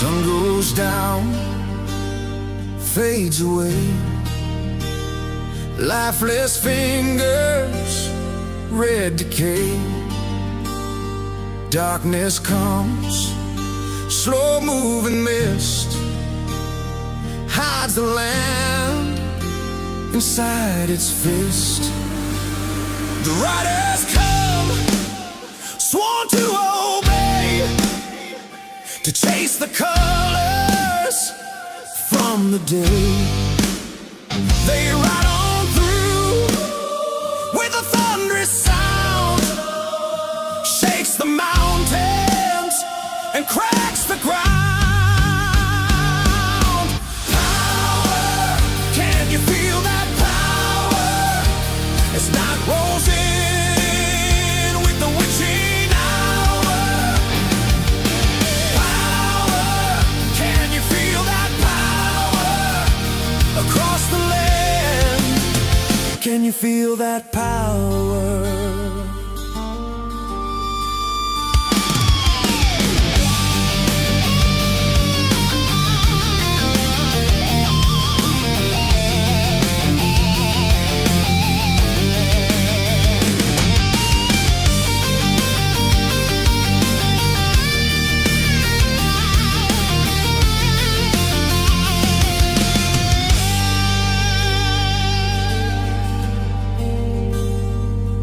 Sun goes down, fades away. Lifeless fingers, red decay. Darkness comes, slow moving mist hides the land inside its fist. The riders come, sworn to obey, to chase the colors from the day. They ride on through with a thunderous sound, shakes the mountains and cracks the ground. Power, can you feel that power? As night rolls in with the witching hour. Power, can you feel that power? Across the land, can you feel that power?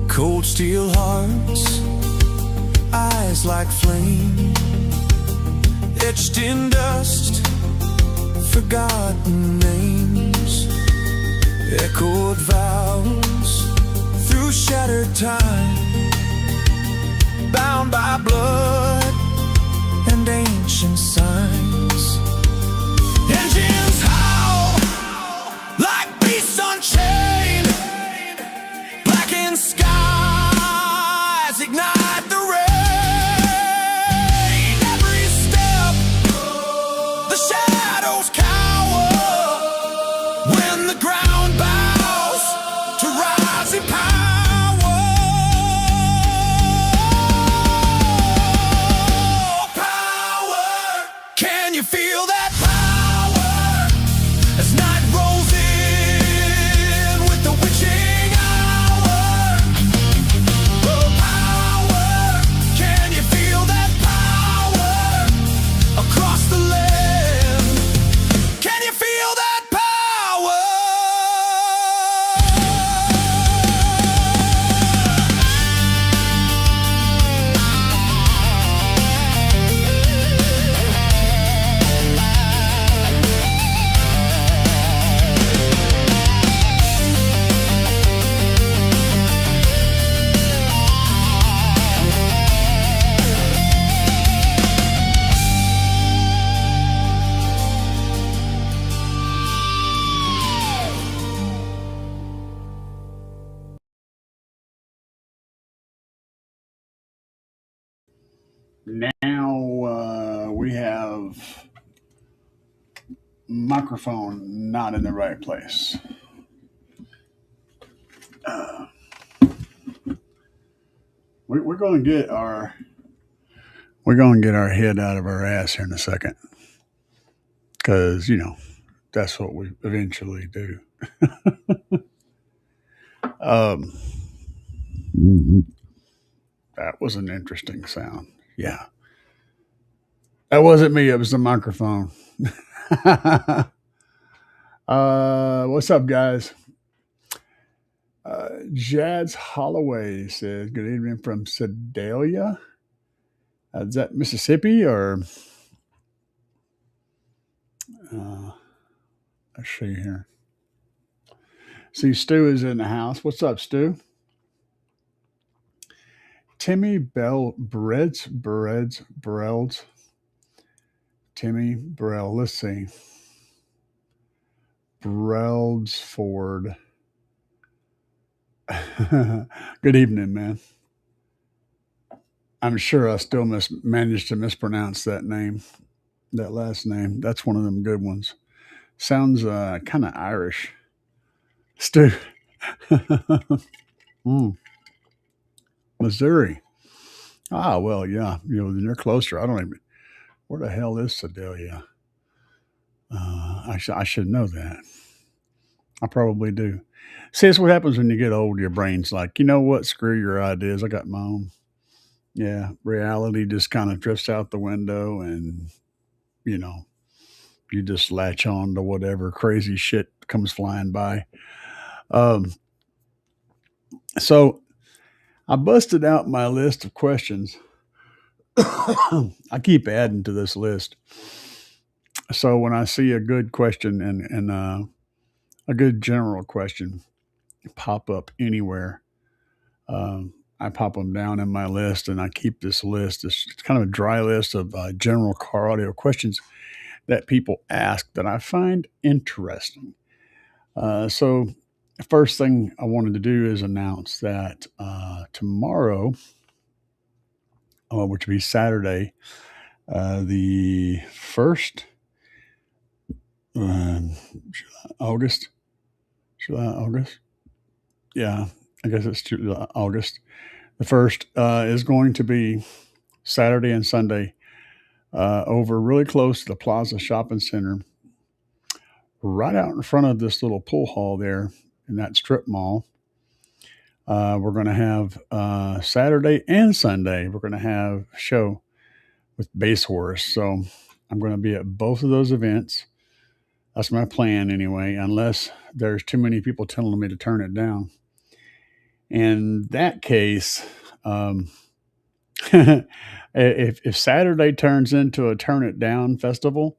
Cold steel hearts, eyes like flame, etched in dust, forgotten names, echoed vows through shattered time, bound by blood and ancient signs. Engines howl like beasts unchained, blackened skies ignite the rain. Every step, the shadows cower when the ground bows to rising power. Power, can you feel that power? As night rolls in with the witching hour. Oh, power, can you feel that power? Across the land, can you feel that power? Now we have microphone not in the right place. We're going to get our head out of our ass here in a second, because that's what we eventually do. um, that was an interesting sound. Yeah, that wasn't me. It was the microphone. What's up, guys? Jads Holloway says, "Good evening from Sedalia." Is that Mississippi or? Let's see here. See, Stu is in the house. What's up, Stu? Timmy Brelds. Timmy Brell. Let's see. Breldsford. Good evening, man. I'm sure I still managed to mispronounce that name, that last name. That's one of them good ones. Sounds kind of Irish. Stu. Missouri. Ah, well, yeah. They're closer. I don't even. Where the hell is Sedalia? I should know that. I probably do. See, it's what happens when you get old. Your brain's like, you know what? Screw your ideas. I got my own. Yeah, reality just kind of drifts out the window, and you know, you just latch on to whatever crazy shit comes flying by. Um, so I busted out my list of questions. I keep adding to this list. So when I see a good question and a good general question pop up anywhere, I pop them down in my list, and I keep this list. It's kind of a dry list of general car audio questions that people ask that I find interesting. So, the first thing I wanted to do is announce that tomorrow, which will be Saturday, the 1st, um, August, July, August. Yeah, I guess it's July, August. The 1st is going to be Saturday and Sunday over really close to the Plaza Shopping Center, right out in front of this little pool hall there in that strip mall. We're going to have Saturday and Sunday. We're going to have a show with Bass Horse. So I'm going to be at both of those events. That's my plan anyway, unless there's too many people telling me to turn it down. In that case, if Saturday turns into a turn it down festival,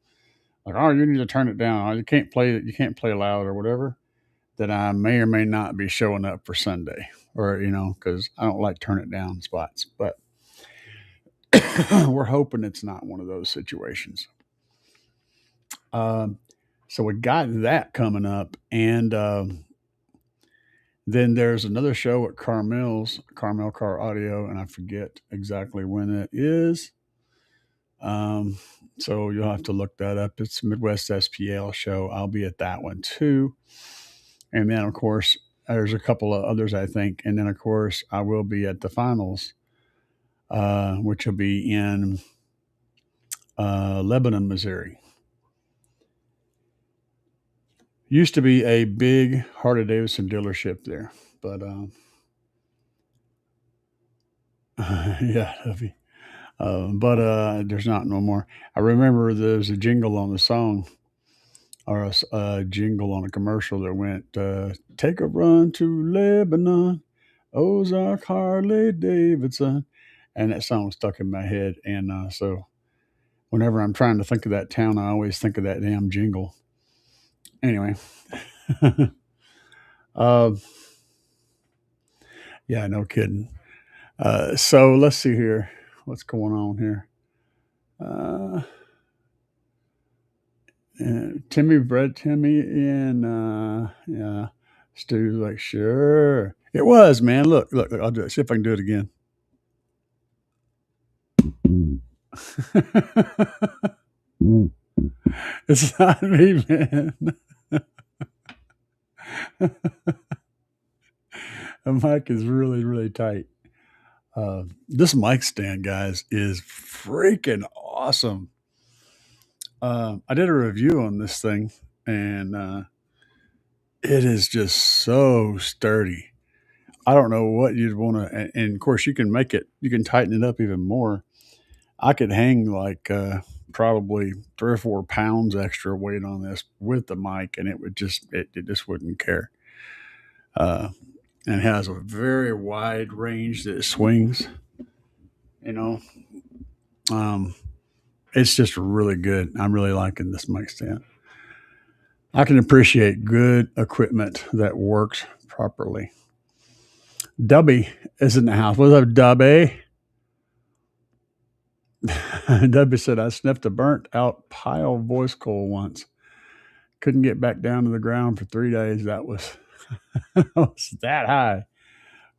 like, oh, you need to turn it down, oh, you can't play loud or whatever, then I may or may not be showing up for Sunday, or because I don't like turn it down spots. But we're hoping it's not one of those situations. So we got that coming up, and then there's another show at Carmel Car Audio, and I forget exactly when it is. So you'll have to look that up. It's Midwest SPL show. I'll be at that one too. And then, of course, there's a couple of others, I think. And then, of course, I will be at the finals, which will be in Lebanon, Missouri. Used to be a big Harley Davidson dealership there, but yeah, Huffy. But there's not no more. I remember there's a jingle on the song, or a jingle on a commercial that went, "Take a run to Lebanon, Ozark Harley Davidson," and that song stuck in my head. And so whenever I'm trying to think of that town, I always think of that damn jingle. Anyway, uh, yeah, no kidding. So let's see here. What's going on here? Uh, Timmy, and yeah, Stu's like, sure. It was, man. Look, I'll do it. See if I can do it again. It's not me, man. The mic is really, really tight. This mic stand, guys, is freaking awesome. I did a review on this thing, and it is just so sturdy. I don't know what you'd want to, and of course, you can tighten it up even more. I could hang like probably 3 or 4 pounds extra weight on this with the mic, and it just wouldn't care. Uh, and it has a very wide range that it swings. You know, um, it's just really good. I'm really liking this mic stand. I can appreciate good equipment that works properly. Dubby is in the house. What's up, Dubby? Dubby said, I sniffed a burnt out pile voice coal once. Couldn't get back down to the ground for 3 days. That was, that was that high.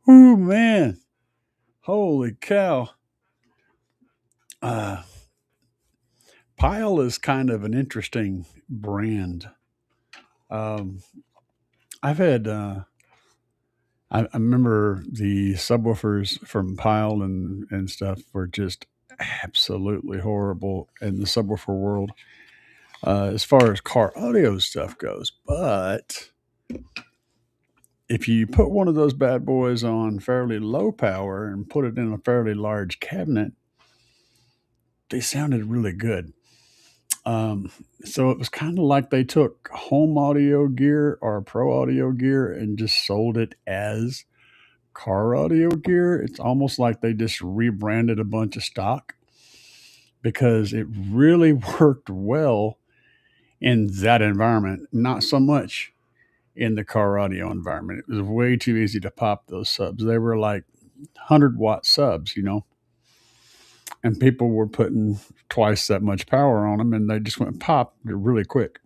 Ooh, man. Holy cow. Pile is kind of an interesting brand. Um, I've had, I remember the subwoofers from Pile and stuff were just absolutely horrible in the subwoofer world as far as car audio stuff goes. But if you put one of those bad boys on fairly low power and put it in a fairly large cabinet, they sounded really good. So it was kind of like they took home audio gear or pro audio gear and just sold it as car audio gear. It's almost like they just rebranded a bunch of stock because it really worked well in that environment, not so much in the car audio environment. It was way too easy to pop those subs. They were like 100-watt subs, and people were putting twice that much power on them and they just went pop really quick.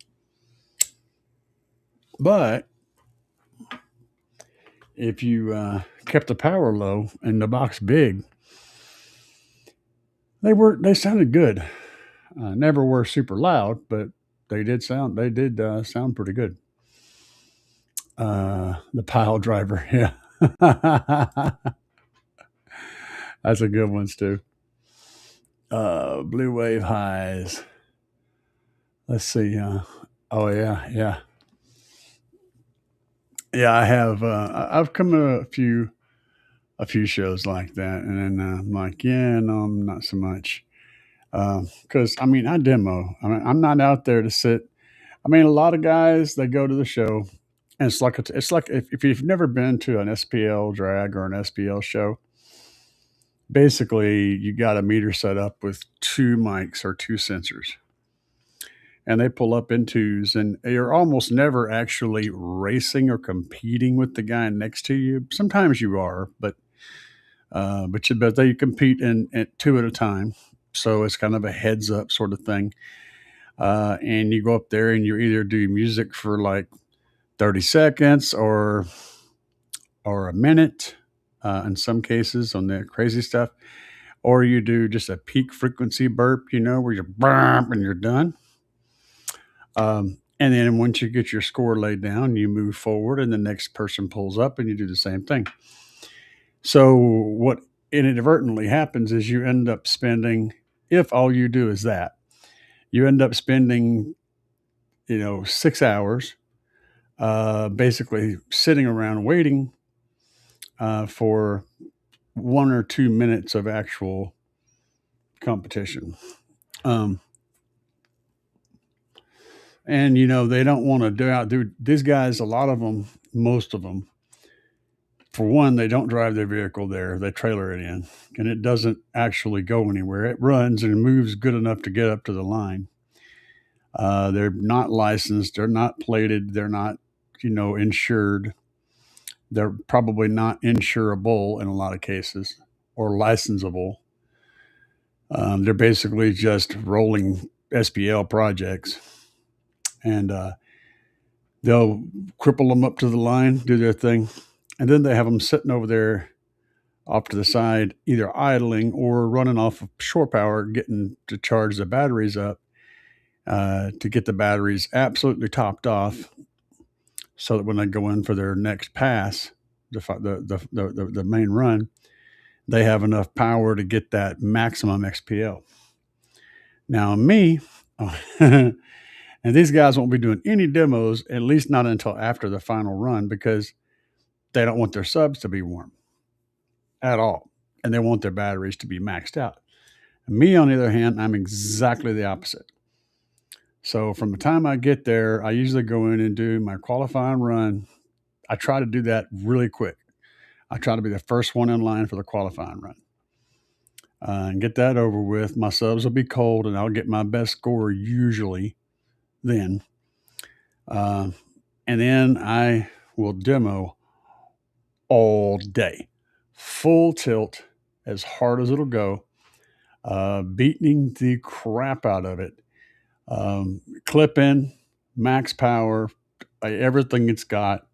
But if you kept the power low and the box big, they sounded good. Never were super loud, but they did sound pretty good. The pile driver, yeah. That's a good one, Stu. Blue wave highs. Let's see. Oh yeah. I have. I've come to a few shows like that, and then I'm like, yeah, no, not so much. Because I demo. I'm not out there to sit. A lot of guys they go to the show, and it's like if you've never been to an SPL drag or an SPL show, basically you got a meter set up with two mics or two sensors, and they pull up in twos, and you're almost never actually racing or competing with the guy next to you. Sometimes you are, but they compete in at two at a time. So it's kind of a heads up sort of thing. And you go up there and you either do music for like 30 seconds or a minute in some cases on the crazy stuff, or you do just a peak frequency burp, where you're burp and you're done. And then once you get your score laid down, you move forward and the next person pulls up and you do the same thing. So what inadvertently happens is you end up spending, if all you do is that, you end up spending, 6 hours basically sitting around waiting for 1 or 2 minutes of actual competition. And they don't want to do these guys. A lot of them, most of them, for one, they don't drive their vehicle there. They trailer it in, and it doesn't actually go anywhere. It runs and moves good enough to get up to the line. They're not licensed. They're not plated. They're not, insured. They're probably not insurable in a lot of cases or licensable. They're basically just rolling SPL projects, and they'll cripple them up to the line, do their thing, and then they have them sitting over there off to the side, either idling or running off of shore power, getting to charge the batteries up to get the batteries absolutely topped off, so that when they go in for their next pass, the main run, they have enough power to get that maximum XPL. Now me, and these guys won't be doing any demos, at least not until after the final run, because they don't want their subs to be warm at all. And they want their batteries to be maxed out. Me, on the other hand, I'm exactly the opposite. So from the time I get there, I usually go in and do my qualifying run. I try to do that really quick. I try to be the first one in line for the qualifying run. And get that over with. My subs will be cold, and I'll get my best score usually then. And then I will demo all day, full tilt, as hard as it'll go, beating the crap out of it. Clip in, max power, everything it's got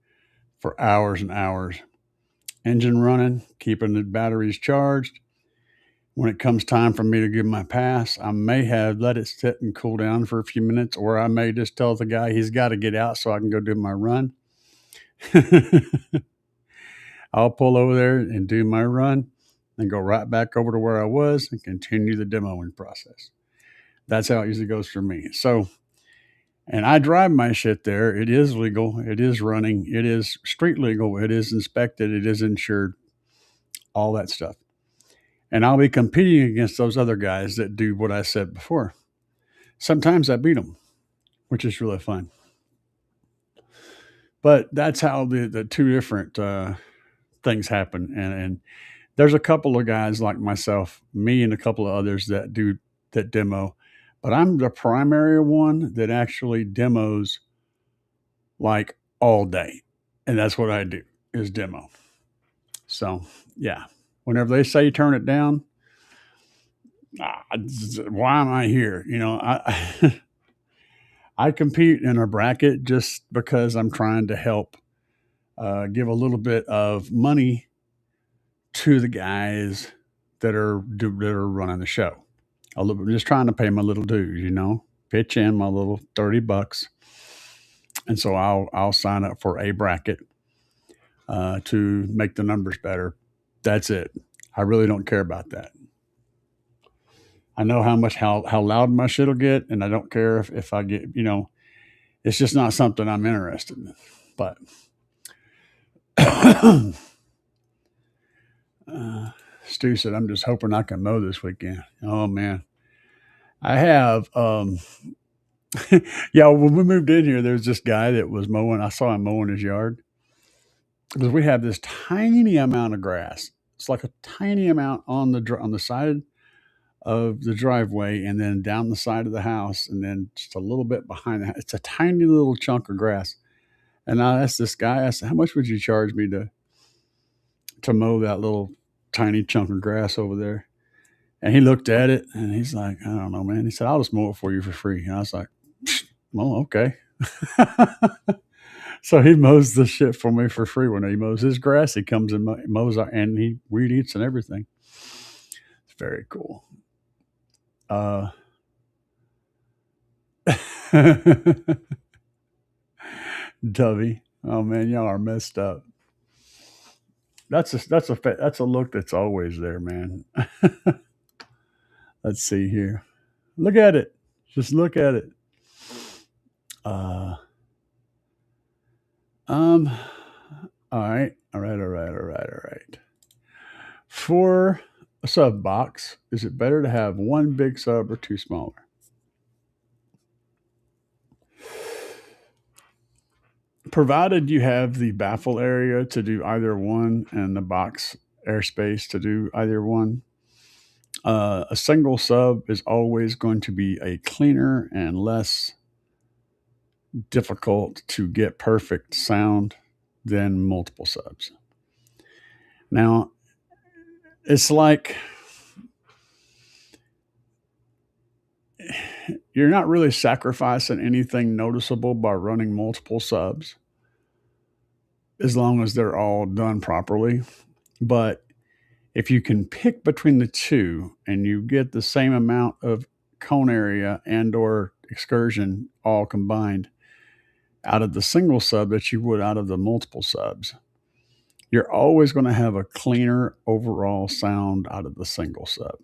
for hours and hours. Engine running, keeping the batteries charged. When it comes time for me to give my pass, I may have let it sit and cool down for a few minutes, or I may just tell the guy he's got to get out so I can go do my run. I'll pull over there and do my run. and go right back over to where I was and continue the demoing process. That's how it usually goes for me. So, and I drive my shit there. It is legal. It is running. It is street legal. It is inspected. It is insured. All that stuff. And I'll be competing against those other guys that do what I said before. Sometimes I beat them, which is really fun. But that's how the two different things happen. And there's a couple of guys like myself, me and a couple of others that do that demo. But I'm the primary one that actually demos like all day. And that's what I do is demo. So yeah, whenever they say turn it down, why am I here? I compete in a bracket just because I'm trying to help give a little bit of money to the guys that are running the show. I'm just trying to pay my little dues, pitch in my little $30, and so I'll sign up for a bracket to make the numbers better. That's it. I really don't care about that. I know how loud my shit will get, and I don't care if I get, it's just not something I'm interested in. But Stu said, I'm just hoping I can mow this weekend. Oh man. I have yeah, when we moved in here, there's this guy that was mowing. I saw him mowing his yard because we have this tiny amount of grass. It's like a tiny amount on the side of the driveway, and then down the side of the house, and then just a little bit behind the house. It's a tiny little chunk of grass. And I asked this guy, I said, how much would you charge me to mow that little tiny chunk of grass over there? And he looked at it and he's like, I don't know, man. He said, I'll just mow it for you for free. And I was like, well, okay. So he mows the shit for me for free. When he mows his grass, he comes and mows and he weed eats and everything. It's very cool. Dovey. Oh man, y'all are messed up. That's a look that's always there, man. Let's see here. Look at it. Just look at it. Uh, um. All right. All right. All right. All right. All right. For a sub box, is it better to have one big sub or two smaller? Provided you have the baffle area to do either one and the box airspace to do either one, a single sub is always going to be a cleaner and less difficult to get perfect sound than multiple subs. Now, it's like you're not really sacrificing anything noticeable by running multiple subs as long as they're all done properly. But if you can pick between the two and you get the same amount of cone area and or excursion all combined out of the single sub that you would out of the multiple subs, you're always going to have a cleaner overall sound out of the single sub.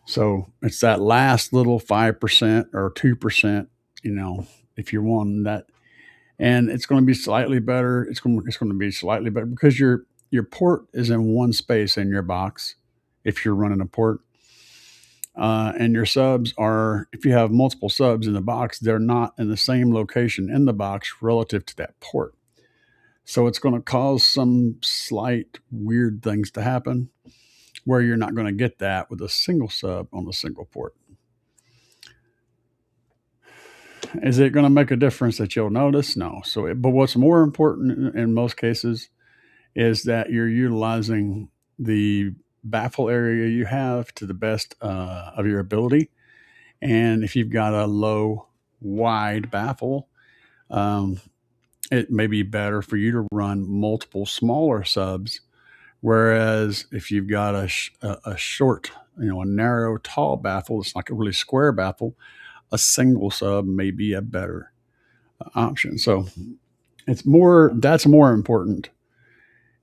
So it's that last little 5% or 2%, if you're wanting that. And it's going to be slightly better. It's going to be slightly better because your port is in one space in your box if you're running a port. And your subs are, if you have multiple subs in the box, they're not in the same location in the box relative to that port. So it's going to cause some slight weird things to happen where you're not going to get that with a single sub on a single port. Is it going to make a difference that you'll notice? No. But what's more important in most cases is that you're utilizing the baffle area you have to the best of your ability. And if you've got a low, wide baffle, it may be better for you to run multiple smaller subs. Whereas if you've got a short, a narrow, tall baffle, it's like a really square baffle, a single sub may be a better option. So that's more important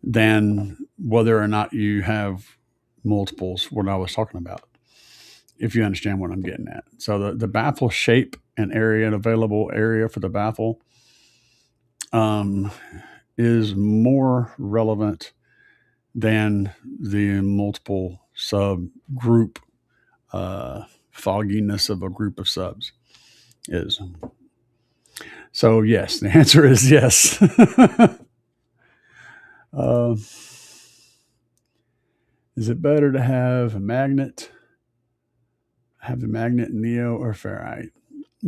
than whether or not you have multiples, what I was talking about, if you understand what I'm getting at. So the baffle shape and area and available area for the baffle um, is more relevant than the multiple subgroup fogginess of a group of subs is. So yes, the answer is yes. uh, is it better to have a magnet, have the magnet neo or ferrite?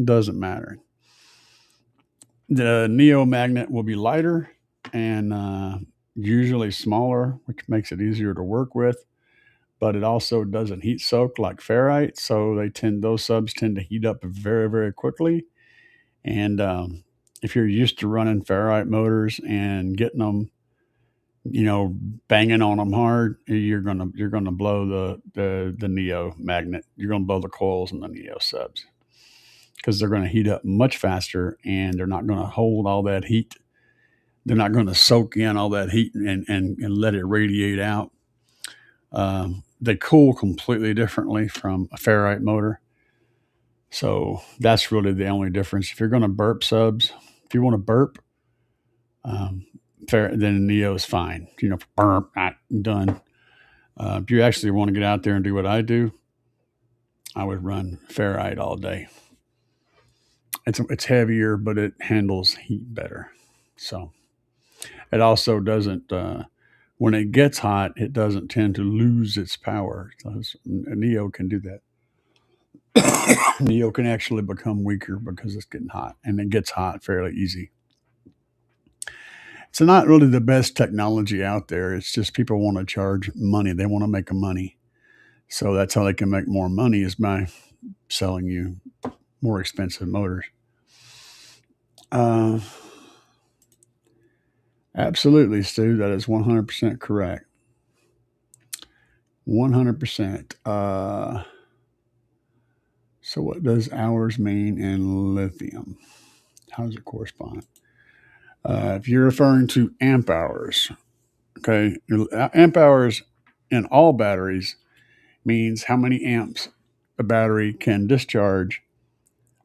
Doesn't matter. The neo magnet will be lighter and usually smaller, which makes it easier to work with. But it also doesn't heat soak like ferrite, so those subs tend to heat up very very quickly. And if you're used to running ferrite motors and getting them, banging on them hard, you're gonna blow the neo magnet. You're gonna blow the coils in the neo subs because they're going to heat up much faster and they're not going to hold all that heat. They're not going to soak in all that heat and let it radiate out. They cool completely differently from a ferrite motor. So that's really the only difference. If you're going to burp subs, if you want to burp, um, then Neo is fine. Burp, done. If you actually want to get out there and do what I do, I would run ferrite all day. It's heavier, but it handles heat better. So it also doesn't. When it gets hot, it doesn't tend to lose its power. So Neo can do that. Neo can actually become weaker because it's getting hot, and it gets hot fairly easy. It's not really the best technology out there. It's just people want to charge money. They want to make money. So that's how they can make more money is by selling you more expensive motors. Uh, Absolutely, Stu. That is 100% correct. 100%. So what does hours mean in lithium? How does it correspond? If you're referring to amp hours, okay, amp hours in all batteries means how many amps a battery can discharge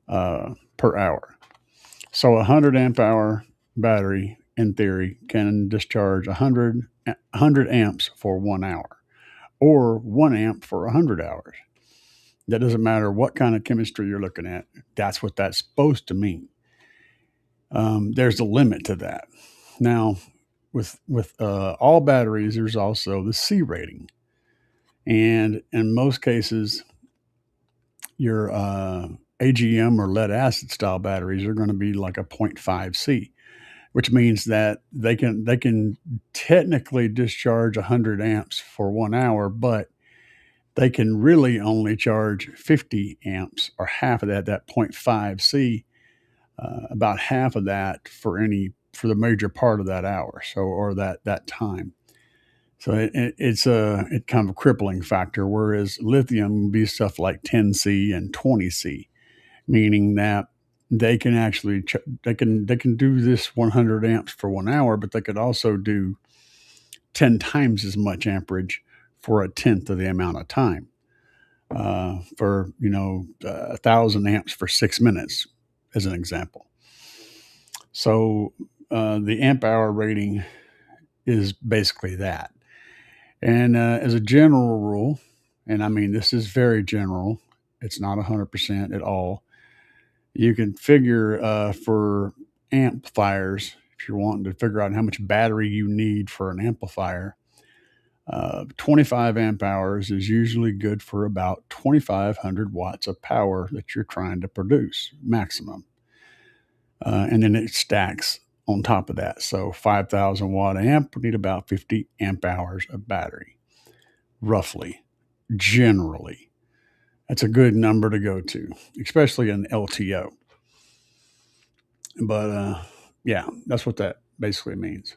per hour. So a 100 amp hour battery, in theory, can discharge 100 amps for 1 hour or 1 amp for 100 hours. That doesn't matter what kind of chemistry you're looking at. That's what that's supposed to mean. There's a limit to that. Now, with all batteries, there's also the C rating, and in most cases, your AGM or lead acid style batteries are going to be like a 0.5 C, which means that they can technically discharge 100 amps for 1 hour, but they can really only charge 50 amps or half of that 0.5 C, about half of that for the major part of that hour, so or that time. So it's kind of a crippling factor. Whereas lithium would be stuff like 10C and 20C, meaning that they can actually they can do this 100 amps for 1 hour, but they could also do 10 times as much amperage for a tenth of the amount of time. For 1,000 amps for 6 minutes, as an example. So the amp hour rating is basically that. And as a general rule, and I mean this is very general, it's not 100% at all. You can figure for amplifiers, if you're wanting to figure out how much battery you need for an amplifier, 25 amp hours is usually good for about 2,500 watts of power that you're trying to produce maximum. And then it stacks on top of that. So 5,000 watt amp would need about 50 amp hours of battery, roughly, generally. That's a good number to go to, especially in LTO. But yeah, that's what that basically means.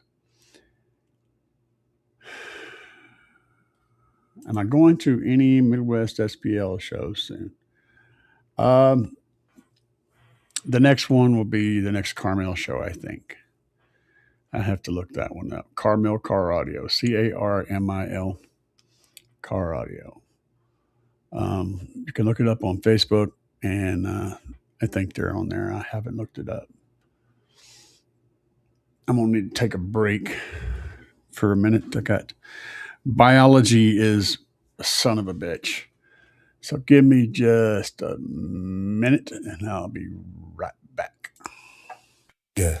Am I going to any Midwest SPL shows soon? Um, the next one will be the next Carmel show, I think. I have to look that one up. Carmil Car Audio, Carmil Car Audio. You can look it up on Facebook, and I think they're on there. I haven't looked it up. I'm gonna need to take a break for a minute. I got biology is a son of a bitch. So give me just a minute, and I'll be right back. Yeah.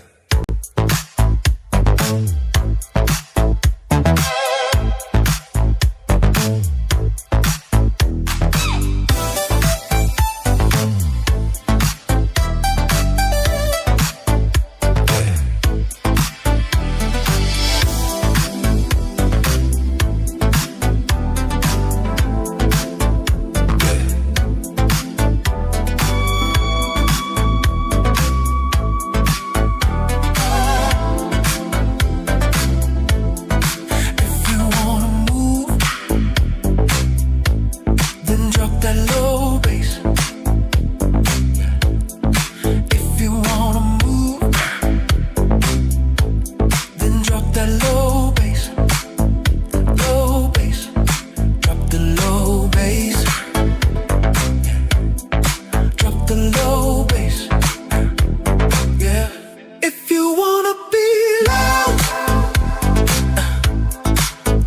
If you wanna move, then drop that low bass. If you wanna move, then drop that low bass. Low bass. Drop the low bass. Drop the low bass. Yeah. If you wanna be loud,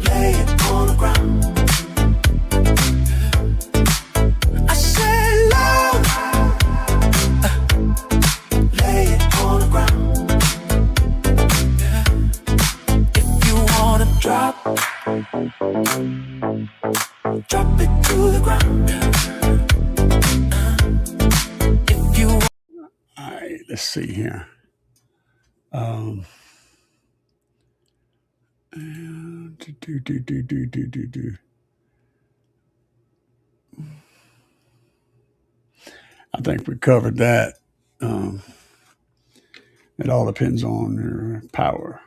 lay it on the ground. I say loud, lay it on the ground. If you wanna drop it to the ground. If you All right, let's see here. Um, do. I think we covered that. It all depends on your power.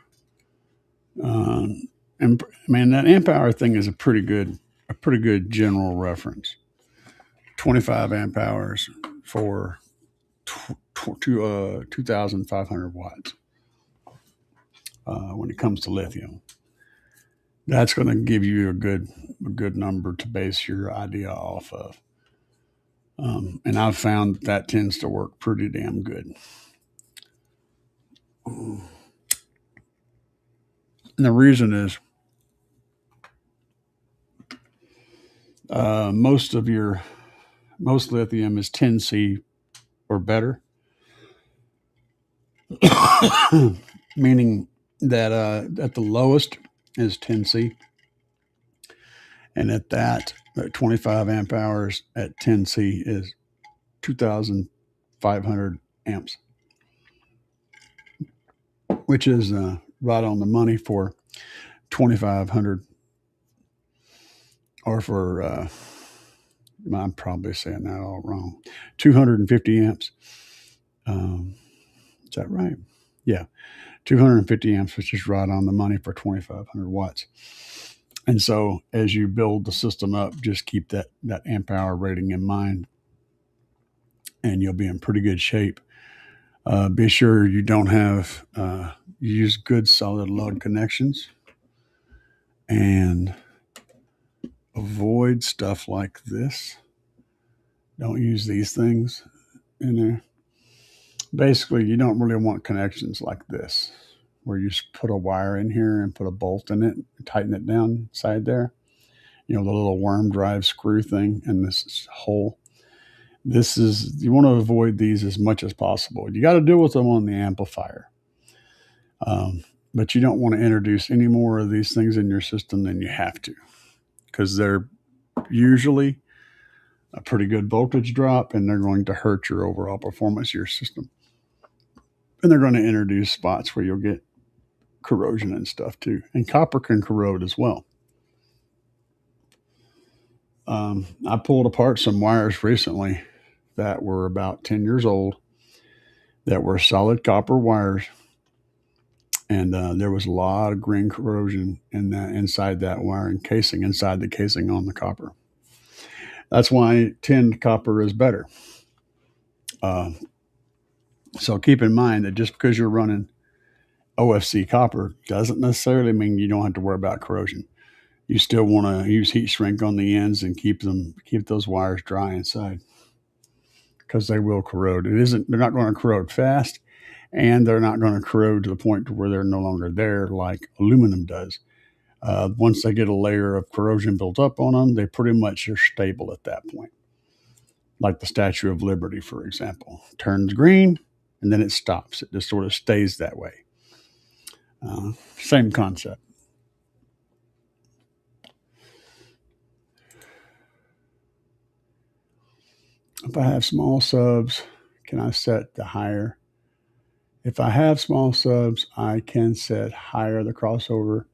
And man, that amp hour thing is a pretty good general reference. 25 amp hours for 2,500 watts. When it comes to lithium, that's going to give you a good number to base your idea off of. And I've found that tends to work pretty damn good. And the reason is most lithium is 10C or better, meaning that at the lowest is 10C, and at 25 amp hours at 10C is 2,500 amps, which is right on the money for 2,500, or for I'm probably saying that all wrong. 250 amps. Is that right? Yeah, 250 amps, which is right on the money for 2,500 watts. And so, as you build the system up, just keep that amp hour rating in mind, and you'll be in pretty good shape. Be sure you don't have use good solid load connections, and avoid stuff like this. Don't use these things in there. Basically, you don't really want connections like this, where you just put a wire in here and put a bolt in it, tighten it down inside there. You know, the little worm drive screw thing and this hole. You want to avoid these as much as possible. You got to deal with them on the amplifier. But you don't want to introduce any more of these things in your system than you have to, because they're usually a pretty good voltage drop, and they're going to hurt your overall performance of your system. And they're going to introduce spots where you'll get corrosion and stuff too. And copper can corrode as well. I pulled apart some wires recently that were about 10 years old, that were solid copper wires. And there was a lot of grain corrosion inside that wiring casing, inside the casing on the copper. That's why tinned copper is better. So keep in mind that just because you're running OFC copper doesn't necessarily mean you don't have to worry about corrosion. You still want to use heat shrink on the ends and keep those wires dry inside, because they will corrode. They're not going to corrode fast, and they're not going to corrode to the point to where they're no longer there like aluminum does. Once they get a layer of corrosion built up on them, they pretty much are stable at that point. Like the Statue of Liberty, for example, turns green and then it stops. It just sort of stays that way. Same concept. If I have small subs, can I set the higher? If I have small subs, I can set higher the crossover.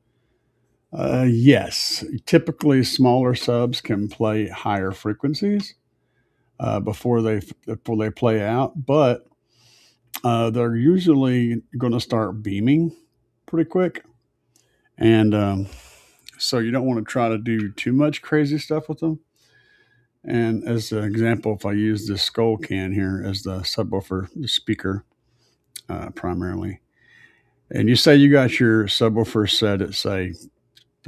Yes, typically smaller subs can play higher frequencies before they play out, but they're usually going to start beaming pretty quick, and so you don't want to try to do too much crazy stuff with them. And as an example, if I use this skull can here as the subwoofer, the speaker primarily, and you say you got your subwoofer set at, say,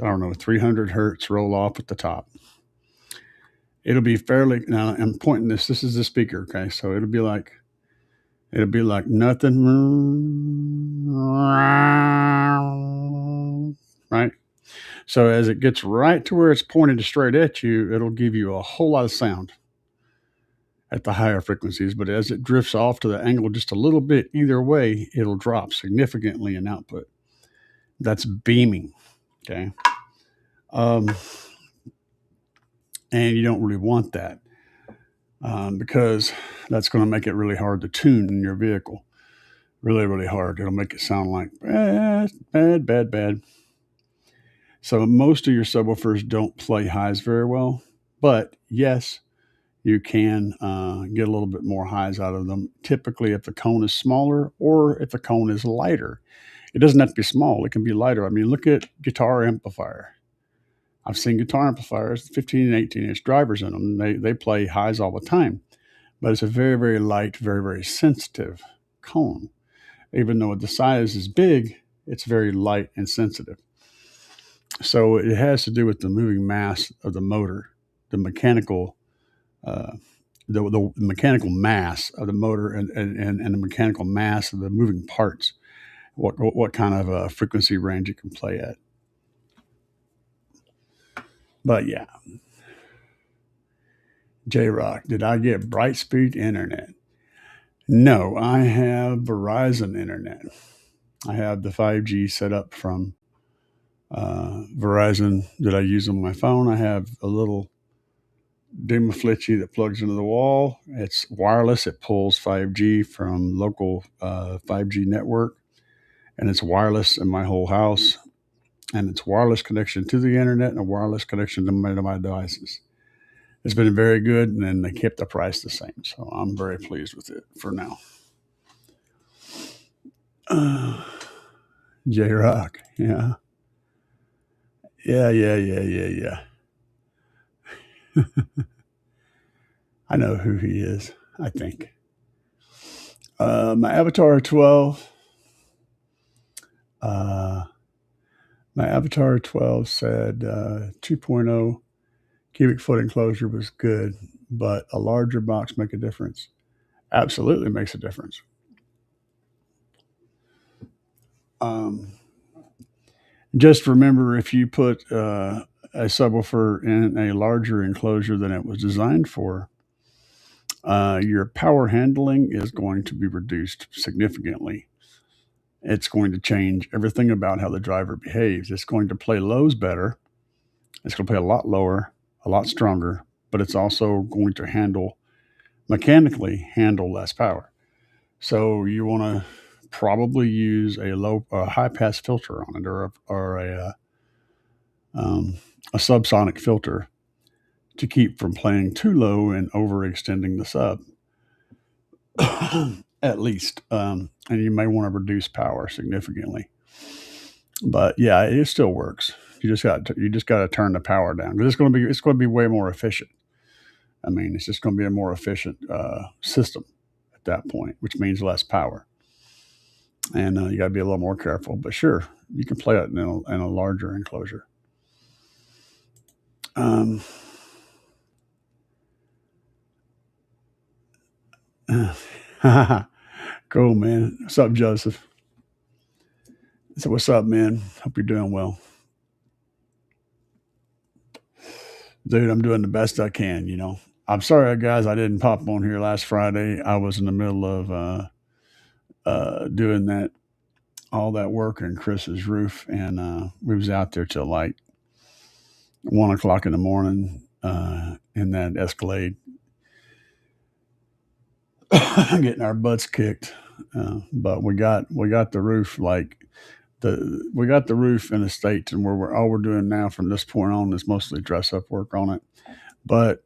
I don't know, 300 hertz roll off at the top. It'll be fairly, now I'm pointing this is the speaker, okay? So it'll be like nothing, right? So as it gets right to where it's pointed straight at you, it'll give you a whole lot of sound at the higher frequencies. But as it drifts off to the angle just a little bit, either way, it'll drop significantly in output. That's beaming, okay? And you don't really want that because that's going to make it really hard to tune in your vehicle. Really, really hard. It'll make it sound like bad. So most of your subwoofers don't play highs very well, but yes, you can get a little bit more highs out of them. Typically, if the cone is smaller or if the cone is lighter. It doesn't have to be small. It can be lighter. I mean, look at guitar amplifier. I've seen guitar amplifiers, 15 and 18-inch drivers in them. They play highs all the time, but it's a very, very light, very, very sensitive cone. Even though the size is big, it's very light and sensitive. So it has to do with the moving mass of the motor, the mechanical, the mechanical mass of the motor, and the mechanical mass of the moving parts. What kind of frequency range it can play at. But yeah, J-Rock, did I get Brightspeed internet? No, I have Verizon internet. I have the 5G set up from Verizon that I use on my phone. I have a little Dimaflitchy that plugs into the wall. It's wireless. It pulls 5G from local 5G network, and it's wireless in my whole house. And it's wireless connection to the internet and a wireless connection to my devices. It's been very good, and they kept the price the same. So I'm very pleased with it for now. J-Rock, yeah. Yeah. I know who he is, I think. My Avatar 12. My Avatar 12 said 2.0 cubic foot enclosure was good, but a larger box make a difference. Absolutely makes a difference. Just remember, if you put a subwoofer in a larger enclosure than it was designed for, your power handling is going to be reduced significantly. It's going to change everything about how the driver behaves. It's going to play lows better. It's going to play a lot lower, a lot stronger, but it's also going to mechanically handle less power. So you want to probably use a high pass filter on it, or a subsonic filter to keep from playing too low and overextending the sub. At least, and you may want to reduce power significantly. But yeah, it still works. You just got to turn the power down, because it's going to be way more efficient. I mean, it's just going to be a more efficient system at that point, which means less power. and you got to be a little more careful. But sure, you can play it in a larger enclosure. Um, cool, man. What's up, Joseph? So, what's up, man? Hope you're doing well. Dude, I'm doing the best I can, you know. I'm sorry, guys, I didn't pop on here last Friday. I was in the middle of doing all that work in Chris's roof, and we was out there till like 1 o'clock in the morning in that Escalade, getting our butts kicked. But we got the roof we got the roof in a state to where all we're doing now from this point on is mostly dress up work on it. But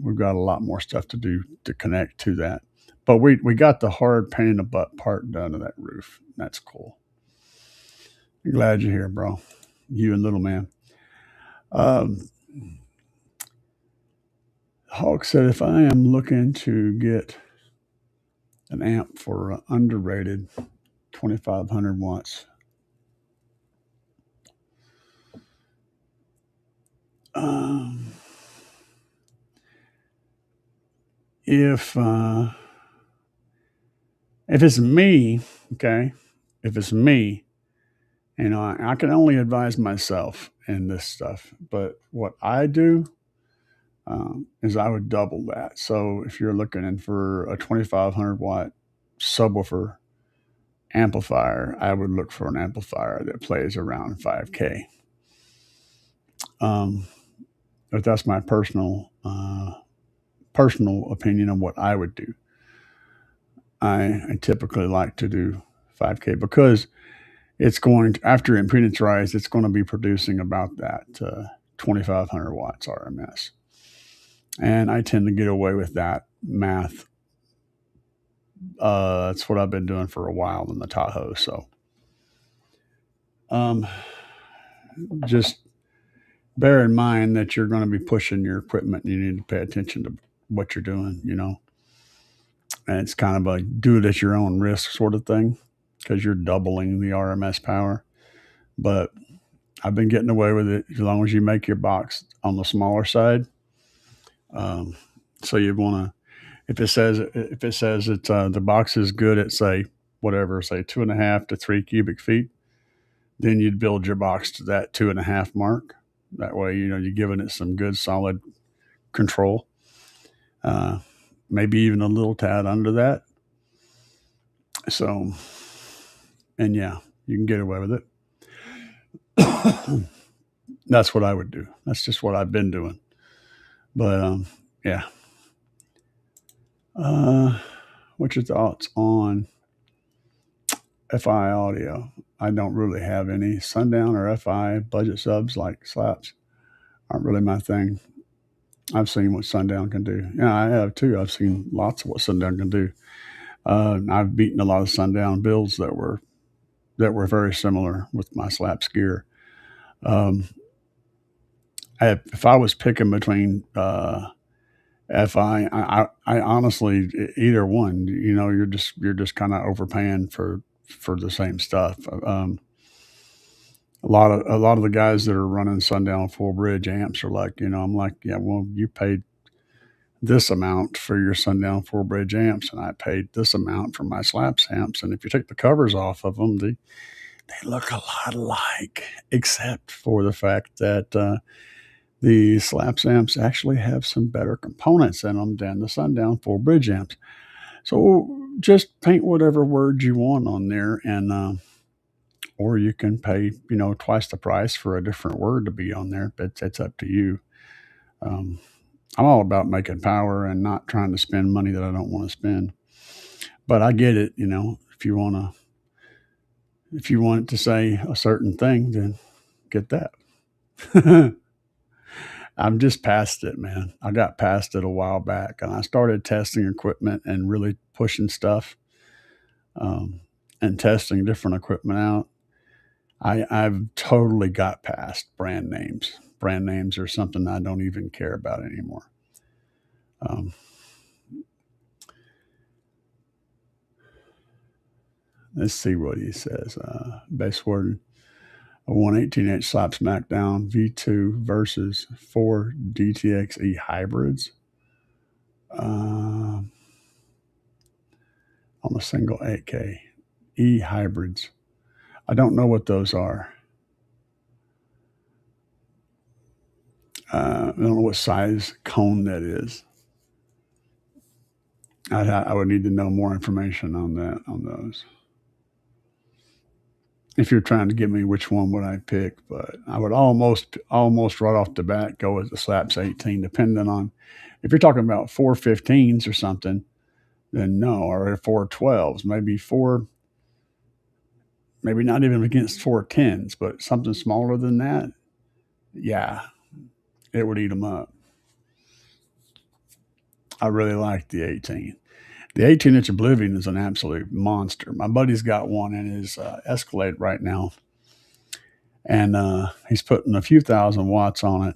we've got a lot more stuff to do to connect to that. But we got the hard pain in the butt part done of that roof. That's cool. I'm glad you're here, bro. You and little man. Um, Hawk said if I am looking to get an amp for underrated 2500 watts, um, if it's me, okay, if it's me, you know, I can only advise myself in this stuff. But what I do is I would double that. So if you're looking in for a 2500 watt subwoofer amplifier, I would look for an amplifier that plays around 5K. Um, but that's my personal opinion of what I would do. I typically like to do 5K because it's going to, after impedance rise, it's going to be producing about that 2500 watts RMS. And I tend to get away with that math. That's what I've been doing for a while in the Tahoe. So just bear in mind that you're going to be pushing your equipment. You need to pay attention to what you're doing, you know. And it's kind of a do it at your own risk sort of thing because you're doubling the RMS power. But I've been getting away with it as long as you make your box on the smaller side. So you want to, if it says it's the box is good at say 2.5 to 3 cubic feet, then you'd build your box to that 2.5 mark. That way, you know, you're giving it some good solid control. Maybe even a little tad under that. So, and yeah, you can get away with it. That's what I would do. That's just what I've been doing. But yeah. What's your thoughts on FI audio? I don't really have any. Sundown or FI budget subs like Slapz aren't really my thing. I've seen what Sundown can do. Yeah, I have too. I've seen lots of what Sundown can do. I've beaten a lot of Sundown builds that were very similar with my Slapz gear. If I was picking between I honestly either one. You know, you're just kind of overpaying for the same stuff. A lot of the guys that are running Sundown full bridge amps are like, you know, I'm like, yeah, well, you paid this amount for your Sundown full bridge amps, and I paid this amount for my Slapz amps, and if you take the covers off of them, they look a lot alike, except for the fact that the Slapz amps actually have some better components in them than the Sundown full bridge amps. So just paint whatever words you want on there, and or you can pay, you know, twice the price for a different word to be on there. But it's up to you. Um, I'm all about making power and not trying to spend money that I don't want to spend. But I get it, you know. If you want it to say a certain thing, then get that. I'm just past it, man. I got past it a while back, and I started testing equipment and really pushing stuff, and testing different equipment out. I've totally got past brand names. Brand names are something I don't even care about anymore. Um, Let's see what he says. Base word, a 118H Slapz Smackdown V2 versus 4 DTXE hybrids on a single 8K. E hybrids. I don't know what those are. I don't know what size cone that is. I would need to know more information on those. If you're trying to give me which one would I pick, but I would almost right off the bat go with the Slapz 18, depending on if you're talking about 415s or something, then no, or 412s, maybe not even against 410s, but something smaller than that, yeah, it would eat them up. I really like the 18. The 18-inch Oblivion is an absolute monster. My buddy's got one in his Escalade right now, and he's putting a few thousand watts on it,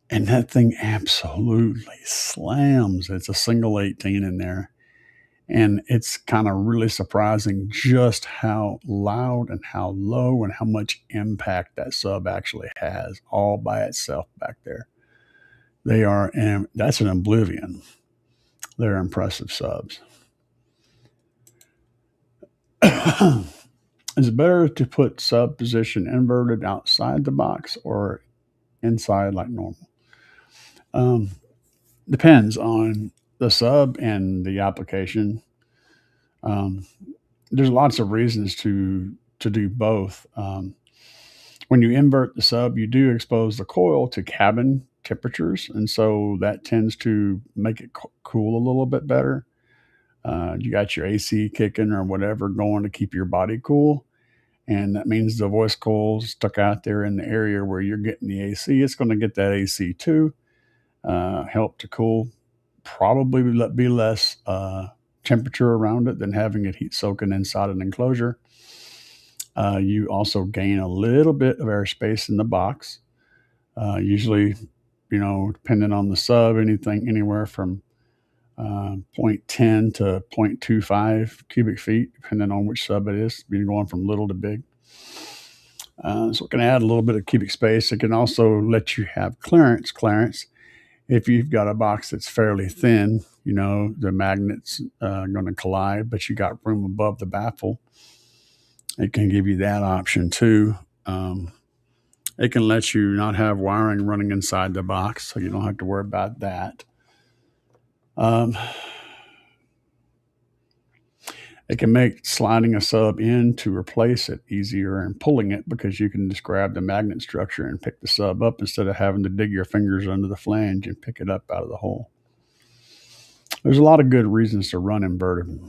and that thing absolutely slams. It's a single 18 in there, and it's kind of really surprising just how loud and how low and how much impact that sub actually has all by itself back there. They are, and that's an Oblivion. They're impressive subs. Is it better to put sub position inverted outside the box or inside like normal? Depends on the sub and the application. There's lots of reasons to do both. When you invert the sub, you do expose the coil to cabin temperatures, and so that tends to make it cool a little bit better. You got your AC kicking or whatever going to keep your body cool, and that means the voice coil's stuck out there in the area where you're getting the AC. It's going to get that AC too, help to cool. Probably be less temperature around it than having it heat soaking inside an enclosure. You also gain a little bit of airspace in the box. Usually, depending on the sub, anything anywhere from 0.10 to 0.25 cubic feet, depending on which sub it is. You're going from little to big. So it can add a little bit of cubic space. It can also let you have clearance. If you've got a box that's fairly thin, the magnet's going to collide, but you got room above the baffle. It can give you that option too. It can let you not have wiring running inside the box, so you don't have to worry about that. It can make sliding a sub in to replace it easier and pulling it because you can just grab the magnet structure and pick the sub up instead of having to dig your fingers under the flange and pick it up out of the hole. There's a lot of good reasons to run inverted.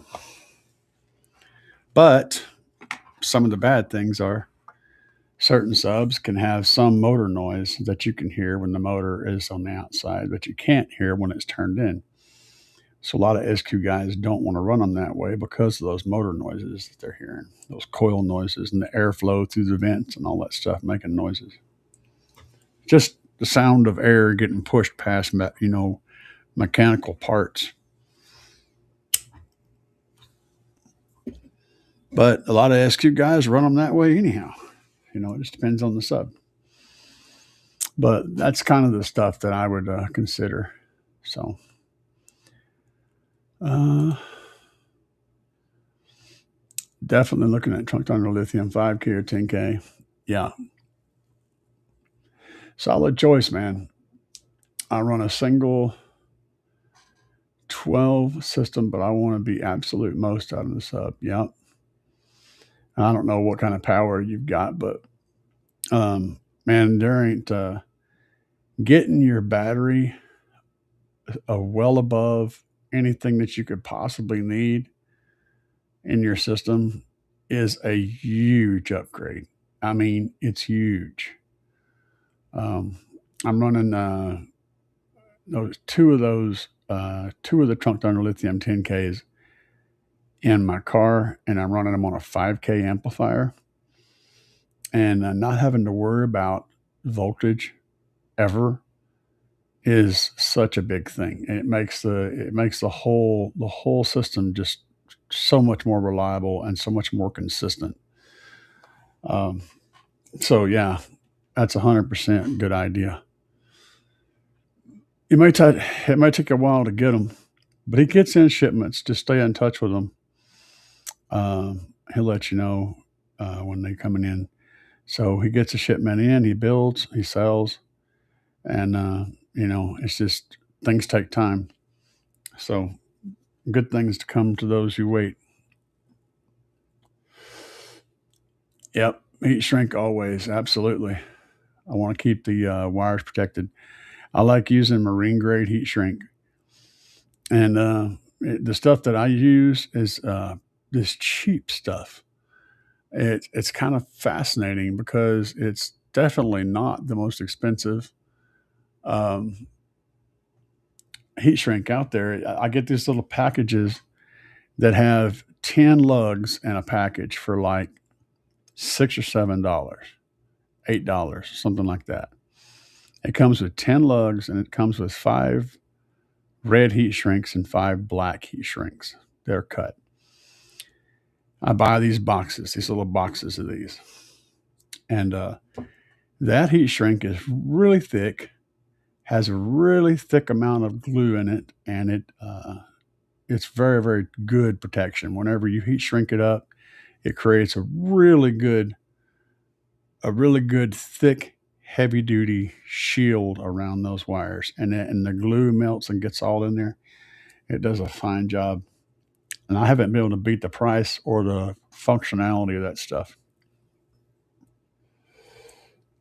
But some of the bad things are certain subs can have some motor noise that you can hear when the motor is on the outside, but you can't hear when it's turned in. So a lot of SQ guys don't want to run them that way because of those motor noises that they're hearing, those coil noises and the airflow through the vents and all that stuff making noises. Just the sound of air getting pushed past, mechanical parts. But a lot of SQ guys run them that way anyhow. It just depends on the sub. But that's kind of the stuff that I would consider. So, definitely looking at trunked under Lithium 5K or 10K. Yeah. Solid choice, man. I run a single 12 system, but I want to be absolute most out of the sub. Yep. I don't know what kind of power you've got, but man, there ain't getting your battery well above anything that you could possibly need in your system is a huge upgrade. I mean, it's huge. I'm running two of the trunked under Lithium 10Ks in my car, and I'm running them on a 5K amplifier, and not having to worry about voltage ever is such a big thing. And it makes the whole system just so much more reliable and so much more consistent. Um, so yeah, that's 100% good idea. It might take a while to get them, but he gets in shipments. Just stay in touch with him. He'll let you know when they're coming in. So he gets a shipment in, he builds, he sells, and it's just things take time. So good things to come to those who wait. Yep, heat shrink always, absolutely. I want to keep the wires protected. I like using marine grade heat shrink, and the stuff that I use is this cheap stuff. It's kind of fascinating because it's definitely not the most expensive um, heat shrink out there. I get these little packages that have 10 lugs in a package for like $6 or $7, $8, something like that. It comes with 10 lugs and it comes with 5 red heat shrinks and 5 black heat shrinks. They're cut. I buy these boxes, these little boxes of these. And that heat shrink is really thick, has a really thick amount of glue in it, and it's very, very good protection. Whenever you heat shrink it up, it creates a really good thick, heavy duty shield around those wires, and the glue melts and gets all in there. It does a fine job, and I haven't been able to beat the price or the functionality of that stuff.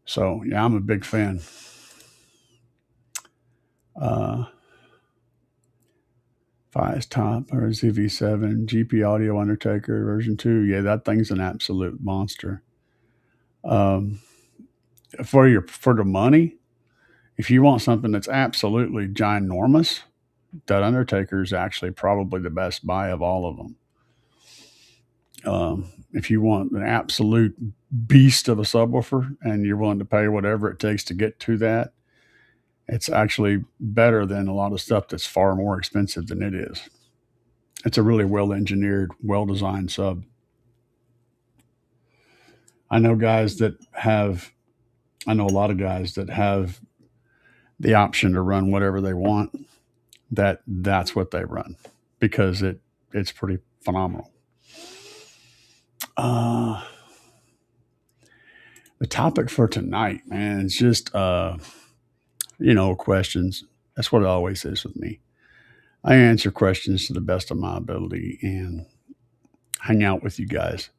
So yeah, I'm a big fan. Uh, Fi's top or ZV7 GP Audio Undertaker version 2. Yeah, that thing's an absolute monster. Um, for the money, if you want something that's absolutely ginormous, that Undertaker is actually probably the best buy of all of them. If you want an absolute beast of a subwoofer and you're willing to pay whatever it takes to get to that, it's actually better than a lot of stuff that's far more expensive than it is. It's a really well engineered, well designed sub. I know a lot of guys that have the option to run whatever they want. That's what they run because it's pretty phenomenal. The topic for tonight, man, is just questions. That's what it always is with me. I answer questions to the best of my ability and hang out with you guys.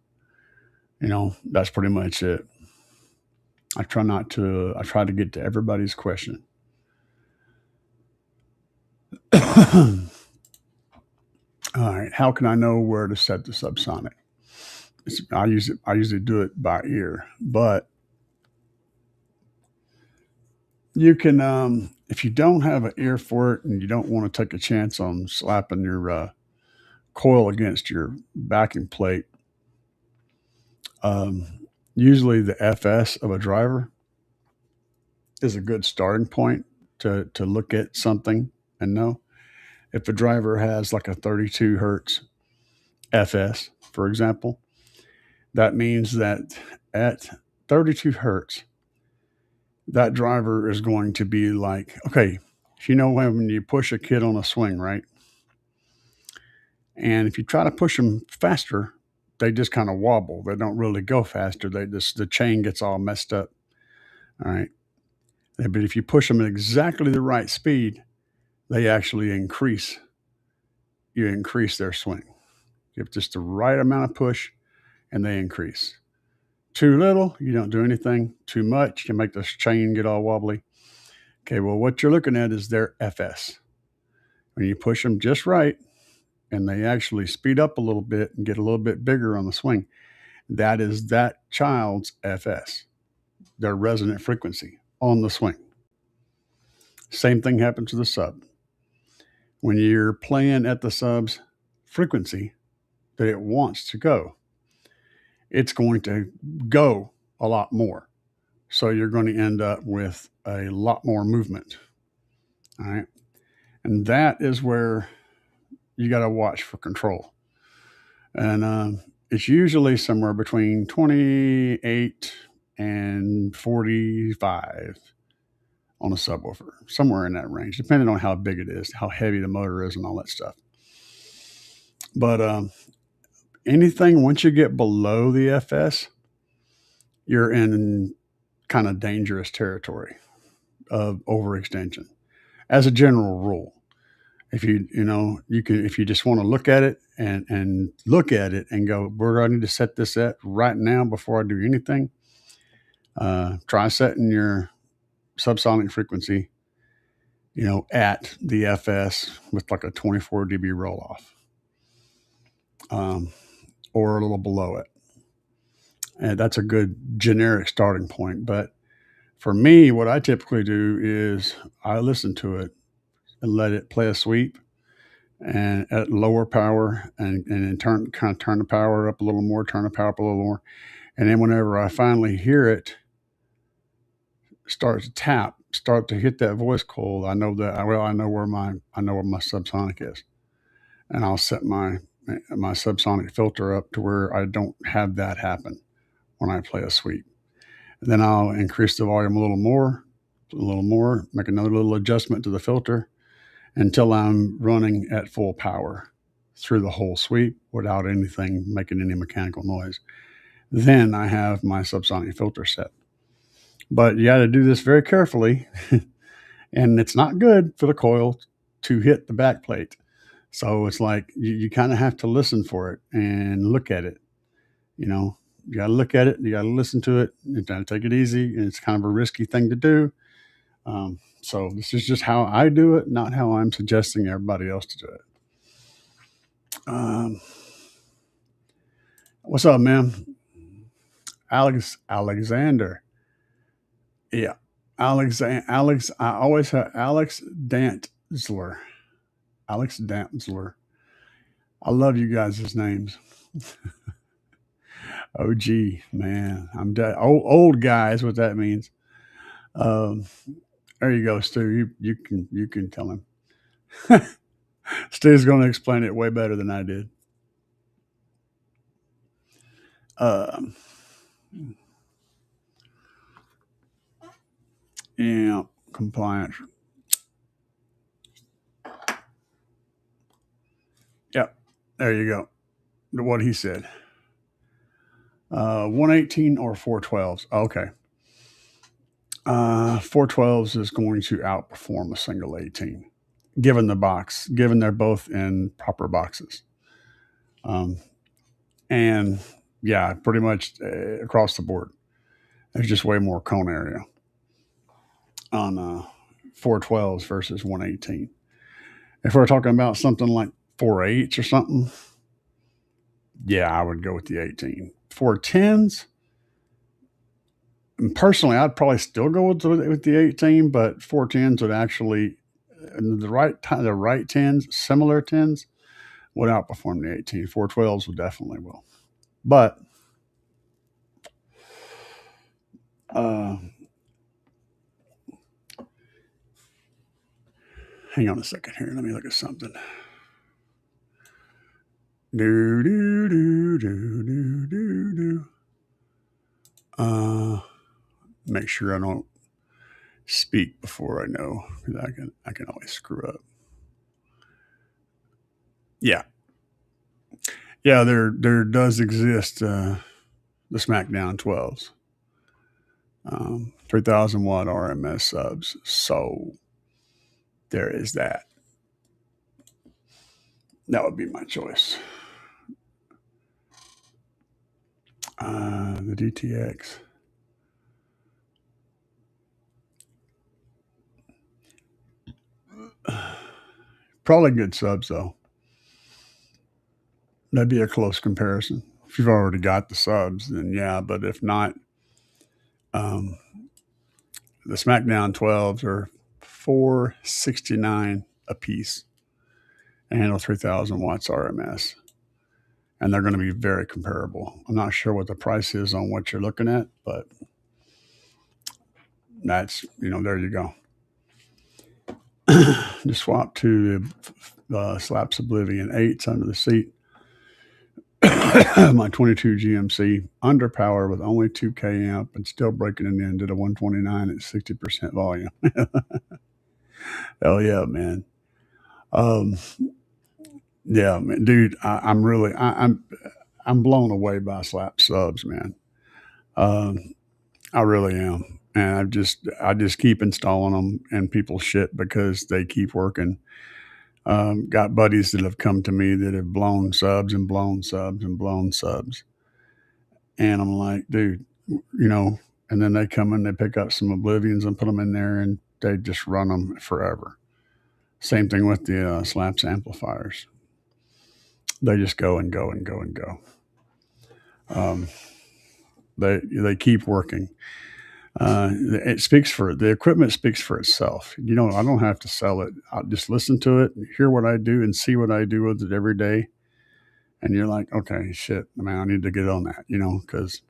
That's pretty much it. I try to get to everybody's question. All right. How can I know where to set the subsonic? I usually do it by ear, but you can, if you don't have an ear for it and you don't want to take a chance on slapping your coil against your backing plate, usually the FS of a driver is a good starting point to look at something and know. If a driver has like a 32 hertz FS, for example, that means that at 32 hertz, that driver is going to be like, okay, when you push a kid on a swing, right? And if you try to push them faster, they just kind of wobble. They don't really go faster. The chain gets all messed up. All right. But if you push them at exactly the right speed, they actually increase. You increase their swing. Give just the right amount of push, and they increase. Too little, you don't do anything. Too much, you make the chain get all wobbly. Okay, well, what you're looking at is their FS. When you push them just right, and they actually speed up a little bit and get a little bit bigger on the swing, that is that child's FS, their resonant frequency on the swing. Same thing happens to the sub. When you're playing at the sub's frequency that it wants to go, it's going to go a lot more. So you're going to end up with a lot more movement. All right. And that is where you got to watch for control. And it's usually somewhere between 28 and 45 on a subwoofer, somewhere in that range, depending on how big it is, how heavy the motor is, and all that stuff. But anything once you get below the FS, you're in kind of dangerous territory of overextension. As a general rule, if if you just want to look at it and look at it and go, where do I need to set this at right now before I do anything? Try setting your subsonic frequency, at the FS with like a 24 dB roll off, or a little below it. And that's a good generic starting point. But for me, what I typically do is I listen to it and let it play a sweep and at lower power and then turn the power up a little more, turn the power up a little more. And then whenever I finally hear it start to hit that voice coil, I know where my subsonic is. And I'll set my subsonic filter up to where I don't have that happen when I play a sweep. And then I'll increase the volume a little more, make another little adjustment to the filter until I'm running at full power through the whole sweep without anything making any mechanical noise. Then I have my subsonic filter set. But you got to do this very carefully, and it's not good for the coil to hit the back plate. So it's like you kind of have to listen for it and look at it. You got to look at it, you got to listen to it, you got to take it easy, and it's kind of a risky thing to do. So this is just how I do it, not how I'm suggesting everybody else to do it. What's up, man? Alexander. Yeah. Alex, I always have Alex Dantzler. Alex Dantzler. I love you guys' names. OG, man. I'm dead. Old guy is what that means. There you go, Stu. You can tell him. Stu's going to explain it way better than I did. Yeah, compliance. Yep, there you go. What he said. 118 or 412s. Okay. 412s is going to outperform a single 18, given they're both in proper boxes. And yeah, pretty much across the board. There's just way more cone area on 412s versus 118. If we're talking about something like 4.8s or something, yeah, I would go with the 18. 410s, personally, I'd probably still go with the 18, but 410s would actually, the right 10s, similar 10s, would outperform the 18. 412s would definitely will. But hang on a second here. Let me look at something. Make sure I don't speak before I know, because I can always screw up. Yeah, there does exist the SmackDown 12s, 3,000 watt RMS subs. So there is that. That would be my choice. The DTX. Probably good subs, though. That'd be a close comparison. If you've already got the subs, then yeah. But if not, the SmackDown 12s are $469 a piece and handle 3,000 watts RMS. And they're going to be very comparable. I'm not sure what the price is on what you're looking at, but that's, there you go. Just swap to the Slapz Oblivion 8s under the seat. my 22 GMC underpower with only 2K amp and still breaking it in. Did a 129 at 60% volume. Hell yeah, man. Um, yeah, man, dude, I'm blown away by Slapz subs, man. Um, I really am, and I just keep installing them, and people shit because they keep working. Got buddies that have come to me that have blown subs and blown subs and blown subs, and I'm like, dude, and then they come in, they pick up some Oblivions and put them in there, and they just run them forever. Same thing with the Slapz amplifiers. They just go and go and go and go. They keep working. It speaks for the equipment speaks for itself. I don't have to sell it. I'll just listen to it, hear what I do, and see what I do with it every day. And you're like, okay, shit, man, I need to get on that, because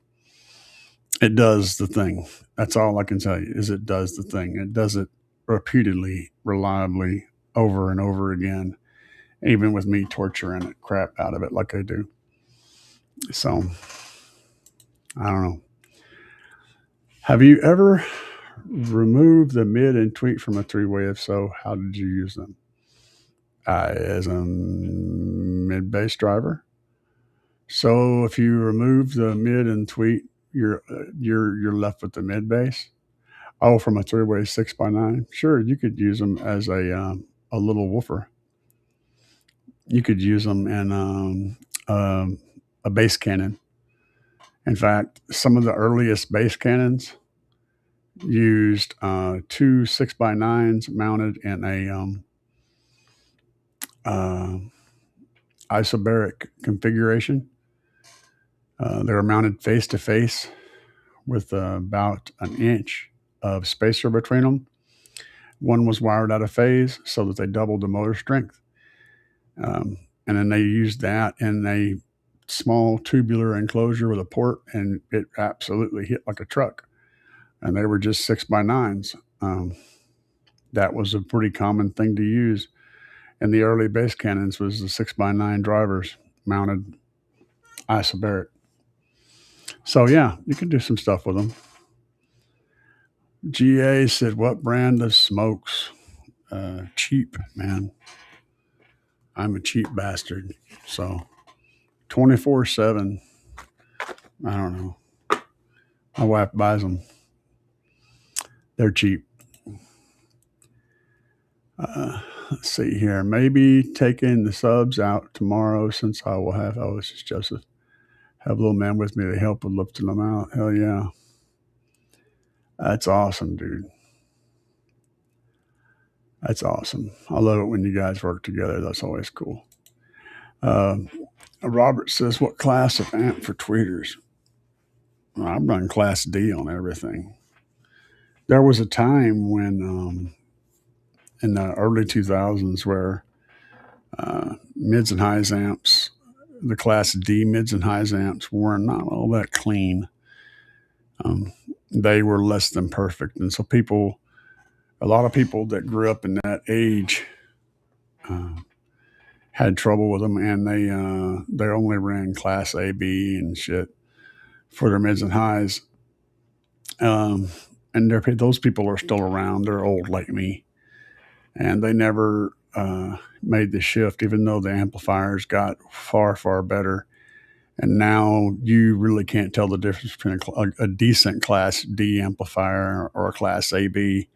it does the thing. That's all I can tell you is it does the thing. It does it repeatedly, reliably, over and over again, even with me torturing the crap out of it like I do. So, I don't know. Have you ever removed the mid and tweet from a three-way? If so, how did you use them? As a mid bass driver. So if you remove the mid and tweet, you're left with the mid bass. Oh, from a three-way 6x9. Sure, you could use them as a little woofer. You could use them in a bass cannon. In fact, some of the earliest bass cannons used two 6x9s mounted in a isobaric configuration. They were mounted face to face with about an inch of spacer between them. One was wired out of phase so that they doubled the motor strength. And then they used that in a small tubular enclosure with a port, and it absolutely hit like a truck. And they were just 6x9s. That was a pretty common thing to use in the early bass cannons, was the 6x9 drivers mounted isobaric. So yeah, you can do some stuff with them. GA said, what brand of smokes? Cheap, man. I'm a cheap bastard. So 24/7. I don't know. My wife buys them. They're cheap. Let's see here. Maybe taking the subs out tomorrow, since I will have, this is Joseph, have a little man with me to help with lifting them out. Hell yeah. That's awesome, dude. That's awesome. I love it when you guys work together. That's always cool. Robert says, what class of amp for tweeters? I run class D on everything. There was a time when, in the early 2000s, where mids and highs amps, the class D mids and highs amps, were not all that clean. They were less than perfect. And so a lot of people that grew up in that age had trouble with them, and they only ran class A, B, and shit for their mids and highs. And those people are still around. They're old like me, and they never made the shift, even though the amplifiers got far, far better. And now you really can't tell the difference between a decent class D amplifier or a class AB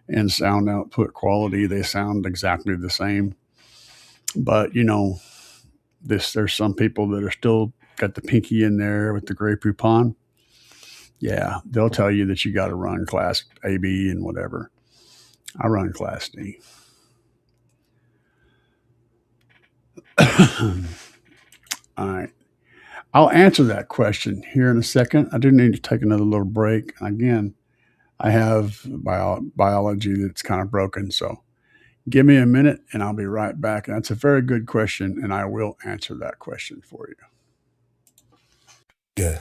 in sound output quality. They sound exactly the same. But, there's some people that are still got the pinky in there with the gray poupon. Yeah, they'll tell you that you got to run class AB and whatever. I run class D. All right. I'll answer that question here in a second. I do need to take another little break. Again, I have biology that's kind of broken. So give me a minute and I'll be right back. And that's a very good question, and I will answer that question for you. Yeah.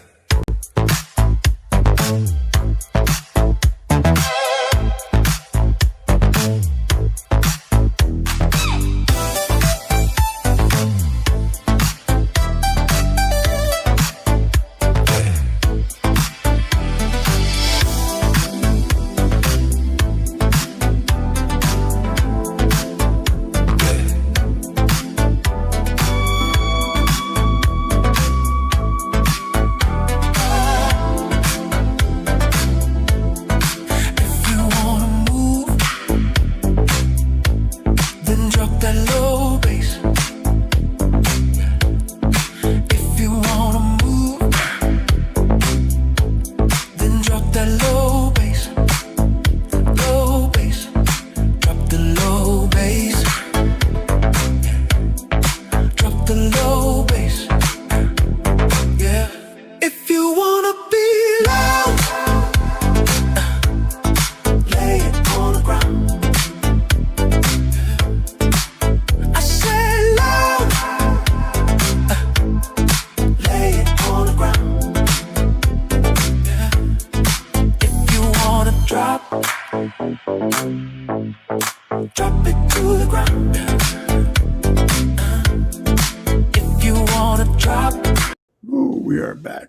back.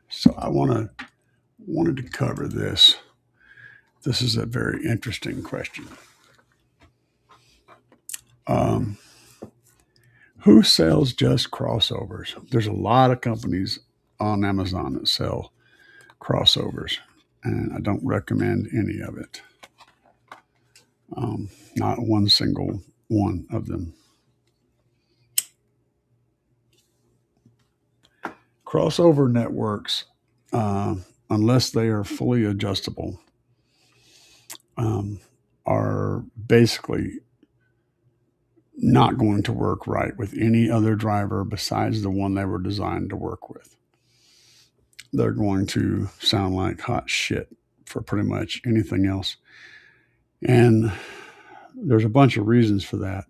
So I wanted to cover this. This is a very interesting question. Who sells just crossovers? There's a lot of companies on Amazon that sell crossovers, and I don't recommend any of it. Not one single one of them. Crossover networks, unless they are fully adjustable, are basically not going to work right with any other driver besides the one they were designed to work with. They're going to sound like hot shit for pretty much anything else. And there's a bunch of reasons for that.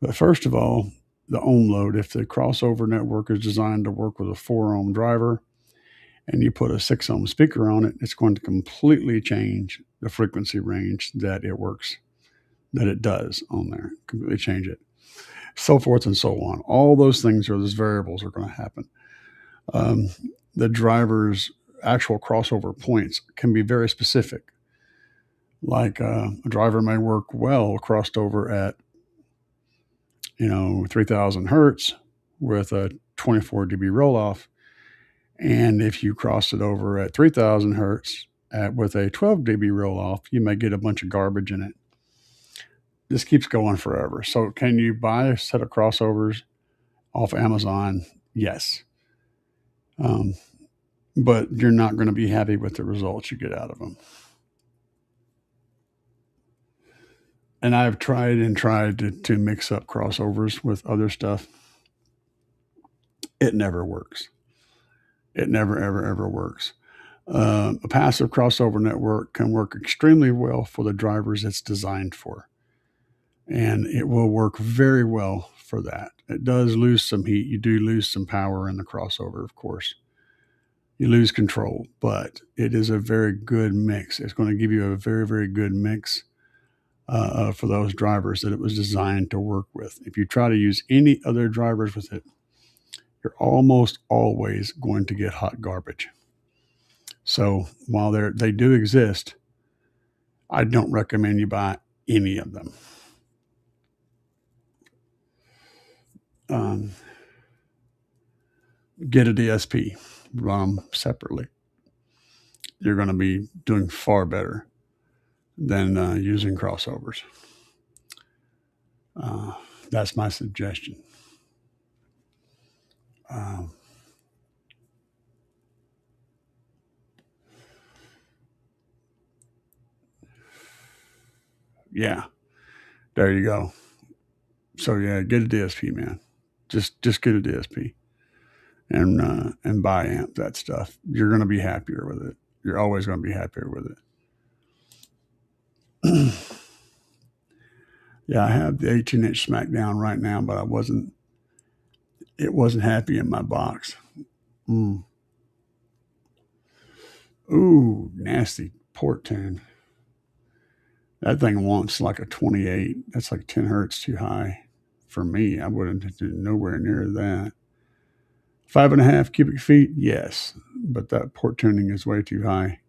But first of all, the ohm load. If the crossover network is designed to work with a 4 ohm driver and you put a 6 ohm speaker on it, it's going to completely change the frequency range that it does on there, completely change it, so forth and so on. All those things those variables are going to happen. The driver's actual crossover points can be very specific. Like a driver may work well crossed over at 3,000 hertz with a 24 dB roll off. And if you cross it over at 3,000 hertz with a 12 dB roll off, you may get a bunch of garbage in it. This keeps going forever. So can you buy a set of crossovers off Amazon? Yes. But you're not going to be happy with the results you get out of them. And I've tried to mix up crossovers with other stuff. It never works. It never, ever works. A passive crossover network can work extremely well for the drivers it's designed for. And it will work very well for that. It does lose some heat. You do lose some power in the crossover, of course. You lose control, but it is a very good mix. It's going to give you a very, very good mix for those drivers that it was designed to work with. If you try to use any other drivers with it, you're almost always going to get hot garbage. So while they do exist, I don't recommend you buy any of them. Get a DSP, run them separately. You're going to be doing far better than using crossovers. That's my suggestion. Yeah, there you go. So yeah, get a DSP, man. Just get a DSP and buy amp that stuff. You're going to be happier with it. You're always going to be happier with it. Yeah, I have the 18-inch Smackdown right now, but it wasn't happy in my box. Ooh, nasty port tune. That thing wants like a 28. That's like 10 hertz too high for me. I wouldn't do nowhere near that. 5.5 cubic feet, yes, but that port tuning is way too high.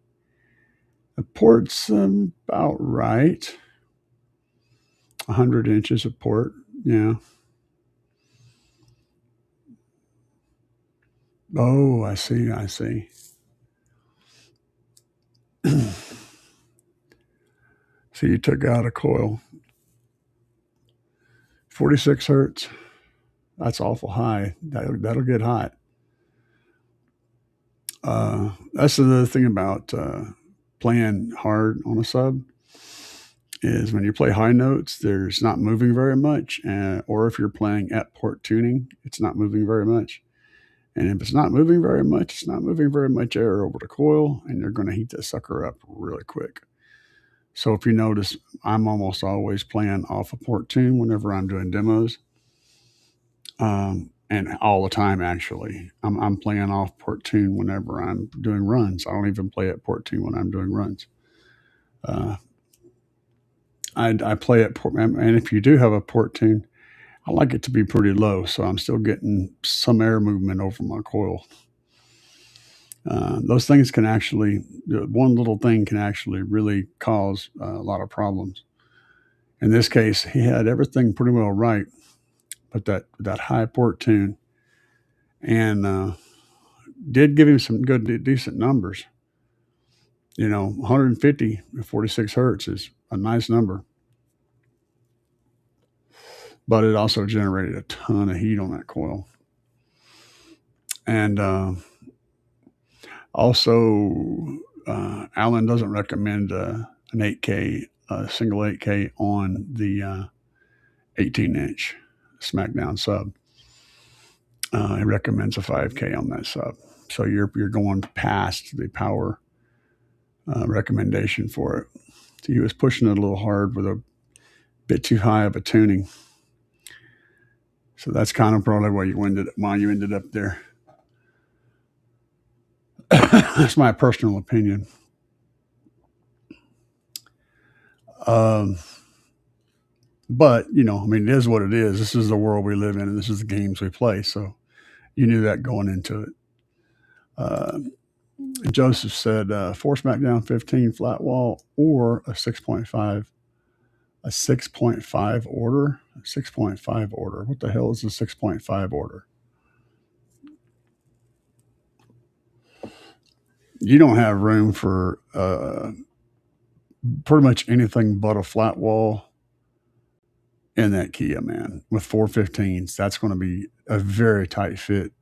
The port's about right. 100 inches of port, yeah. Oh, I see. So you took out a coil. 46 hertz. That's awful high. That'll get hot. That's the thing about playing hard on a sub is when you play high notes, there's not moving very much. Or if you're playing at port tuning, it's not moving very much. And if it's not moving very much, it's not moving very much air over the coil, and you're going to heat that sucker up really quick. So if you notice, I'm almost always playing off a port tune whenever I'm doing demos. And all the time, actually. I'm playing off port tune whenever I'm doing runs. I don't even play at port tune when I'm doing runs. I play at port, and if you do have a port tune, I like it to be pretty low, so I'm still getting some air movement over my coil. Those things can actually, one little thing can actually really cause a lot of problems. In this case, he had everything pretty well right, but that high port tune and did give him some good, decent numbers. 150 at 46 hertz is a nice number, but it also generated a ton of heat on that coil. And also, Alan doesn't recommend an 8K, single 8K on the 18-inch SmackDown sub. He recommends a 5K on that sub. So you're going past the power recommendation for it. So he was pushing it a little hard with a bit too high of a tuning. So that's kind of probably why you ended up there. That's my personal opinion. But it is what it is. This is the world we live in, and this is the games we play. So you knew that going into it. Joseph said, "4 SmackDown 15 flat wall or a 6.5." A 6.5 order? A 6.5 order. What the hell is a 6.5 order? You don't have room for pretty much anything but a flat wall in that Kia, man. With 415s, that's going to be a very tight fit.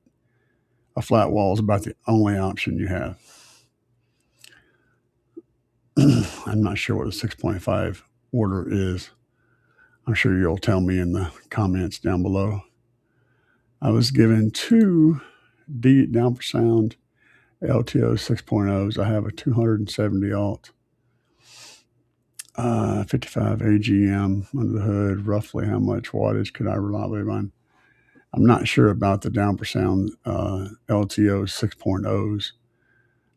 A flat wall is about the only option you have. I'm not sure what a 6.5 order is. I'm sure you'll tell me in the comments down below. I was given 2 D down for sound LTO 6.0s. I have a 270 alt, 55 AGM under the hood. Roughly how much wattage could I reliably run? I'm not sure about the down for sound LTO 6.0s.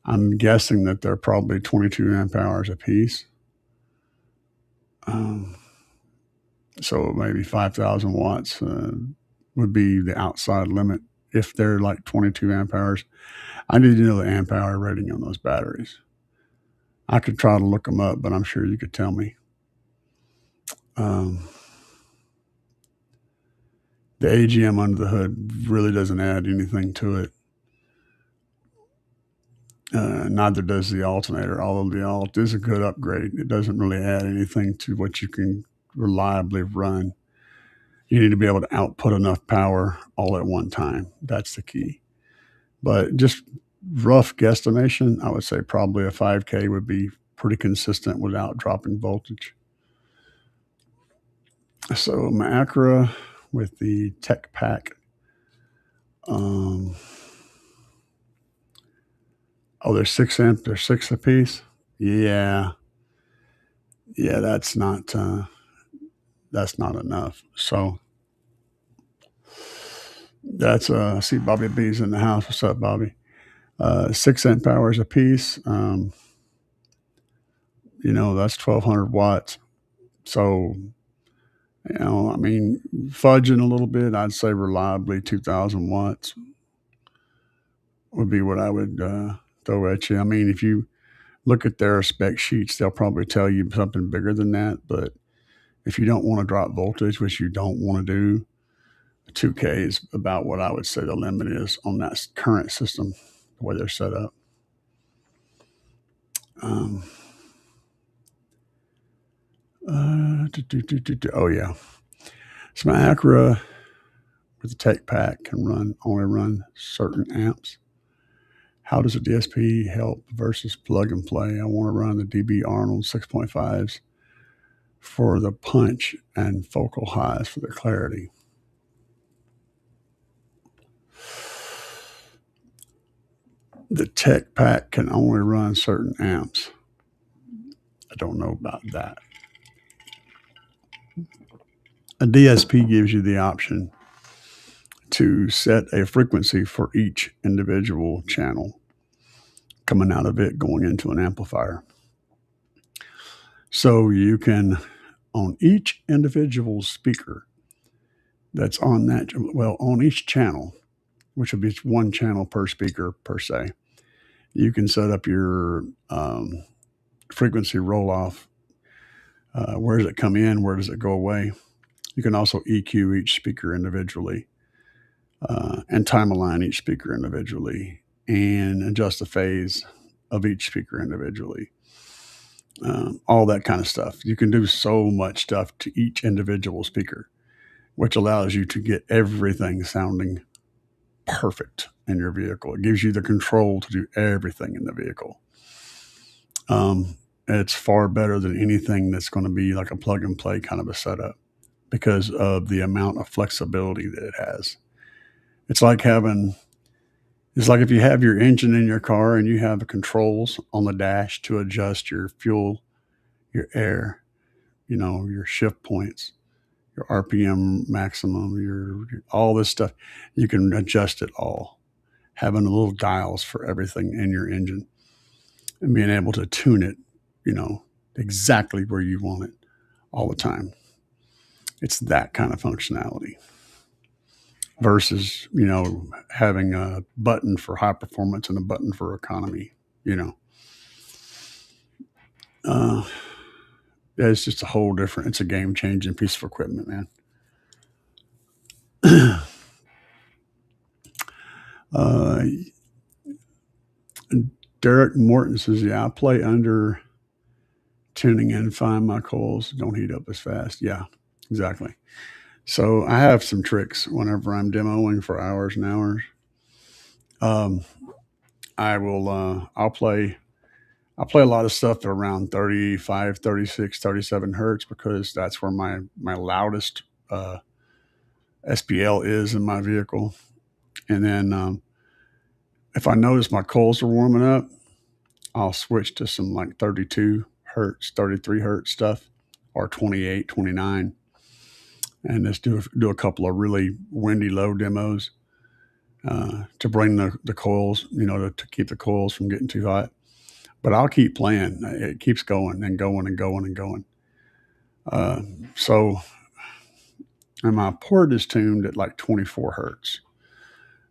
I'm guessing that they're probably 22 amp hours a piece. So maybe 5,000 watts would be the outside limit if they're like 22 amp hours. I need to know the amp hour rating on those batteries. I could try to look them up, but I'm sure you could tell me. The AGM under the hood really doesn't add anything to it. Neither does the alternator, although the alt is a good upgrade. It doesn't really add anything to what you can reliably run. You need to be able to output enough power all at one time. That's the key. But just rough guesstimation, I would say probably a 5K would be pretty consistent without dropping voltage. So my Acura with the Tech Pack. They're 6 amp. They're 6 apiece. Yeah, that's not enough. So that's I see Bobby B's in the house. What's up, Bobby? 6 amp hours a piece. That's 1,200 watts. So, fudging a little bit, I'd say reliably 2,000 watts would be what I would throw at you. If you look at their spec sheets, they'll probably tell you something bigger than that. But if you don't want to drop voltage, which you don't want to do, 2K is about what I would say the limit is on that current system, the way they're set up. Oh yeah. So my Acura with the Tech Pack can only run certain amps. How does a DSP help versus plug and play? I want to run the DB Arnold 6.5s for the punch and focal highs for the clarity. The Tech Pack can only run certain amps. I don't know about that. A DSP gives you the option to set a frequency for each individual channel coming out of it going into an amplifier. So you can, on each individual speaker, that's on that, well, on each channel, which would be one channel per speaker per se. You can set up your frequency roll off. Where does it come in? Where does it go away? You can also EQ each speaker individually and time align each speaker individually and adjust the phase of each speaker individually. All that kind of stuff. You can do so much stuff to each individual speaker, which allows you to get everything sounding perfect in your vehicle. It gives you the control to do everything in the vehicle. It's far better than anything that's going to be like a plug and play kind of a setup because of the amount of flexibility that it has. It's like if you have your engine in your car and you have the controls on the dash to adjust your fuel, your air, your shift points, your RPM maximum, your all this stuff. You can adjust it all, having little dials for everything in your engine and being able to tune it, exactly where you want it all the time. It's that kind of functionality versus, having a button for high performance and a button for economy, it's just a whole different, it's a game changing piece of equipment, man. Derek Morton says, yeah, I play under tuning in fine. My coils don't heat up as fast. Yeah, exactly. So I have some tricks whenever I'm demoing for hours and hours. I'll play a lot of stuff at around 35, 36, 37 hertz because that's where my loudest SPL is in my vehicle. And then if I notice my coils are warming up, I'll switch to some like 32 hertz, 33 hertz stuff, or 28, 29, and just do a couple of really windy low demos to bring the coils, to keep the coils from getting too hot. But I'll keep playing. It keeps going and going and going and going. And my port is tuned at like 24 hertz.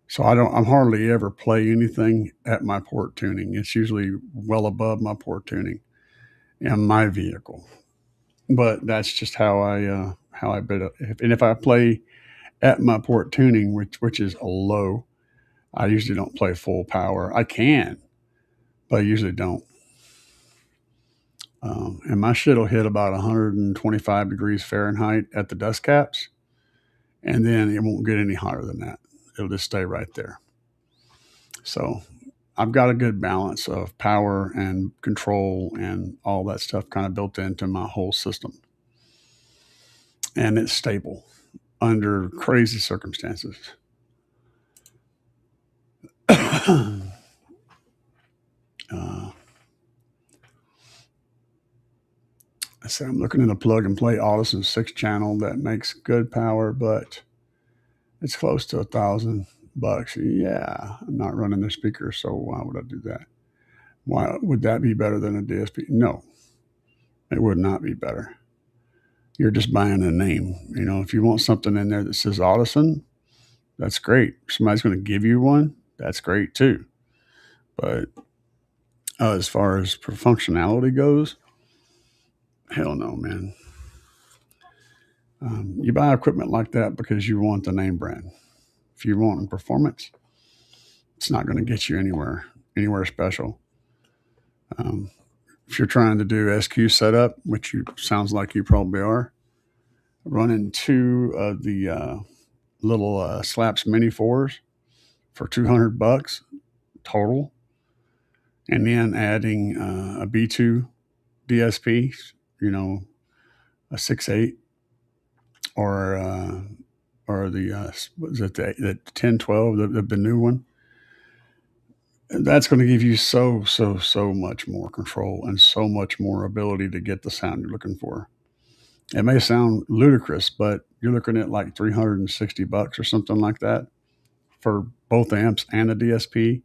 So I'm hardly ever play anything at my port tuning. It's usually well above my port tuning in my vehicle. But that's just how I bid it. And if I play at my port tuning, which is a low, I usually don't play full power. I can, but I usually don't. And my shit will hit about 125 degrees Fahrenheit at the dust caps, and then it won't get any hotter than that. It'll just stay right there. So I've got a good balance of power and control and all that stuff kind of built into my whole system. And it's stable under crazy circumstances. So I'm looking at a plug and play Audison 6-channel that makes good power, but it's close to $1,000. Yeah, I'm not running the speaker, so why would I do that? Why would that be better than a DSP? No, it would not be better. You're just buying a name. If you want something in there that says Audison, that's great. If somebody's going to give you one, that's great too. But as far as functionality goes, hell no, man. You buy equipment like that because you want the name brand. If you want performance, it's not going to get you anywhere special. If you're trying to do SQ setup, which sounds like you probably are, running two of the little Slapz Mini 4s for $200 total, and then adding a B2 DSP, a 6.8 or the was it the 1012, the new one. That's going to give you so much more control and so much more ability to get the sound you're looking for. It may sound ludicrous, but you're looking at like $360 or something like that for both amps and a DSP,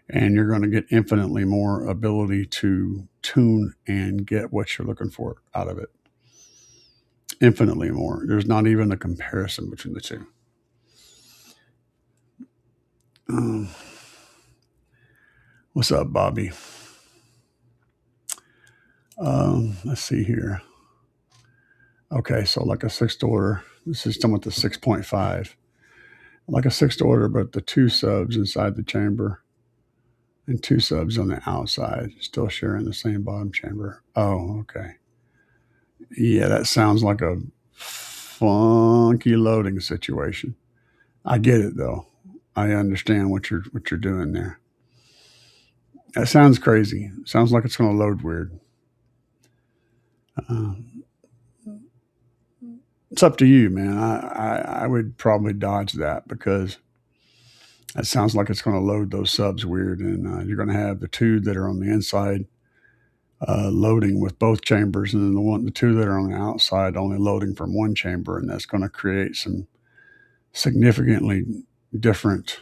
and you're going to get infinitely more ability to tune and get what you're looking for out of it. infinitely more. There's not even a comparison between the two. What's up, Bobby? Let's see here. Okay, so like a sixth order. This is done with the 6.5. Like a sixth order, but the two subs inside the chamber and two subs on the outside, still sharing the same bottom chamber. Oh, okay. Yeah, that sounds like a funky loading situation. I get it though. I understand what you're doing there. That sounds crazy. Sounds like it's going to load weird. It's up to you, man. I would probably dodge that because that sounds like it's going to load those subs weird, and you're going to have the two that are on the inside loading with both chambers, and then the two that are on the outside only loading from one chamber, and that's going to create some significantly different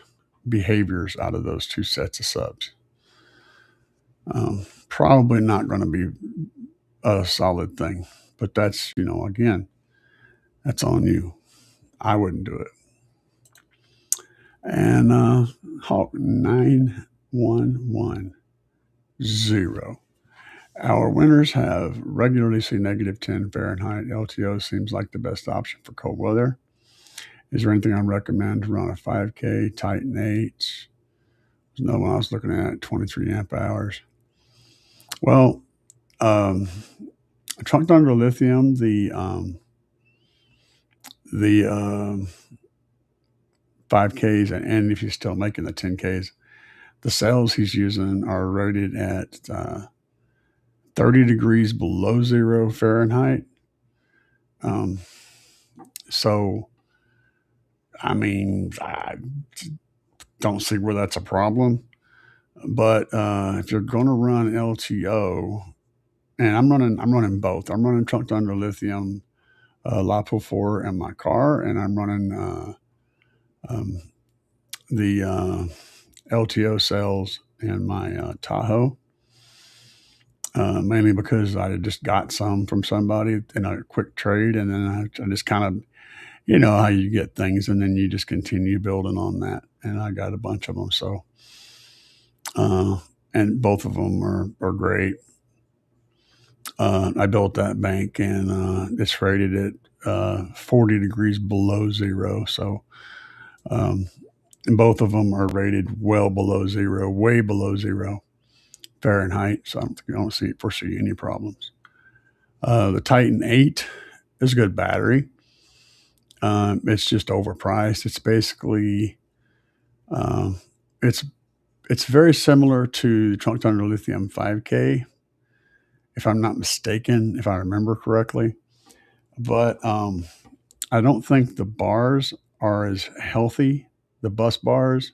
behaviors out of those two sets of subs. Probably not going to be a solid thing, but that's, again, that's on you. I wouldn't do it. And Hawk 9110. Our winters have regularly seen negative 10 Fahrenheit. LTO seems like the best option for cold weather. Is there anything I recommend to run a 5K, Titan 8? There's no one I was looking at, 23 amp hours. Well, trunked under lithium, the 5Ks, and if you're still making the 10Ks, the cells he's using are rated at 30 degrees below 0 Fahrenheit. So, I mean, I don't see where that's a problem. But if you're going to run LTO, and I'm running both. I'm running trunked under lithium LiPo 4 in my car, and I'm running the LTO cells in my Tahoe. Mainly because I just got some from somebody in a quick trade, and then I just kind of, how you get things, and then you just continue building on that. And I got a bunch of them, so and both of them are great. I built that bank, and it's rated at 40 degrees below 0. So, and both of them are rated well below 0, way below 0 Fahrenheit. So I don't foresee any problems. The Titan 8 is a good battery. It's just overpriced. It's basically, it's very similar to the trunked under lithium 5K, if I'm not mistaken, if I remember correctly. But I don't think the bars are as healthy. The bus bars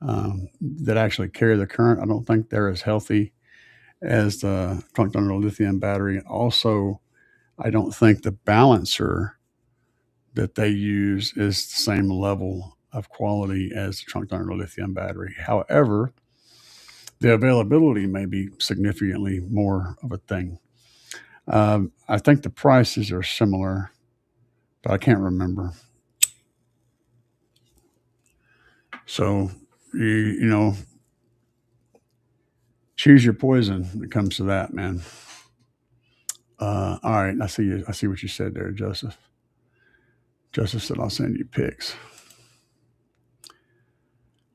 that actually carry the current, I don't think they're as healthy as the trunked under lithium battery. Also, I don't think the balancer that they use is the same level of quality as the trunked under lithium battery. However, the availability may be significantly more of a thing. I think the prices are similar, but I can't remember. So, choose your poison when it comes to that, man. All right, I see what you said there, Joseph. Joseph said I'll send you pics.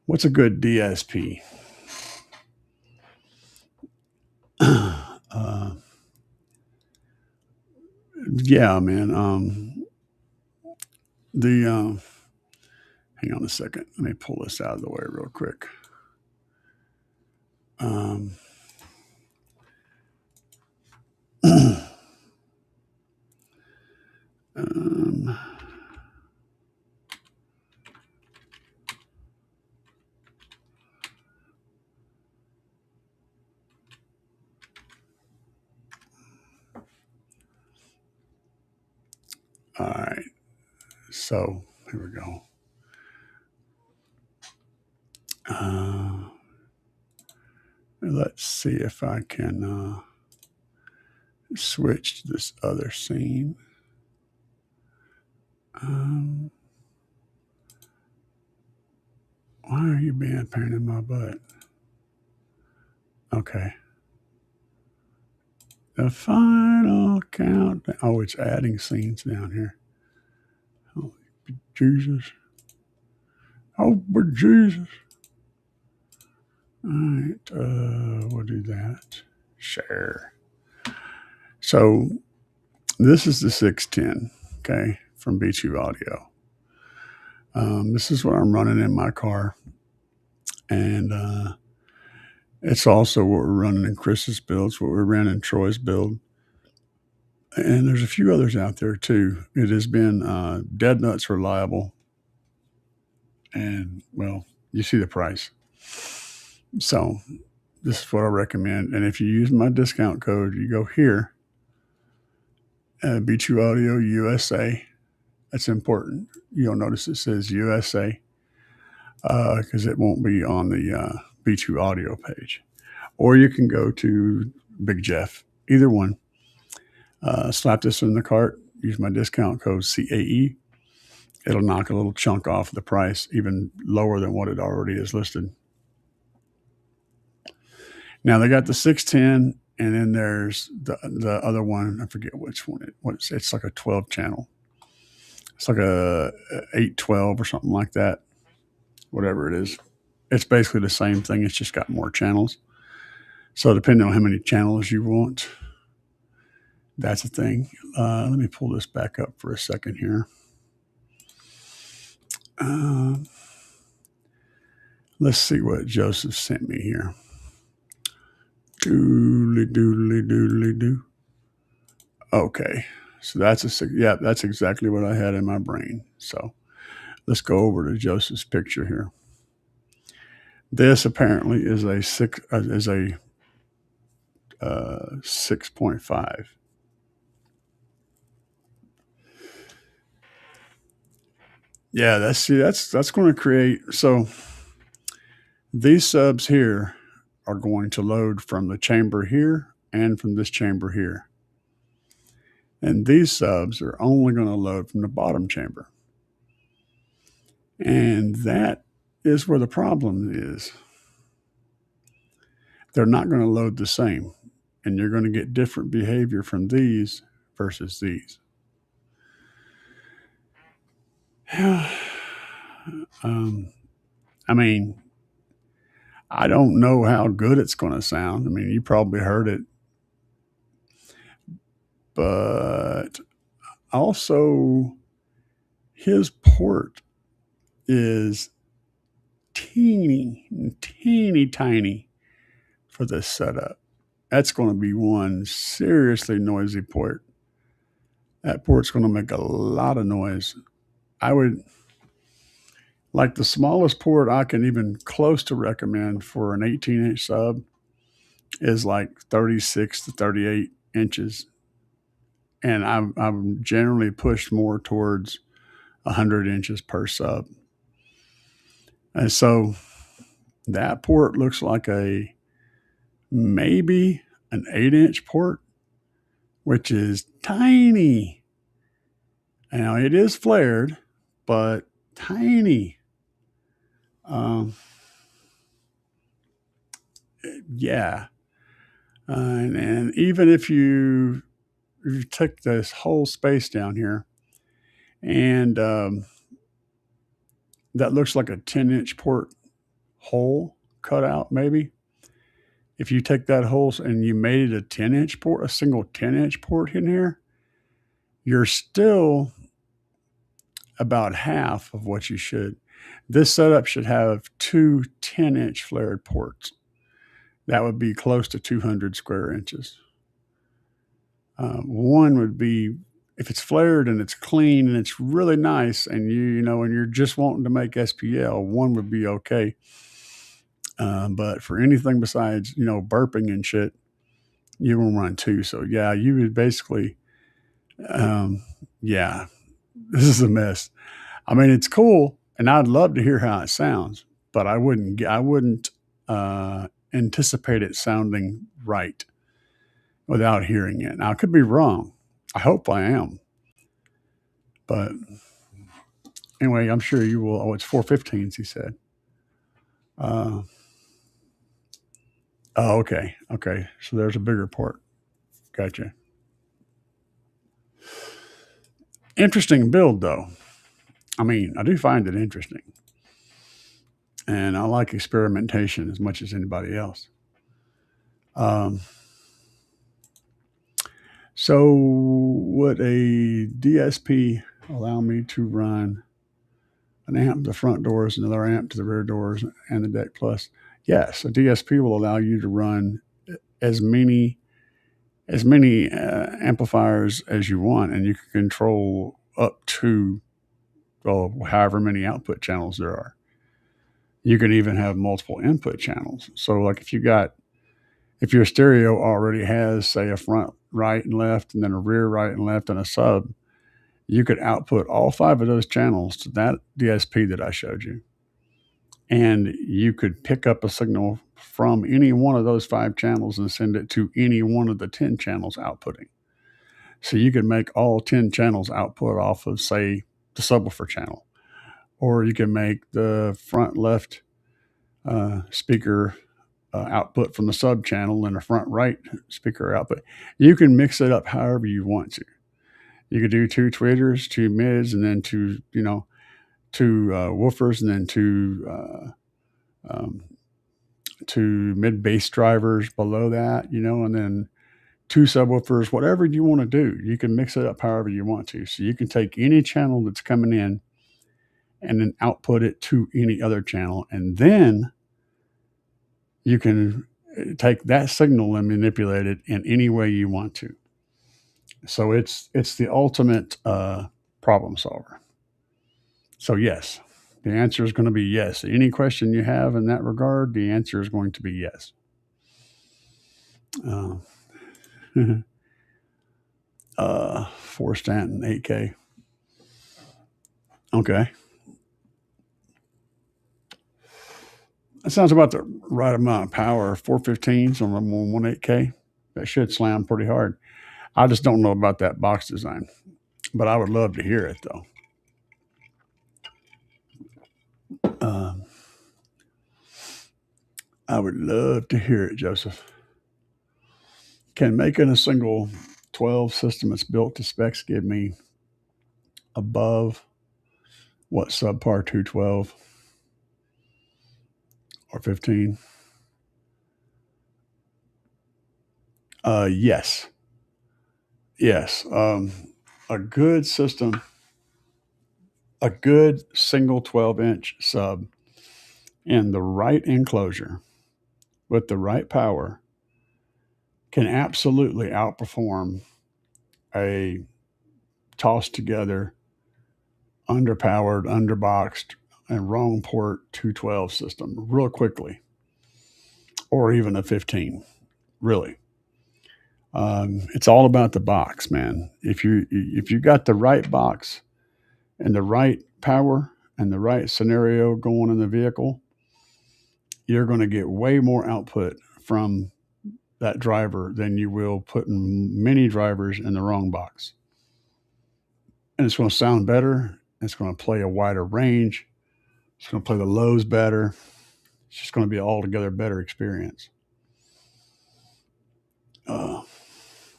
What's a good DSP? Yeah, man. Hang on a second. Let me pull this out of the way real quick. All right. So here we go. Let's see if I can switch to this other scene. Why are you being a pain in my butt? Okay. The final count. Oh, it's adding scenes down here. Oh, Jesus. Oh, but Jesus. All right. We'll do that. Share. So this is the 610, okay, from B2 Audio. This is what I'm running in my car. And it's also what we're running in Chris's build. It's what we're running in Troy's build. And there's a few others out there too. It has been dead nuts reliable. And, well, you see the price. So this is what I recommend. And if you use my discount code, you go here, B2 Audio USA. That's important. You'll notice it says USA because it won't be on the B2 Audio page. Or you can go to Big Jeff, either one. Slap this in the cart, use my discount code CAE. It'll knock a little chunk off the price, even lower than what it already is listed. Now they got the 610, and then there's the other one. I forget which one it's like a 12 channel. It's like a 812 or something like that. Whatever it is. It's basically the same thing. It's just got more channels. So depending on how many channels you want, that's the thing. Let me pull this back up for a second here. Let's see what Joseph sent me here. Doodly doodly doodly doo. Okay, so that's exactly what I had in my brain. So let's go over to Joseph's picture here. This apparently is a 6.5. Yeah, that's going to create. So these subs here are going to load from the chamber here and from this chamber here. And these subs are only going to load from the bottom chamber. And that is where the problem is. They're not going to load the same. And you're going to get different behavior from these versus these. I mean, I don't know how good it's going to sound. I mean, you probably heard it. But also, his port is teeny tiny for this setup. That's going to be one seriously noisy port. That port's going to make a lot of noise. I would like the smallest port I can even close to recommend for an 18-inch sub is like 36 to 38 inches. And I'm generally pushed more towards 100 inches per sub. And so that port looks like maybe an 8-inch port, which is tiny. Now it is flared, but tiny. Yeah. And even if you take this whole space down here and that looks like a 10-inch port hole cut out maybe. If you take that hole and you made it a 10-inch port, a single 10-inch port in here, you're still about half of what you should. This setup should have two 10-inch flared ports. That would be close to 200 square inches. One would be, if it's flared and it's clean and it's really nice and and you're just wanting to make SPL, one would be okay. But for anything besides, burping and shit, you will run two. So yeah, you would basically, yeah, this is a mess. I mean, it's cool and I'd love to hear how it sounds, but I wouldn't anticipate it sounding right without hearing it. Now I could be wrong. I hope I am, but Anyway, I'm sure you will. Oh, it's 415s, he said. Uh, oh, okay. Okay. So there's a bigger port. Gotcha. Interesting build, though. I mean, I do find it interesting. And I like experimentation as much as anybody else. Um, so, would a DSP allow me to run an amp to the front doors, another amp to the rear doors, and the deck plus? Yes, a DSP will allow you to run as many amplifiers as you want, and you can control up to however many output channels there are. You can even have multiple input channels. So, like if your stereo already has, say, a front right and left, and then a rear right and left, and a sub, you could output all 5 of those channels to that DSP that I showed you. And you could pick up a signal from any one of those 5 channels and send it to any one of the 10 channels outputting. So you could make all 10 channels output off of, say, the subwoofer channel. Or you can make the front left speaker output from the sub channel and the front right speaker output. You can mix it up however you want to. You could do 2 tweeters, 2 mids, and then 2 woofers, and then 2 mid bass drivers below that, and then 2 subwoofers, whatever you want to do. You can mix it up however you want to. So you can take any channel that's coming in and then output it to any other channel. And then you can take that signal and manipulate it in any way you want to. So it's the ultimate problem solver. So yes, the answer is going to be yes. Any question you have in that regard, the answer is going to be yes. For Stanton, 8K. Okay. That sounds about the right amount of power. 415s on 1.8K. That should slam pretty hard. I just don't know about that box design, but I would love to hear it though. I would love to hear it, Joseph. Can making a single 12 system that's built to specs give me above what subpar 212 or 15? Yes. Yes. A good system, a good single 12-inch sub in the right enclosure with the right power can absolutely outperform a tossed together, underpowered, underboxed, and wrong port 212 system real quickly, or even a 15. Really, it's all about the box, man. If you got the right box and the right power and the right scenario going in the vehicle, you're going to get way more output from that driver than you will putting many drivers in the wrong box. And it's going to sound better. It's going to play a wider range. It's going to play the lows better. It's just going to be an altogether better experience.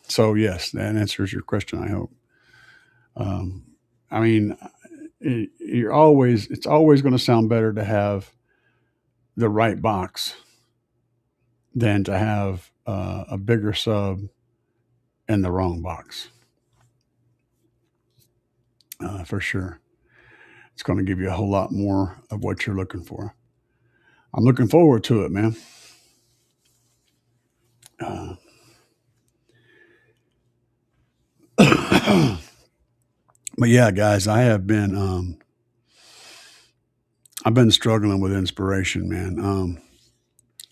So yes, that answers your question, I hope. I mean, it's always going to sound better to have the right box than to have a bigger sub in the wrong box. For sure. It's going to give you a whole lot more of what you're looking for. I'm looking forward to it, man. But yeah, guys, I've been struggling with inspiration, man.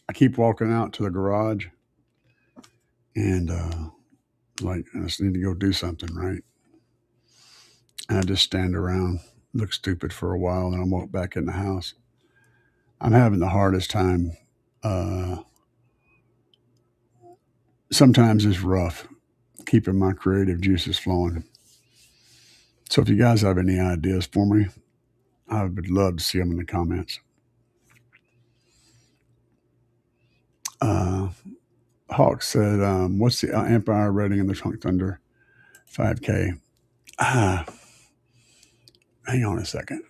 I keep walking out to the garage and like I just need to go do something, right? And I just stand around, look stupid for a while, and I walk back in the house. I'm having the hardest time. Sometimes it's rough keeping my creative juices flowing. So if you guys have any ideas for me, I would love to see them in the comments. Hawk said, what's the amp hour rating in the Trunk Thunder 5K? Hang on a second.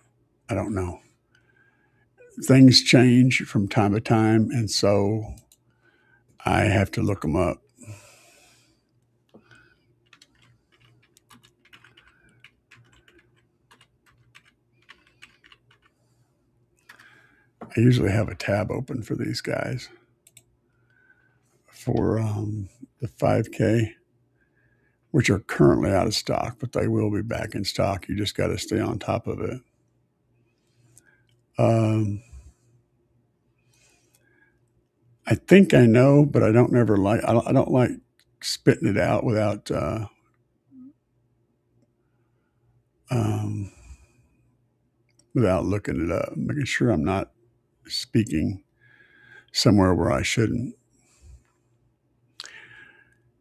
I don't know. Things change from time to time, and so I have to look them up. I usually have a tab open for these guys for the 5K, which are currently out of stock, but they will be back in stock. You just got to stay on top of it. I think I know, but I don't like spitting it out without without looking it up, making sure I'm not speaking somewhere where I shouldn't.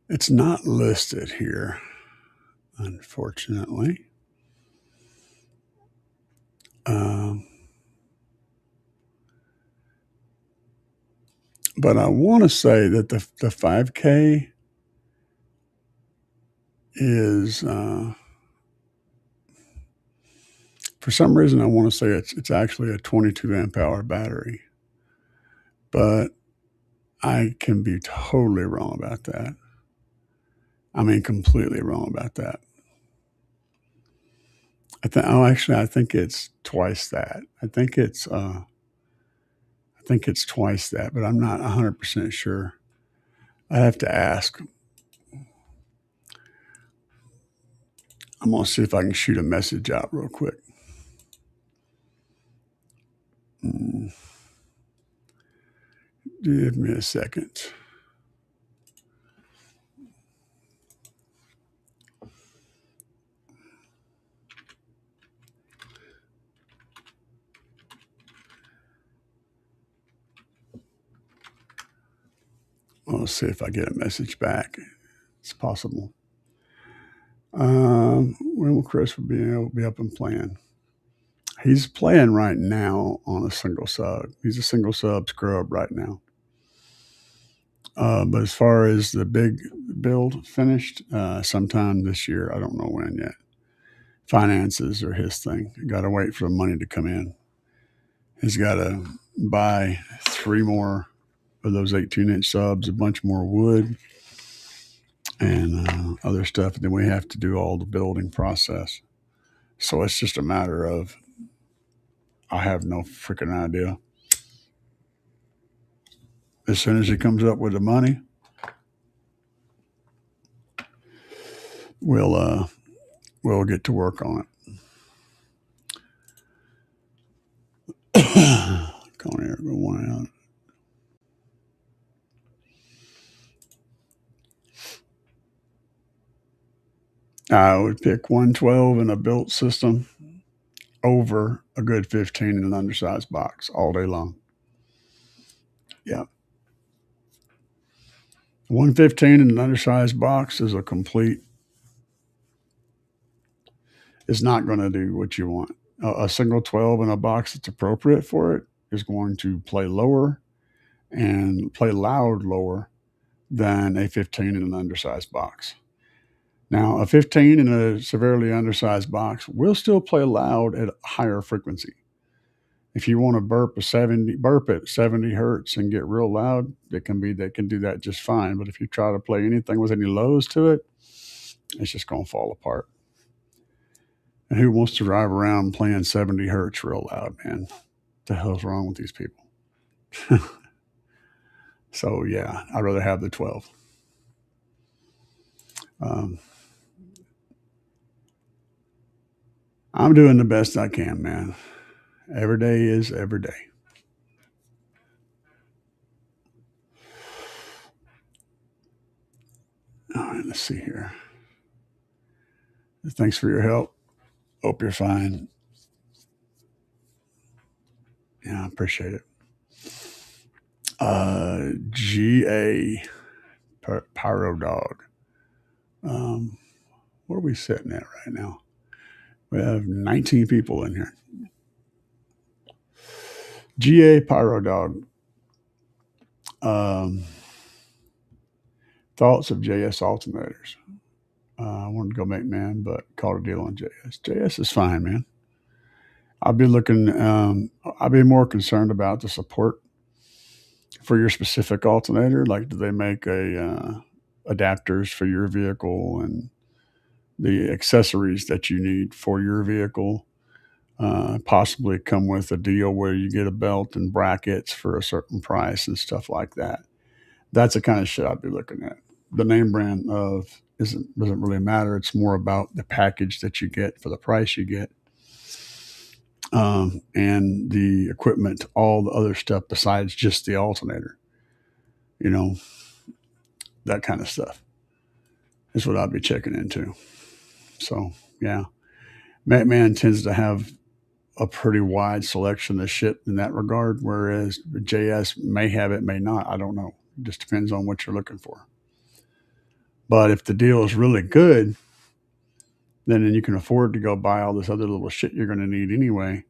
It's not listed here, unfortunately. But I want to say that the 5K is, for some reason, I want to say it's actually a 22 amp hour battery. But I can be totally wrong about that. I mean, completely wrong about that. I think it's twice that. I think it's twice that, but I'm not 100% sure. I have to ask. I'm going to see if I can shoot a message out real quick. Give me a second. I'll see if I get a message back. It's possible. When will Chris be able to be up and playing? He's playing right now on a single sub. He's a single sub scrub right now. But as far as the big build finished, sometime this year, I don't know when yet. Finances are his thing. Got to wait for the money to come in. He's got to buy 3 more of those 18-inch subs, a bunch more wood, and other stuff. And then we have to do all the building process. So it's just a matter of, I have no freaking idea. As soon as he comes up with the money, we'll get to work on it. Going here, go one out. I would pick 112 in a built system over a good 15 in an undersized box all day long. Yeah. 115 in an undersized box is not going to do what you want. A single 12 in a box that's appropriate for it is going to play lower and play loud lower than a 15 in an undersized box. Now, a 15 in a severely undersized box will still play loud at a higher frequency. If you want to burp at 70 hertz and get real loud, they can do that just fine. But if you try to play anything with any lows to it, it's just going to fall apart. And who wants to drive around playing 70 hertz real loud, man? What the hell's wrong with these people? So yeah, I'd rather have the 12. I'm doing the best I can, man. Every day is every day. All right, let's see here. Thanks for your help. Hope you're fine. Yeah, I appreciate it. GA Pyro Dog. What are we sitting at right now? We have 19 people in here. GA Pyro Dog. Thoughts of JS alternators. I wanted to go make man, but caught a deal on JS. JS is fine, man. I'll be looking. I'll be more concerned about the support for your specific alternator. Like, do they make adapters for your vehicle and the accessories that you need for your vehicle? Possibly come with a deal where you get a belt and brackets for a certain price and stuff like that. That's the kind of shit I'd be looking at. The name brand of doesn't really matter. It's more about the package that you get for the price you get, and the equipment, all the other stuff besides just the alternator. You know, that kind of stuff is what I'd be checking into. So yeah, Macman tends to have a pretty wide selection of shit in that regard, whereas JS may have it, may not. I don't know. It just depends on what you're looking for. But if the deal is really good, then you can afford to go buy all this other little shit you're going to need anyway,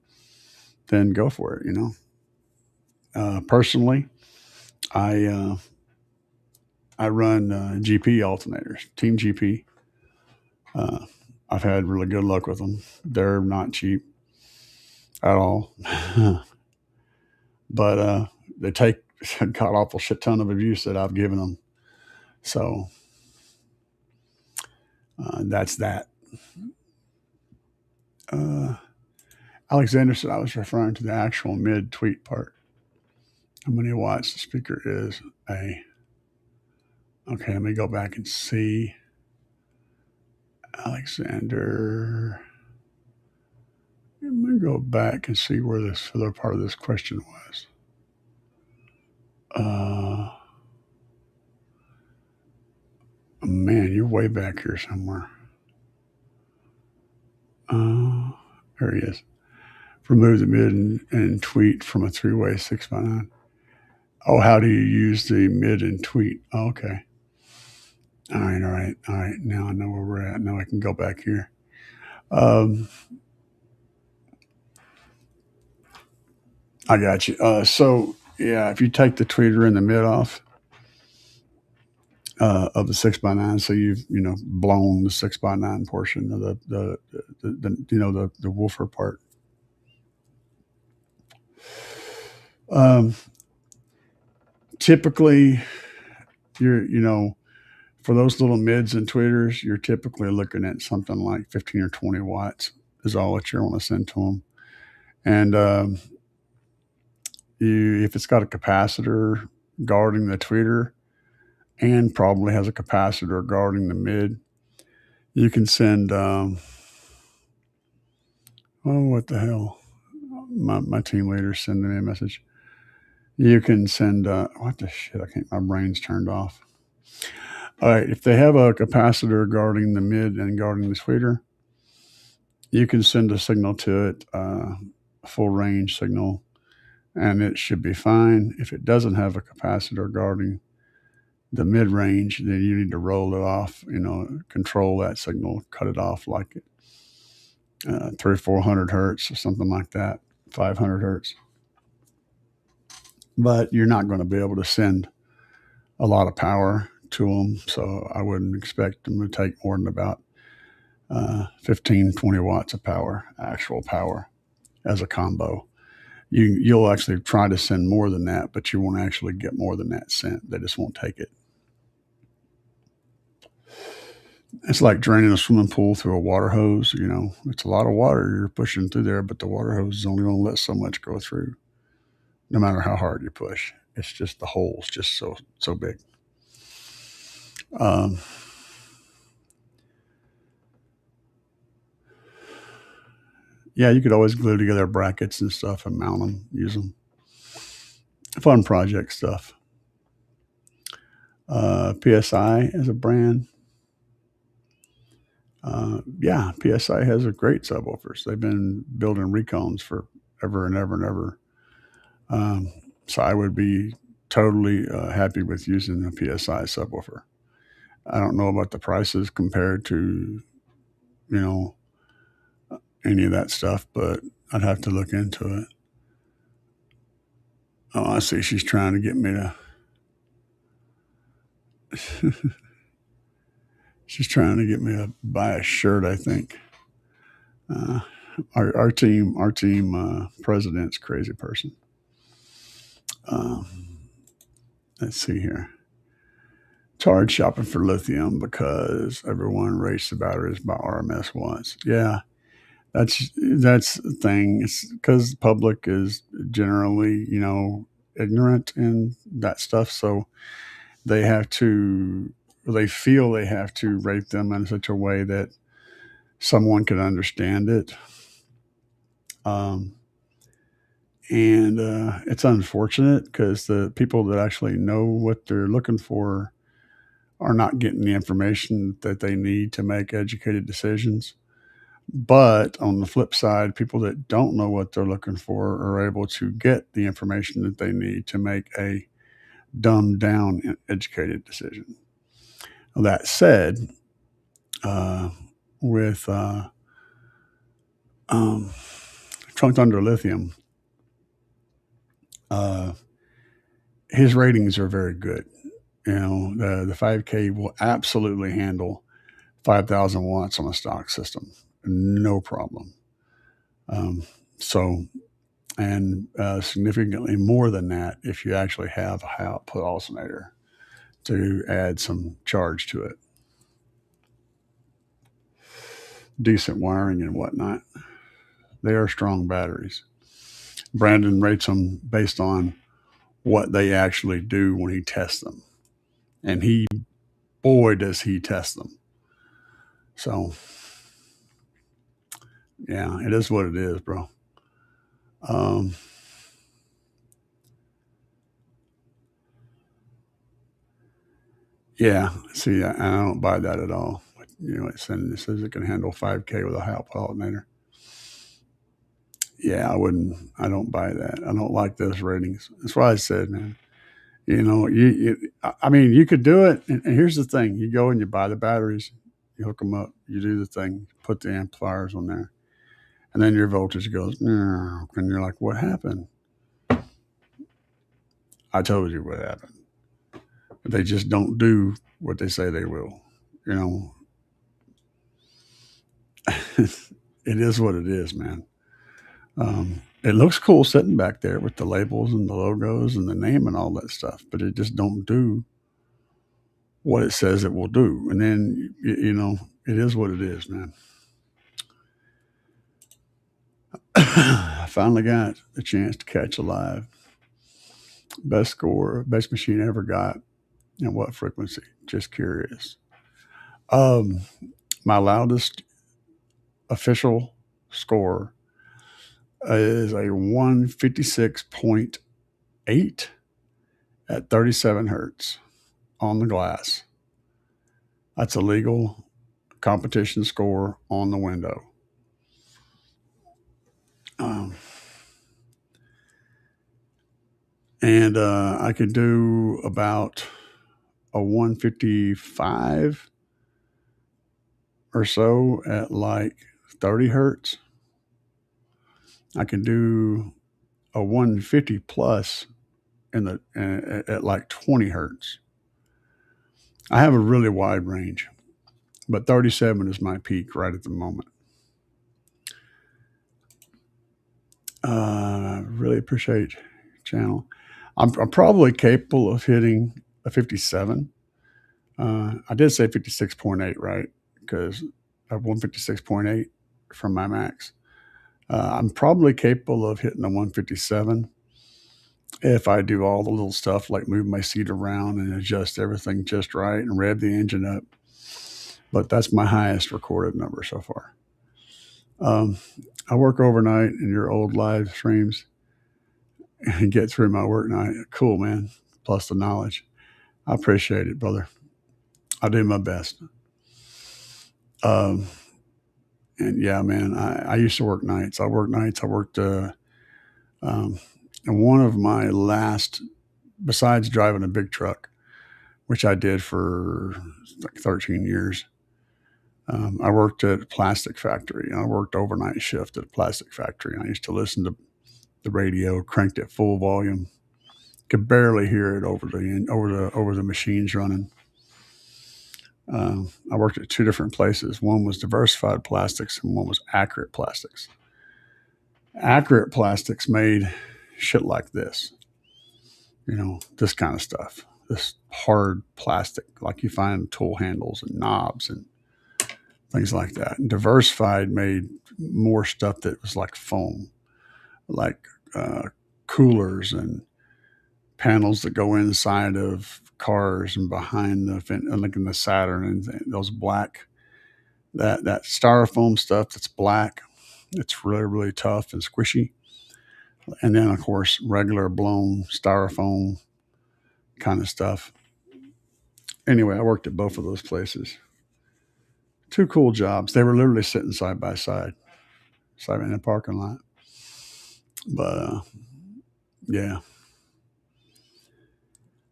then go for it, you know. Personally, I run GP alternators, Team GP. I've had really good luck with them. They're not cheap at all. But they take a god awful shit ton of abuse that I've given them. So that's that. Alexander said I was referring to the actual mid tweet part. How many watts the speaker is a. Okay, let me go back and see. Alexander. Let me go back and see where this other part of this question was. Man, you're way back here somewhere. There he is. Remove the mid and tweet from a 3-way 6x9. Oh, how do you use the mid and tweet? Oh, okay. All right. Now I know where we're at. Now I can go back here. I got you. So yeah, if you take the tweeter and the mid off of the 6x9, so you've blown the 6x9 portion of the woofer part. Typically, for those little mids and tweeters, you're typically looking at something like 15 or 20 watts is all that you want to send to them. And if it's got a capacitor guarding the tweeter and probably has a capacitor guarding the mid, you can send, what the hell? My team leader's sending me a message. You can send, what the shit? My brain's turned off. All right, if they have a capacitor guarding the mid and guarding the tweeter, you can send a signal to it, a full range signal, and it should be fine. If it doesn't have a capacitor guarding the mid range, then you need to roll it off, control that signal, cut it off like 300-400 hertz or something like that, 500 hertz. But you're not going to be able to send a lot of power to them, so I wouldn't expect them to take more than about 15-20 watts of power, actual power, as a combo. You'll actually try to send more than that, but you won't actually get more than that sent. They just won't take it. It's like draining a swimming pool through a water hose. It's a lot of water you're pushing through there, but the water hose is only going to let so much go through, no matter how hard you push. It's just the hole's just so big. Yeah, you could always glue together brackets and stuff and mount them, use them. Fun project stuff. PSI as a brand. Yeah, PSI has a great subwoofers. They've been building Recons for ever and ever and ever. So I would be totally happy with using a PSI subwoofer. I don't know about the prices compared to, any of that stuff, but I'd have to look into it. Oh, I see. She's trying to get me to. She's trying to get me to buy a shirt, I think. Uh, our team president's a crazy person. Um, let's see here. It's hard shopping for lithium because everyone raced the batteries by RMS once. Yeah, that's the thing. It's because the public is generally, ignorant in that stuff, so they have to. They feel they have to rate them in such a way that someone can understand it. Um, and it's unfortunate because the people that actually know what they're looking for are not getting the information that they need to make educated decisions. But on the flip side, people that don't know what they're looking for are able to get the information that they need to make a dumbed down educated decision. That said, uh, with um, Trunk Under Lithium, uh, his ratings are very good. The 5K will absolutely handle 5,000 watts on a stock system, no problem. Um, so, and significantly more than that if you actually have a high output alternator to add some charge to it. Decent wiring and whatnot. They are strong batteries. Brandon rates them based on what they actually do when he tests them. And boy, does he test them. So, yeah, it is what it is, bro. Um, yeah, see, I don't buy that at all. It says it can handle 5K with a high output alternator. Yeah, I don't buy that. I don't like those ratings. That's why I said, man, I mean, you could do it. And here's the thing: you go and you buy the batteries, you hook them up, you do the thing, put the amplifiers on there, and then your voltage goes, "No," and you're like, "What happened?" I told you what happened. They just don't do what they say they will. You know, it is what it is, man. It looks cool sitting back there with the labels and the logos and the name and all that stuff, but it just don't do what it says it will do. And then, it is what it is, man. I finally got the chance to catch a live. Best score, best machine I ever got. And what frequency? Just curious. Um, my loudest official score is a 156.8 at 37 hertz on the glass. That's a legal competition score on the window. Um, and I could do about a 155 or so at like 30 hertz. I can do a 150 plus at like 20 hertz. I have a really wide range, but 37 is my peak right at the moment. Really appreciate your channel. I'm probably capable of hitting a 57. I did say 56.8, right? Because I have 156.8 from my max. I'm probably capable of hitting a 157 if I do all the little stuff like move my seat around and adjust everything just right and rev the engine up. But that's my highest recorded number so far. I work overnight in your old live streams and get through my work night. Cool, man. Plus the knowledge. I appreciate it, brother. I do my best. Um, and yeah, man, I used to work nights. I worked nights. I worked, and one of my last, besides driving a big truck, which I did for like 13 years, I worked at a plastic factory. I worked overnight shift at a plastic factory. I used to listen to the radio, cranked at full volume, Could barely hear it over the machines running. I worked at two different places. One was Diversified Plastics, and one was Accurate Plastics. Accurate Plastics made shit like this, this kind of stuff. This hard plastic, like you find tool handles and knobs and things like that. And Diversified made more stuff that was like foam, like coolers and panels that go inside of cars and behind like in the Saturn and those black that styrofoam stuff that's black. It's really really tough and squishy. And then of course regular blown styrofoam kind of stuff. Anyway, I worked at both of those places. Two cool jobs. They were literally sitting side by side in the parking lot. But yeah.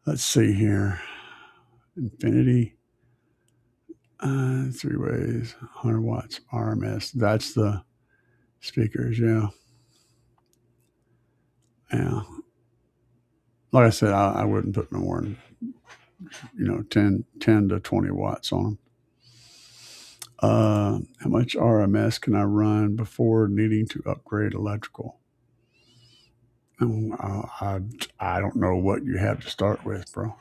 Let's see here. Infinity. 3 ways, 100 watts, RMS. That's the speakers, yeah. Yeah. Like I said, I wouldn't put no more than, 10 to 20 watts on them. How much RMS can I run before needing to upgrade electrical? I don't know what you have to start with, bro.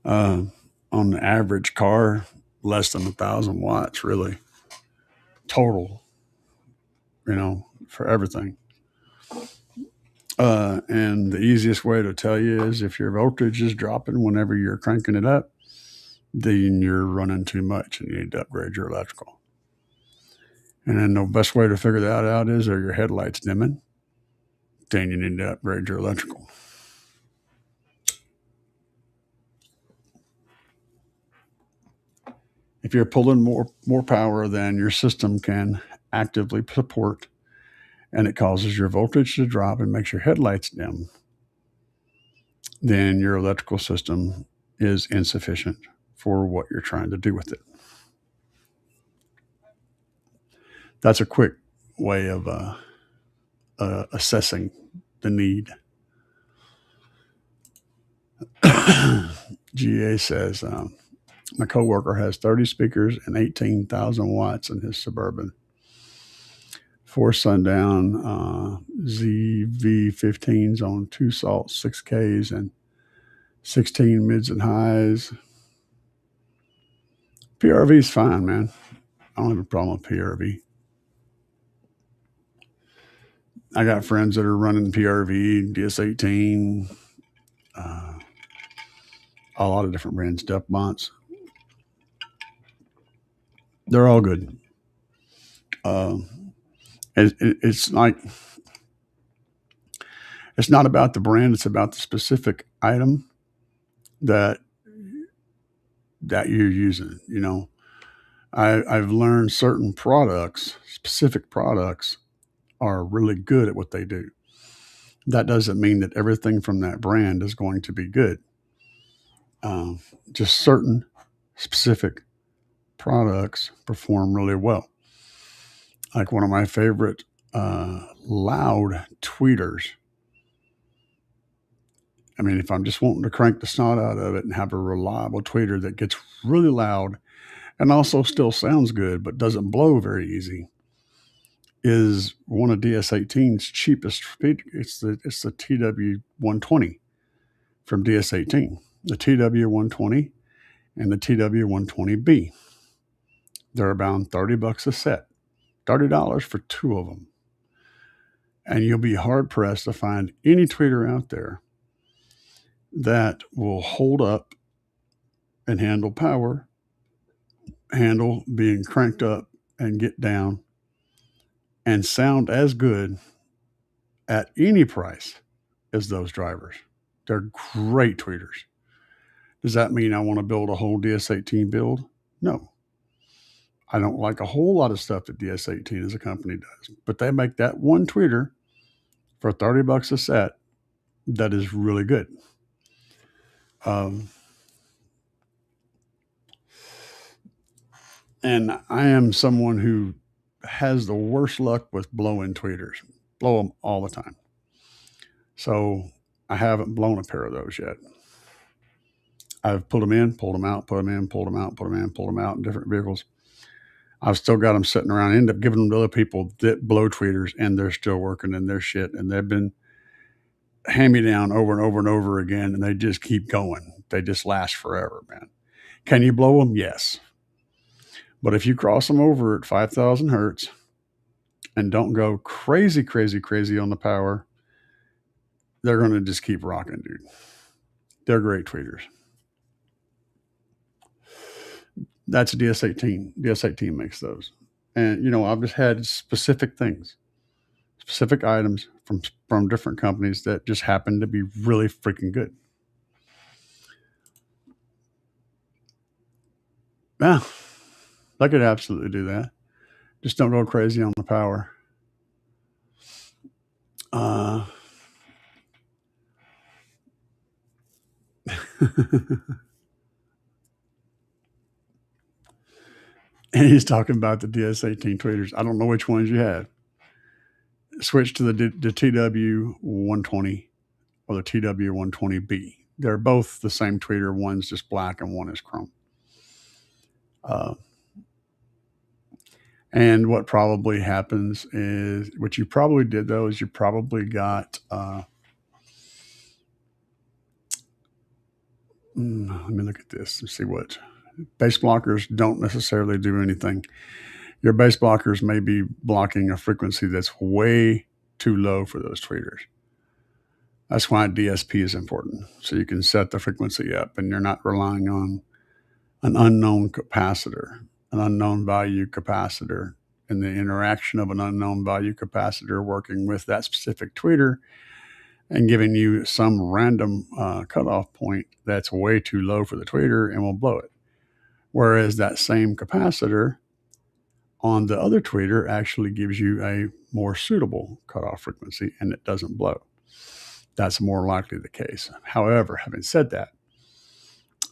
On the average car, less than 1,000 watts, really, total, for everything. And the easiest way to tell you is if your voltage is dropping whenever you're cranking it up, then you're running too much and you need to upgrade your electrical. And then the best way to figure that out is, are your headlights dimming? Then you need to upgrade your electrical. If you're pulling more power than your system can actively support, and it causes your voltage to drop and makes your headlights dim, then your electrical system is insufficient for what you're trying to do with it. That's a quick way of assessing the need. GA says, my coworker has 30 speakers and 18,000 watts in his Suburban. 4 sundown ZV15s on 2 salts, 6Ks, and 16 mids and highs. PRV's fine, man. I don't have a problem with PRV. I got friends that are running PRV, DS18, a lot of different brands, Duck Bonds. They're all good. It's like, it's not about the brand, it's about the specific item that you're using. I've learned certain products, specific products, are really good at what they do. That doesn't mean that everything from that brand is going to be good. Just certain specific products perform really well. Like one of my favorite loud tweeters. I mean, if I'm just wanting to crank the snot out of it and have a reliable tweeter that gets really loud and also still sounds good but doesn't blow very easy, is one of DS18's cheapest speakers. It's the TW120 from DS18. The TW120 and the TW120B. They're about $30 a set. $30 for 2 of them. And you'll be hard pressed to find any tweeter out there that will hold up and handle power, handle being cranked up and get down, and sound as good at any price as those drivers. They're great tweeters. Does that mean I want to build a whole DS18 build? No. I don't like a whole lot of stuff that DS18 as a company does, but they make that one tweeter for $30 a set that is really good. And I am someone who has the worst luck with blow-in tweeters. Blow them all the time. So I haven't blown a pair of those yet. I've pulled them in, pulled them out, put them in, pulled them out, put them in, pulled them out in different vehicles. I've still got them sitting around. I end up giving them to other people that blow tweeters, and they're still working in their shit. And they've been hand me down over and over and over again, and they just keep going. They just last forever, man. Can you blow them? Yes. But if you cross them over at 5,000 hertz and don't go crazy, crazy, crazy on the power, they're going to just keep rocking, dude. They're great tweeters. That's a DS18. DS18 makes those. And, I've just had specific things, specific items from different companies that just happen to be really freaking good. Yeah, I could absolutely do that. Just don't go crazy on the power. And he's talking about the DS18 tweeters. I don't know which ones you had. Switch to the TW120 or the TW120B. They're both the same tweeter. One's just black and one is chrome. And what probably happens is, what you probably did though, is you probably got, let me look at this and see what base blockers don't necessarily do anything. Your base blockers may be blocking a frequency that's way too low for those tweeters. That's why DSP is important. So you can set the frequency up and you're not relying on an unknown capacitor, an unknown value capacitor, and the interaction of an unknown value capacitor working with that specific tweeter and giving you some random cutoff point that's way too low for the tweeter and will blow it. Whereas that same capacitor on the other tweeter actually gives you a more suitable cutoff frequency and it doesn't blow. That's more likely the case. However, having said that,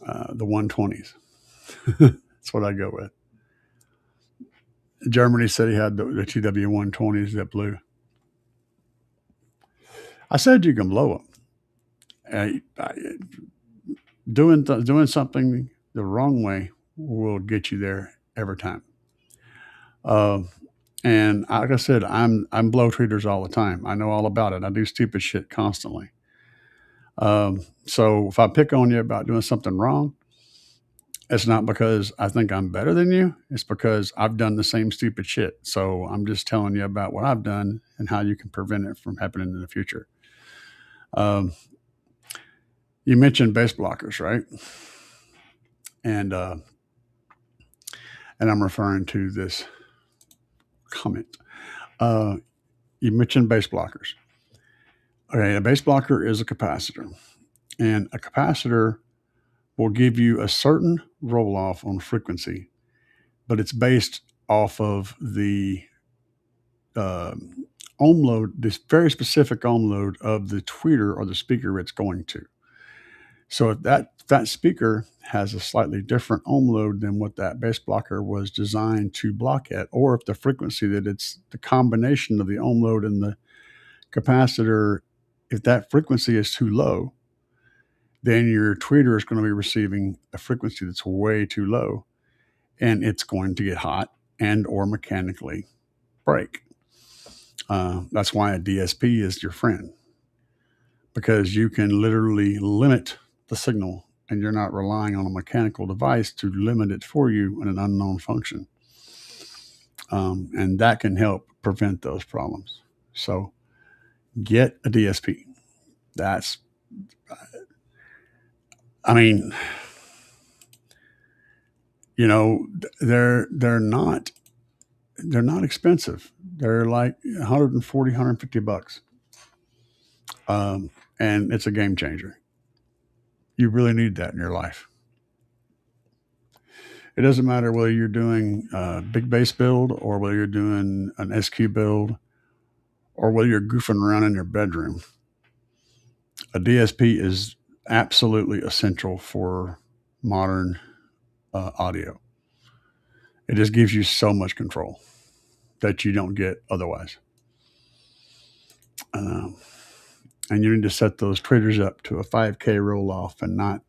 the 120s, that's what I go with. Germany said he had the TW120s that blew. I said you can blow them. Doing something the wrong way will get you there every time. And like I said, I'm blow tweeters all the time. I know all about it. I do stupid shit constantly. So if I pick on you about doing something wrong, it's not because I think I'm better than you. It's because I've done the same stupid shit. So I'm just telling you about what I've done and how you can prevent it from happening in the future. You mentioned base blockers, right? And I'm referring to this comment. You mentioned base blockers. Okay, a base blocker is a capacitor, and a capacitor will give you a certain roll off on frequency, but it's based off of the ohm load, this very specific ohm load of the tweeter or the speaker it's going to. So if that speaker has a slightly different ohm load than what that base blocker was designed to block at, or if the frequency that it's the combination of the ohm load and the capacitor, if that frequency is too low, then your tweeter is going to be receiving a frequency that's way too low, and it's going to get hot and or mechanically break. That's why a DSP is your friend, because you can literally limit the signal and you're not relying on a mechanical device to limit it for you in an unknown function. And that can help prevent those problems. So get a DSP. That's, I mean, they're not expensive. They're like 140, 150 bucks. And it's a game changer. You really need that in your life. It doesn't matter whether you're doing a big bass build or whether you're doing an SQ build or whether you're goofing around in your bedroom. A DSP is absolutely essential for modern audio. It just gives you so much control that you don't get otherwise. and you need to set those tweeters up to a 5K roll off and not.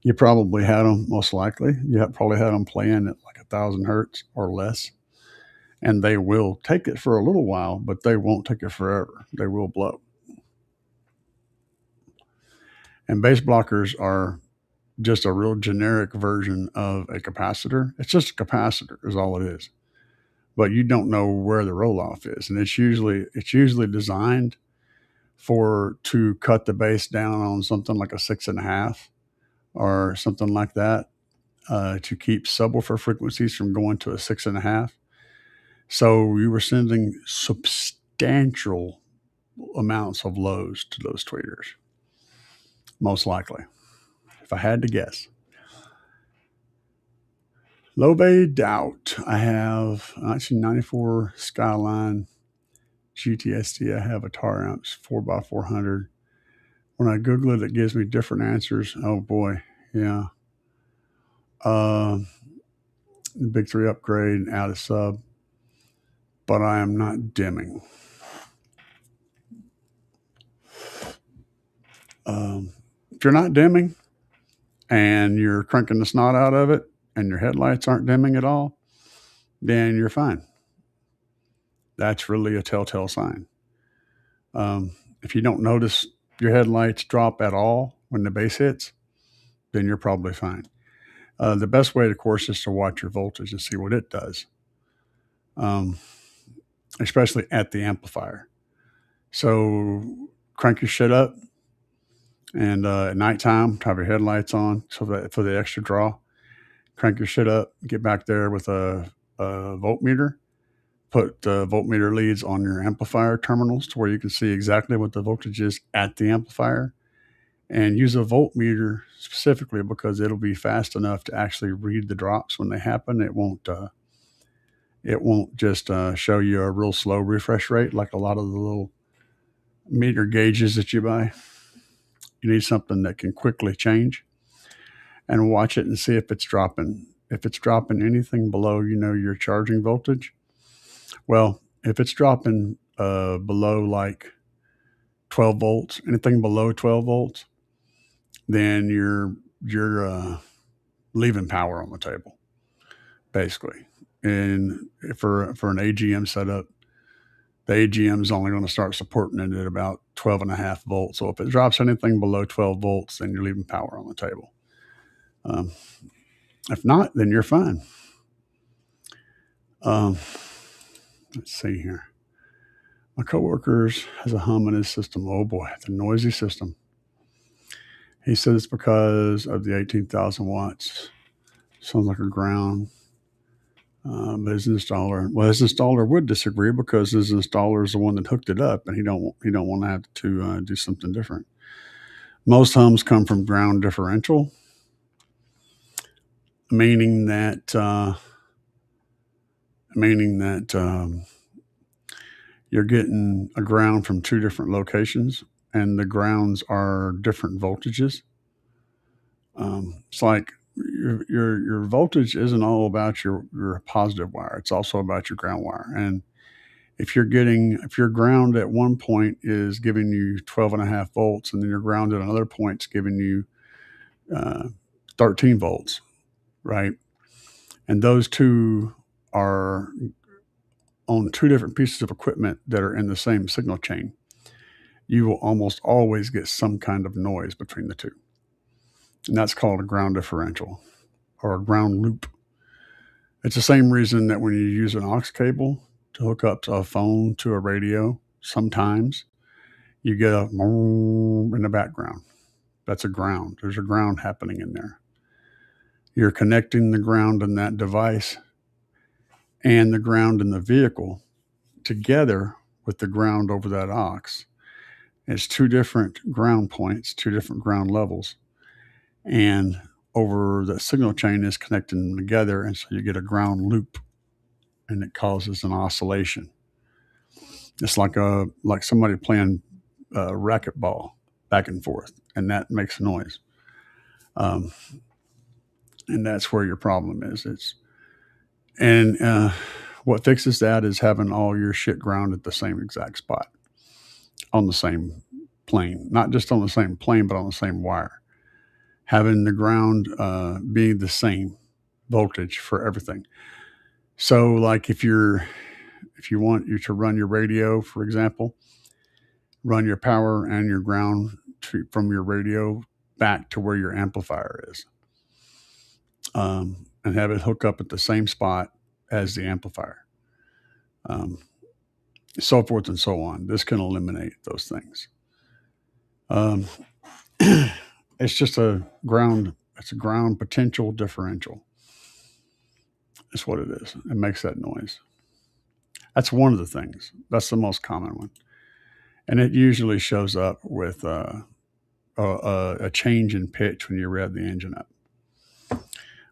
You probably had them, most likely. Probably had them playing at like 1,000 hertz or less, and they will take it for a little while, but they won't take it forever. They will blow. And base blockers are just a real generic version of a capacitor. It's just a capacitor, is all it is. But you don't know where the roll off is, and it's usually designed to cut the base down on something like a 6.5 or something like that, to keep subwoofer frequencies from going to a 6.5. So you were sending substantial amounts of lows to those tweeters, most likely, if I had to guess. Low bay doubt. I have 1994 Skyline GTSD. I have a tar amps 4x400. When I Google it, it gives me different answers. Oh boy, yeah. The Big 3 upgrade out of sub, but I am not dimming. If you're not dimming and you're cranking the snot out of it and your headlights aren't dimming at all, then you're fine. That's really a telltale sign. If you don't notice your headlights drop at all when the bass hits, then you're probably fine. The best way, of course, is to watch your voltage and see what it does, especially at the amplifier. So crank your shit up, and at nighttime, have your headlights on so that for the extra draw. Crank your shit up, get back there with a voltmeter, put voltmeter leads on your amplifier terminals to where you can see exactly what the voltage is at the amplifier, and use a voltmeter specifically because it'll be fast enough to actually read the drops when they happen. It won't just show you a real slow refresh rate like a lot of the little meter gauges that you buy. You need something that can quickly change, and watch it and see if it's dropping. If it's dropping anything below, your charging voltage. Well, if it's dropping below like 12 volts, anything below 12 volts, then you're leaving power on the table, basically. And for an AGM setup, the AGM is only going to start supporting it at about 12.5 volts. So if it drops anything below 12 volts, then you're leaving power on the table. If not, then you're fine. Let's see here. My coworkers has a hum in his system. Oh boy, it's a noisy system. He said it's because of the 18,000 watts. Sounds like a ground. But his installer would disagree because his installer is the one that hooked it up, and he don't want to have to do something different. Most hums come from ground differential, meaning that you're getting a ground from two different locations, and the grounds are different voltages. It's like your voltage isn't all about your positive wire. It's also about your ground wire. And if your ground at one point is giving you 12.5 volts, and then your ground at another point is giving you 13 volts, right? And those two are on two different pieces of equipment that are in the same signal chain, you will almost always get some kind of noise between the two. And that's called a ground differential or a ground loop. It's the same reason that when you use an aux cable to hook up to a phone to a radio, sometimes you get a in the background. That's a ground. There's a ground happening in there. You're connecting the ground in that device and the ground in the vehicle together with the ground over that aux. It's two different ground points, two different ground levels. And over the signal chain is connecting them together. And so you get a ground loop, and it causes an oscillation. It's like somebody playing racquetball back and forth, and that makes noise. And that's where your problem is. What fixes that is having all your shit ground at the same exact spot on the same plane, not just on the same plane, but on the same wire. Having the ground be the same voltage for everything. So, like if you want you to run your radio, for example, run your power and your ground from your radio back to where your amplifier is, and have it hook up at the same spot as the amplifier, um, so forth and so on. This can eliminate those things. Um, it's just a ground. It's a ground potential differential. That's what it is. It makes that noise. That's one of the things. That's the most common one, and it usually shows up with a change in pitch when you rev the engine up,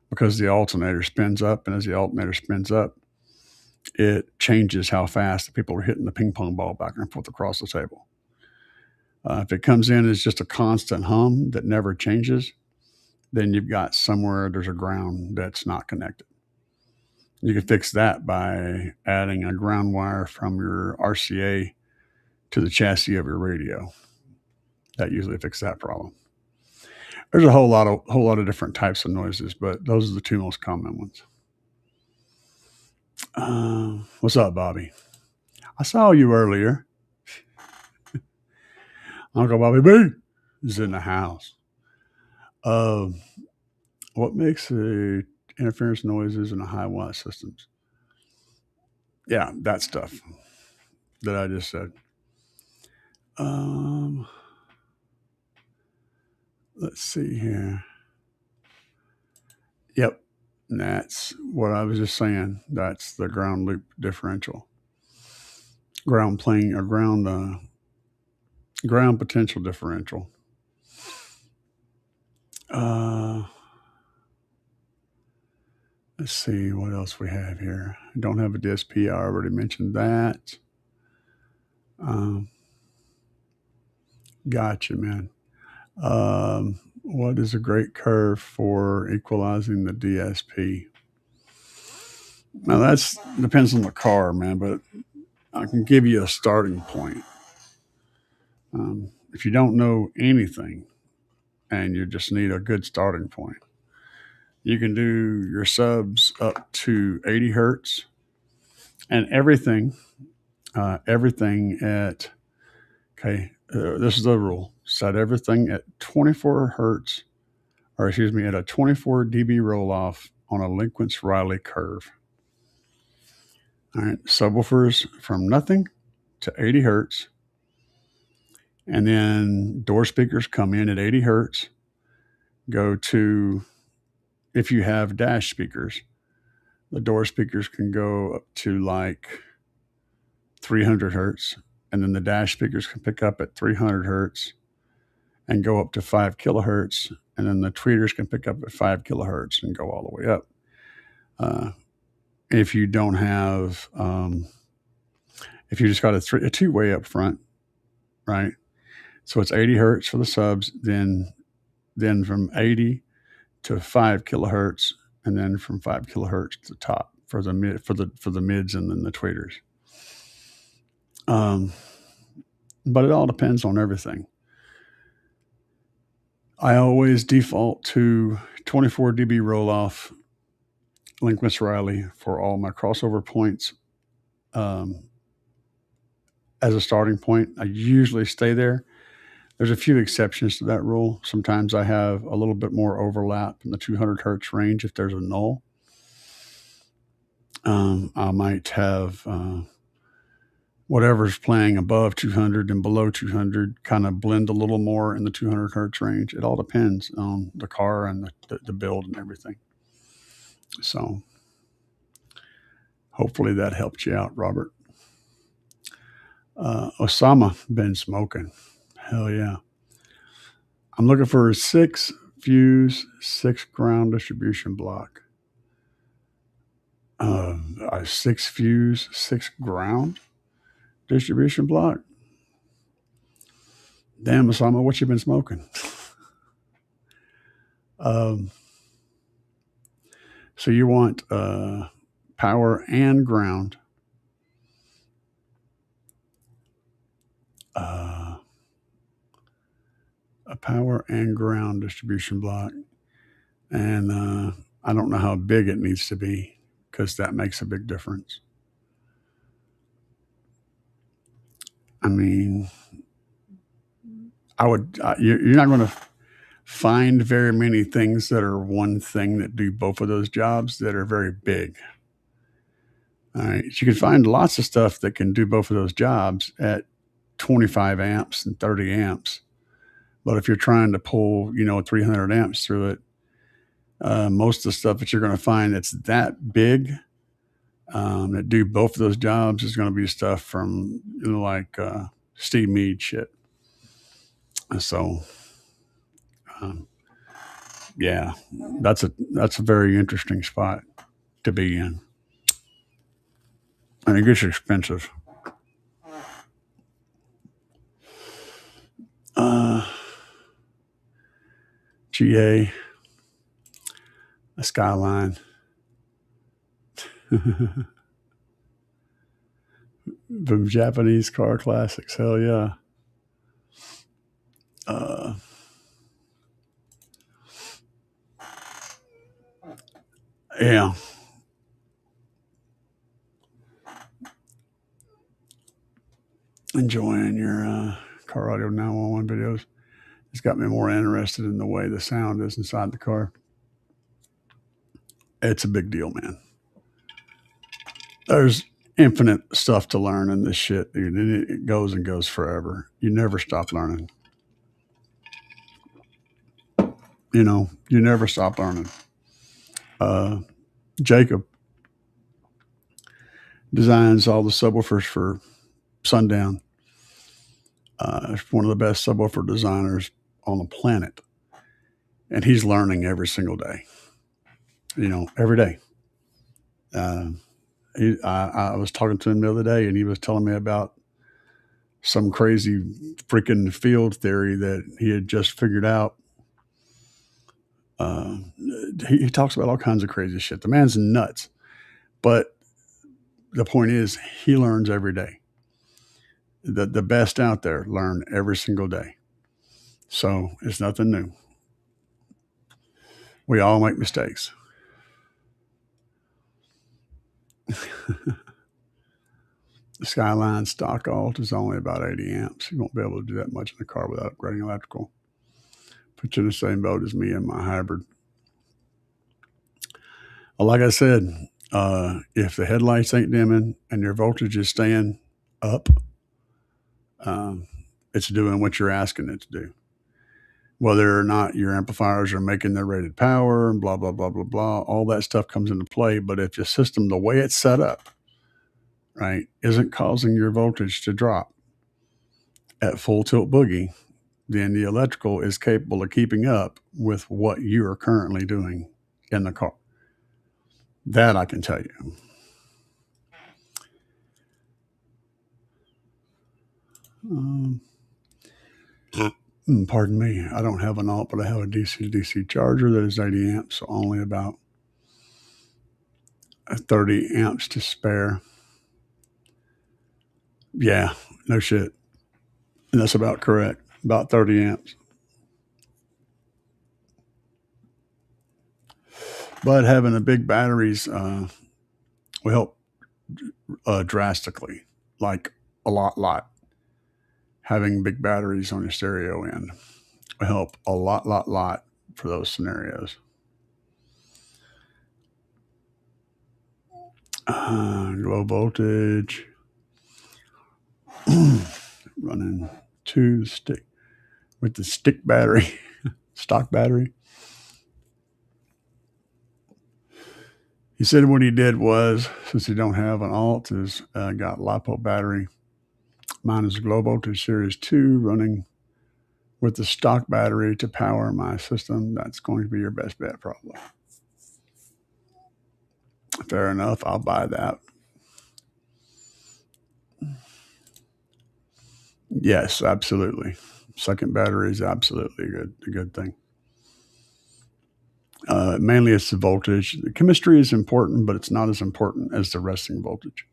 because the alternator spins up, and as the alternator spins up, it changes how fast the people are hitting the ping pong ball back and forth across the table. If it comes in as just a constant hum that never changes, then you've got somewhere there's a ground that's not connected. You can fix that by adding a ground wire from your RCA to the chassis of your radio. That usually fixes that problem. There's a whole lot of different types of noises, but those are the two most common ones. What's up, Bobby? I saw you earlier. Uncle Bobby B is in the house. What makes the interference noises in the high watt systems? Yeah, that stuff that I just said. Let's see here. Yep, that's what I was just saying. That's the ground loop differential. Ground plane or ground potential differential. Let's see what else we have here. I don't have a DSP. I already mentioned that. Gotcha, man. What is a great curve for equalizing the DSP? Now that depends on the car, man, but I can give you a starting point. If you don't know anything and you just need a good starting point, you can do your subs up to 80 hertz and everything at, okay, this is the rule. Set everything at 24 hertz, or excuse me, at a 24 dB roll off on a Linquist-Riley curve. All right, subwoofers from nothing to 80 hertz. And then door speakers come in at 80 hertz, go to, if you have dash speakers, the door speakers can go up to like 300 hertz. And then the dash speakers can pick up at 300 hertz and go up to 5 kilohertz. And then the tweeters can pick up at 5 kilohertz and go all the way up. If you don't have, if you just got a two-way up front, right? So it's 80 hertz for the subs, then from 80 to 5 kilohertz, and then from 5 kilohertz to the top for the mids and then the tweeters. But it all depends on everything. I always default to 24 dB roll off Linquist-Riley for all my crossover points. As a starting point, I usually stay there. There's a few exceptions to that rule. Sometimes I have a little bit more overlap in the 200 hertz range if there's a null. I might have whatever's playing above 200 and below 200 kind of blend a little more in the 200 hertz range. It all depends on the car and the build and everything. So hopefully that helped you out, Robert. Osama been smoking. Hell yeah. I'm looking for a 6 fuse, 6 ground distribution block. A 6 fuse, 6 ground distribution block. Damn, Osama, what you been smoking? So you want power and ground. a power and ground distribution block. And I don't know how big it needs to be because that makes a big difference. I mean, you're not going to find very many things that are one thing that do both of those jobs that are very big. All right. You can find lots of stuff that can do both of those jobs at 25 amps and 30 amps. But if you're trying to pull, 300 amps through it, most of the stuff that you're going to find that's that big that do both of those jobs is going to be stuff from like Steve Meade shit. And so, yeah, that's a very interesting spot to be in. And it gets expensive. GA, a Skyline. From Japanese car classics. Hell yeah. Yeah. Enjoying your car audio 911 videos. It's got me more interested in the way the sound is inside the car. It's a big deal, man. There's infinite stuff to learn in this shit, dude. It goes and goes forever. You never stop learning. You never stop learning. Jacob designs all the subwoofers for Sundown. One of the best subwoofer designers on the planet. And he's learning every single day. Every day. I was talking to him the other day, and he was telling me about some crazy freaking field theory that he had just figured out. He talks about all kinds of crazy shit. The man's nuts. But the point is, he learns every day. The best out there learn every single day. So it's nothing new. We all make mistakes. The Skyline stock alt is only about 80 amps. You won't be able to do that much in the car without upgrading electrical. Put you in the same boat as me and my hybrid. Well, like I said, if the headlights ain't dimming and your voltage is staying up, it's doing what you're asking it to do. Whether or not your amplifiers are making their rated power and blah, blah, blah, blah, blah, all that stuff comes into play. But if your system, the way it's set up, right, isn't causing your voltage to drop at full tilt boogie, then the electrical is capable of keeping up with what you are currently doing in the car. That I can tell you. Pardon me. I don't have an alt, but I have a DC-to-DC charger that is 80 amps, so only about 30 amps to spare. Yeah, no shit. And that's about correct. About 30 amps. But having the big batteries will help drastically, like a lot. Having big batteries on your stereo end will help a lot for those scenarios. Low voltage. Running to stick with the stick battery, stock battery. He said what he did was, since he don't have an alt, is got LiPo battery. Mine is a low voltage series 2 running with the stock battery to power my system. That's going to be your best bet, probably. Fair enough. I'll buy that. Yes, absolutely. Second battery is absolutely a good thing. Mainly it's the voltage. The chemistry is important, but it's not as important as the resting voltage.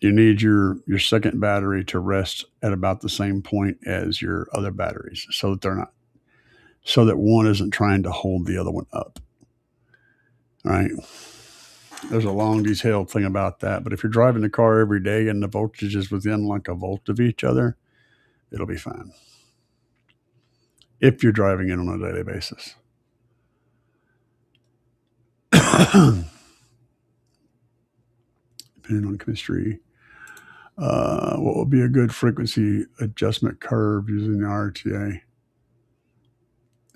You need your second battery to rest at about the same point as your other batteries, so that one isn't trying to hold the other one up. All right. There's a long, detailed thing about that, but if you're driving the car every day and the voltage is within like a volt of each other, it'll be fine. If you're driving it on a daily basis. Depending on chemistry. What would be a good frequency adjustment curve using the RTA?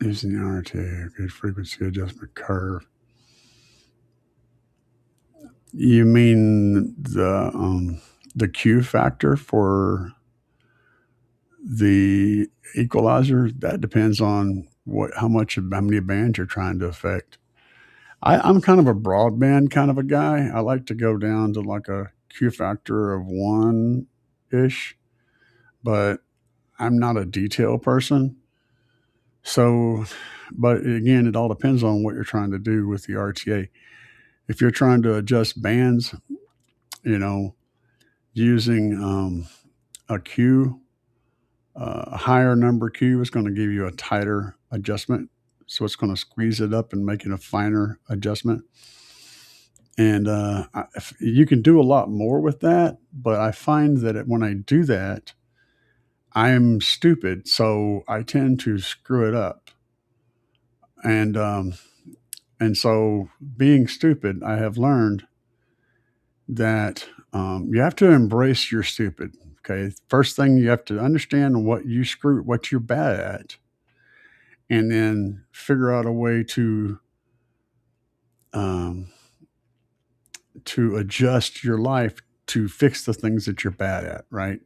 Using the RTA, a good frequency adjustment curve. You mean the Q factor for the equalizer? That depends on how many bands you're trying to affect. I'm kind of a broadband kind of a guy. I like to go down to like a Q factor of 1-ish, but I'm not a detail person. So, but again, it all depends on what you're trying to do with the RTA. If you're trying to adjust bands, using a Q, a higher number Q is going to give you a tighter adjustment. So it's going to squeeze it up and make it a finer adjustment. And you can do a lot more with that, but I find that when I do that, I'm stupid, so I tend to screw it up. And so, being stupid, I have learned that you have to embrace your stupid. Okay, first thing you have to understand what you're bad at, and then figure out a way um, to adjust your life to fix the things that you're bad at. Right.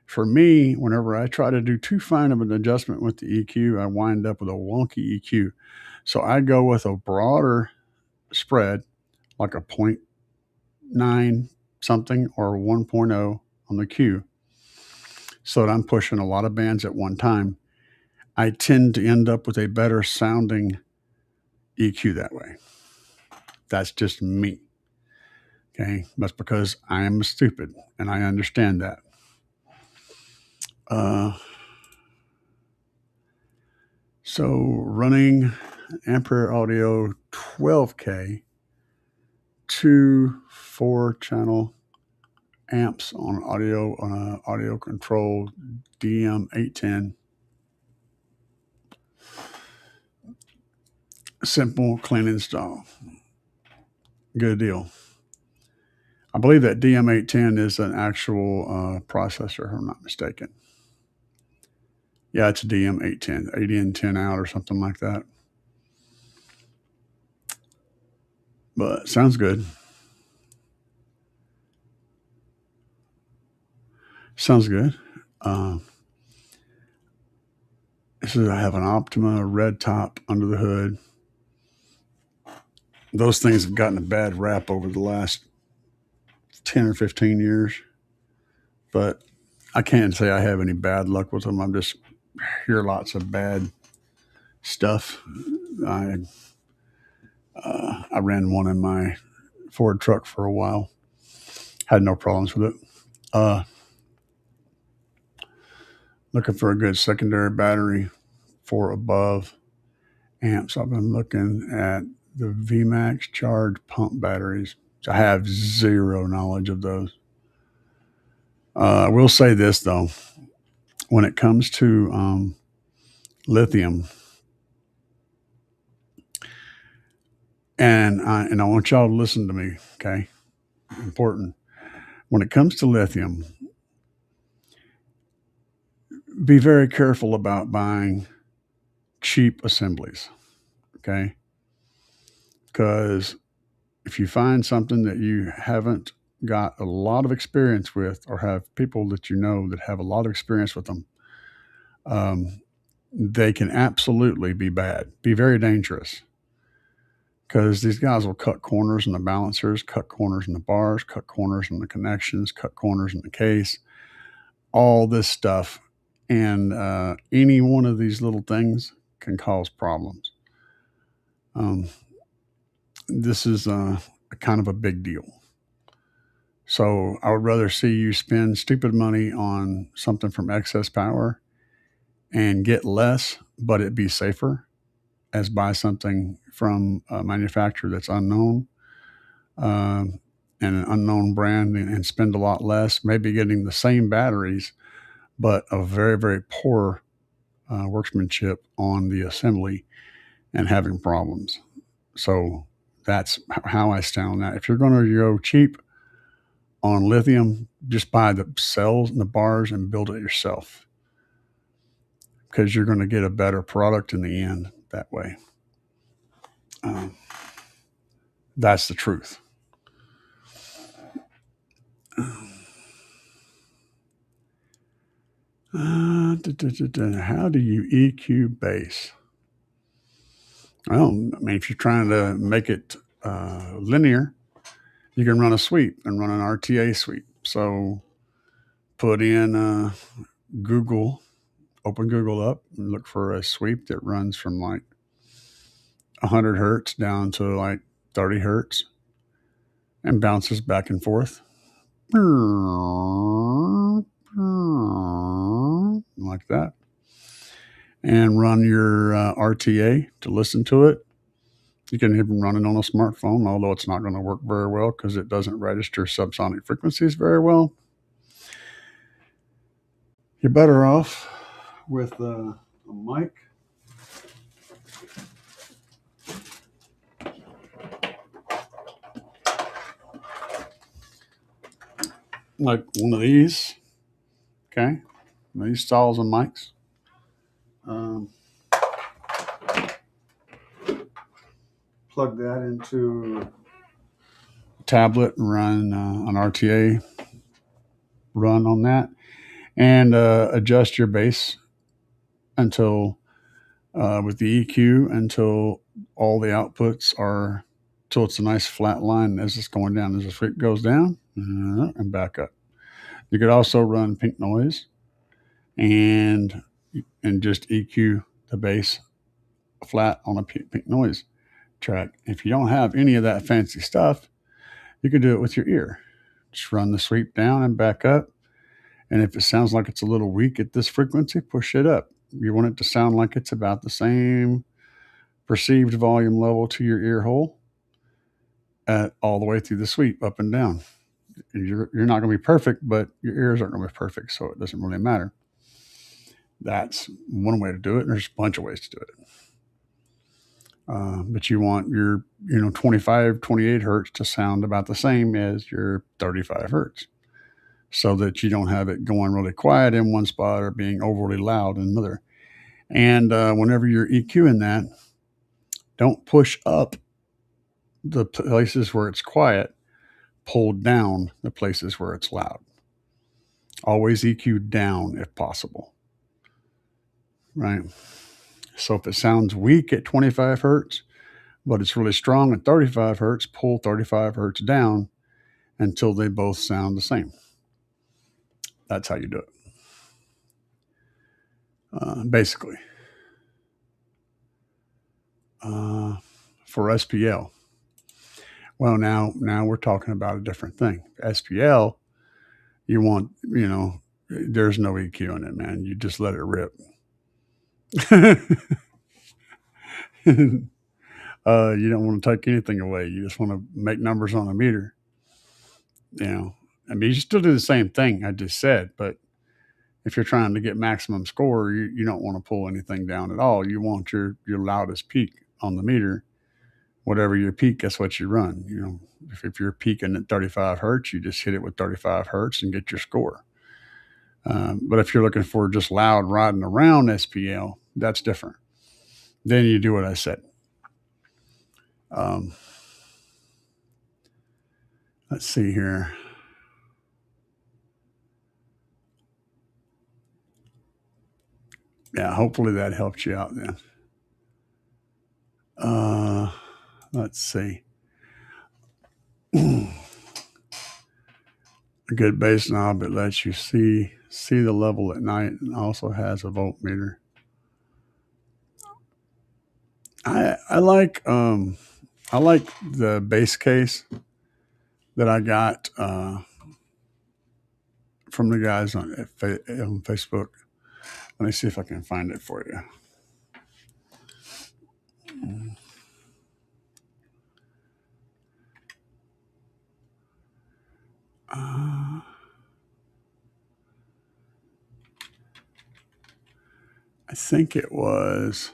For me, whenever I try to do too fine of an adjustment with the EQ, I wind up with a wonky EQ. So I go with a broader spread, like a 0.9 something or 1.0 on the Q, so that I'm pushing a lot of bands at one time. I tend to end up with a better sounding EQ that way. That's just me. Okay. That's because I am stupid and I understand that. So running Ampere Audio 12K, 4-channel amps on an audio control DM810. Simple, clean install. Good deal. I believe that DM810 is an actual processor, if I'm not mistaken. Yeah, it's a DM810, 80 in, 10 out, or something like that. But sounds good. Sounds good. This is, I have an Optima red top under the hood. Those things have gotten a bad rap over the last 10 or 15 years, but I can't say I have any bad luck with them. I just hear lots of bad stuff. I ran one in my Ford truck for a while. Had no problems with it. Looking for a good secondary battery for above amps. I've been looking at the VMAX charge pump batteries. I have zero knowledge of those. I will say this though, when it comes to lithium, and I want y'all to listen to me, okay? Important. When it comes to lithium, be very careful about buying cheap assemblies, okay? Because if you find something that you haven't got a lot of experience with, or have people that you know that have a lot of experience with them, they can absolutely be bad, be very dangerous. Because these guys will cut corners in the balancers, cut corners in the bars, cut corners in the connections, cut corners in the case, all this stuff. And any one of these little things can cause problems. This is a kind of a big deal. So I would rather see you spend stupid money on something from excess power and get less, but it be safer, as buy something from a manufacturer that's unknown, um, and an unknown brand, and spend a lot less, maybe getting the same batteries, but a very, very poor workmanship on the assembly and having problems. So that's how I stand on that. If you're going to go cheap on lithium, just buy the cells and the bars and build it yourself, because you're going to get a better product in the end that way. That's the truth. How do you EQ bass? Well, I mean, if you're trying to make it linear, you can run a sweep and run an RTA sweep. So put in Google, open Google up and look for a sweep that runs from like 100 hertz down to like 30 hertz and bounces back and forth like that, and run your RTA to listen to it. You can even run it on a smartphone, although it's not going to work very well because it doesn't register subsonic frequencies very well. You're better off with a mic. Like one of these, okay? These styles of mics. Plug that into a tablet and run an RTA run on that, and adjust your bass until with the EQ until all the outputs are till it's a nice flat line as it's going down. As the sweep goes down and back up. You could also run pink noise and just EQ the bass flat on a pink noise track. If you don't have any of that fancy stuff, you could do it with your ear. Just run the sweep down and back up. And if it sounds like it's a little weak at this frequency, push it up. You want it to sound like it's about the same perceived volume level to your ear hole all the way through the sweep, up and down. You're not going to be perfect, but your ears aren't going to be perfect, so it doesn't really matter. That's one way to do it. There's a bunch of ways to do it. But you want your 25, 28 hertz to sound about the same as your 35 hertz, so that you don't have it going really quiet in one spot or being overly loud in another. And whenever you're EQing that, don't push up the places where it's quiet, pull down the places where it's loud. Always EQ down if possible, right? So if it sounds weak at 25 hertz, but it's really strong at 35 hertz, pull 35 hertz down until they both sound the same. That's how you do it, basically. For SPL, well, now we're talking about a different thing. SPL, you want, there's no EQ in it, man. You just let it rip. You don't want to take anything away. You just want to make numbers on a meter. I mean, you still do the same thing I just said, but if you're trying to get maximum score, you don't want to pull anything down at all. You want your loudest peak on the meter. Whatever your peak, that's what you run. If you're peaking at 35 hertz, you just hit it with 35 hertz and get your score. But if you're looking for just loud riding around SPL, that's different. Then you do what I said. Let's see here. Yeah, hopefully that helped you out then. Let's see. A good bass knob that lets you see the level at night, and also has a voltmeter. I like the bass case that I got from the guys on Facebook. Let me see if I can find it for you. I think it was,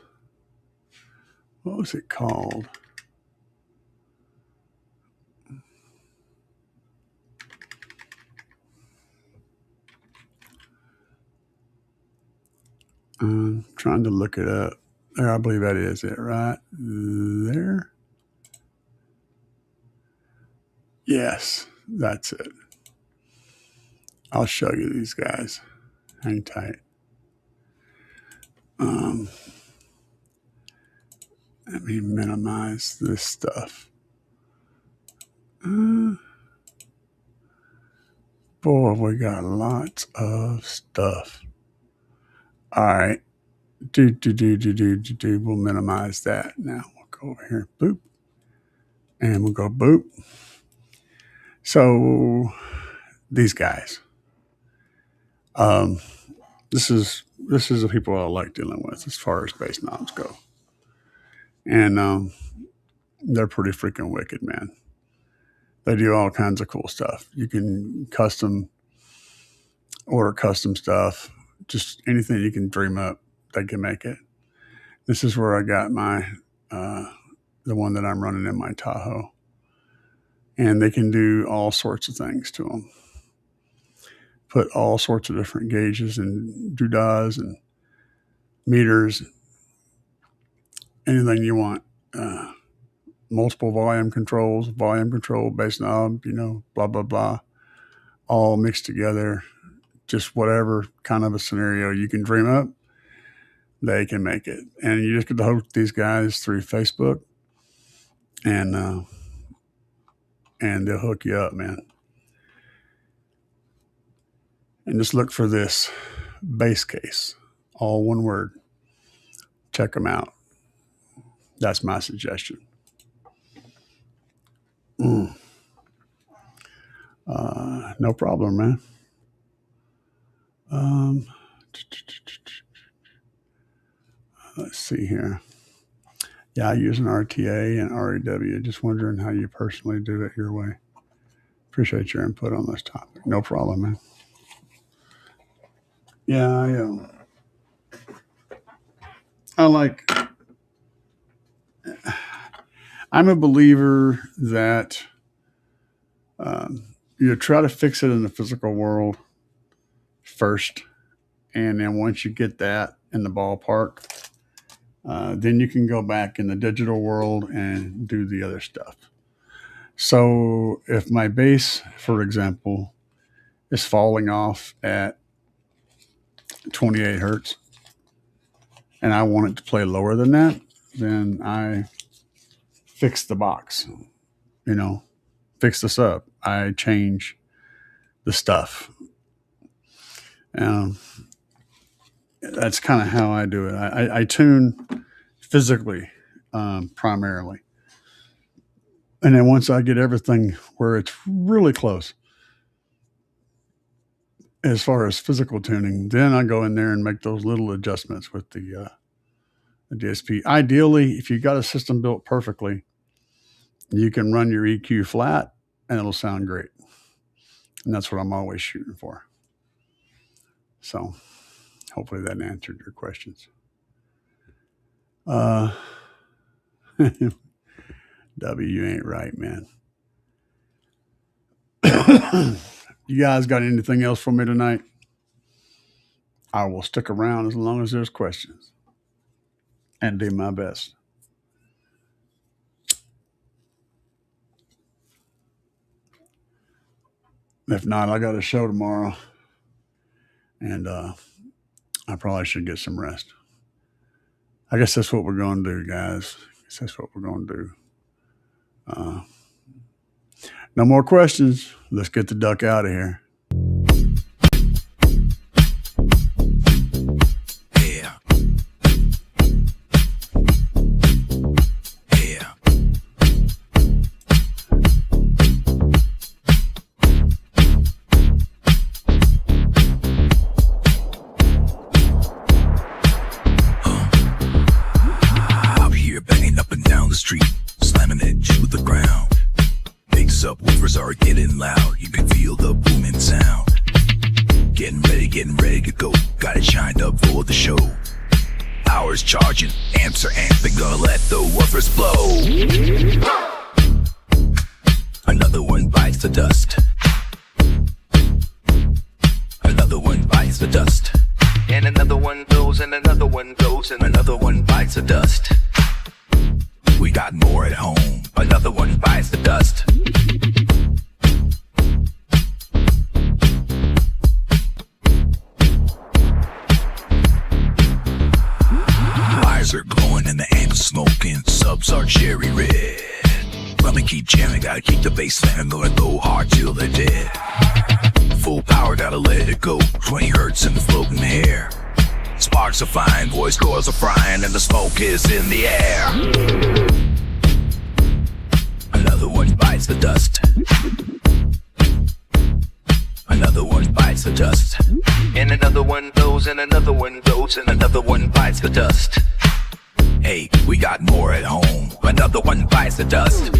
what was it called? I'm trying to look it up. There, I believe that is it right there. Yes, that's it. I'll show you these guys. Hang tight. Let me minimize this stuff. Boy, we got lots of stuff. All right. We'll minimize that. Now we'll go over here. Boop. And we'll go boop. So these guys. This is the people I like dealing with as far as bass knobs go. And they're pretty freaking wicked, man. They do all kinds of cool stuff. You can order custom stuff, just anything you can dream up, they can make it. This is where I got my, the one that I'm running in my Tahoe. And they can do all sorts of things to them. Put all sorts of different gauges and doodads and meters, anything you want. Multiple volume control, bass knob, blah, blah, blah, all mixed together. Just whatever kind of a scenario you can dream up, they can make it. And you just get to hook these guys through Facebook, and they'll hook you up, man. And just look for this bass case, all one word. Check them out. That's my suggestion. No problem, man. Let's see here. Yeah, I use an RTA and REW. Just wondering how you personally do it your way. Appreciate your input on this topic. No problem, man. Yeah, I'm a believer that you try to fix it in the physical world first, and then once you get that in the ballpark, then you can go back in the digital world and do the other stuff. So if my bass, for example, is falling off at 28 hertz and I want it to play lower than that, then I fix the box, fix the sub. I change the stuff. That's kind of how I do it. I tune physically, primarily. And then once I get everything where it's really close, as far as physical tuning, then I go in there and make those little adjustments with the DSP. Ideally, if you got a system built perfectly, you can run your EQ flat and it'll sound great. And that's what I'm always shooting for. So hopefully that answered your questions. W, you ain't right, man. You guys got anything else for me tonight? I will stick around as long as there's questions and do my best. If not, I got a show tomorrow, and I probably should get some rest. I guess that's what we're going to do, guys. I guess that's what we're going to do. No more questions. Let's get the duck out of here. getting ready to go. Got it shined up for the show. Hours charging, amps are amping, gonna let the woofers blow. Another one bites the dust. Another one bites the dust. And another one goes, and another one goes, and another one bites the dust. We got more at home. Another one bites the dust. Fires are glowing and the amps smoking. Subs are cherry red. Let me keep jamming, gotta keep the bass slamming. Gonna go hard till they're dead. Full power, gotta let it go. 20 hertz in the floating air. Sparks are flying, voice cords are frying, and the smoke is in the air. Another one bites the dust. Another one bites the dust. And another one goes, and another one goes, and another one bites the dust. Hey, we got more at home. Another one bites the dust.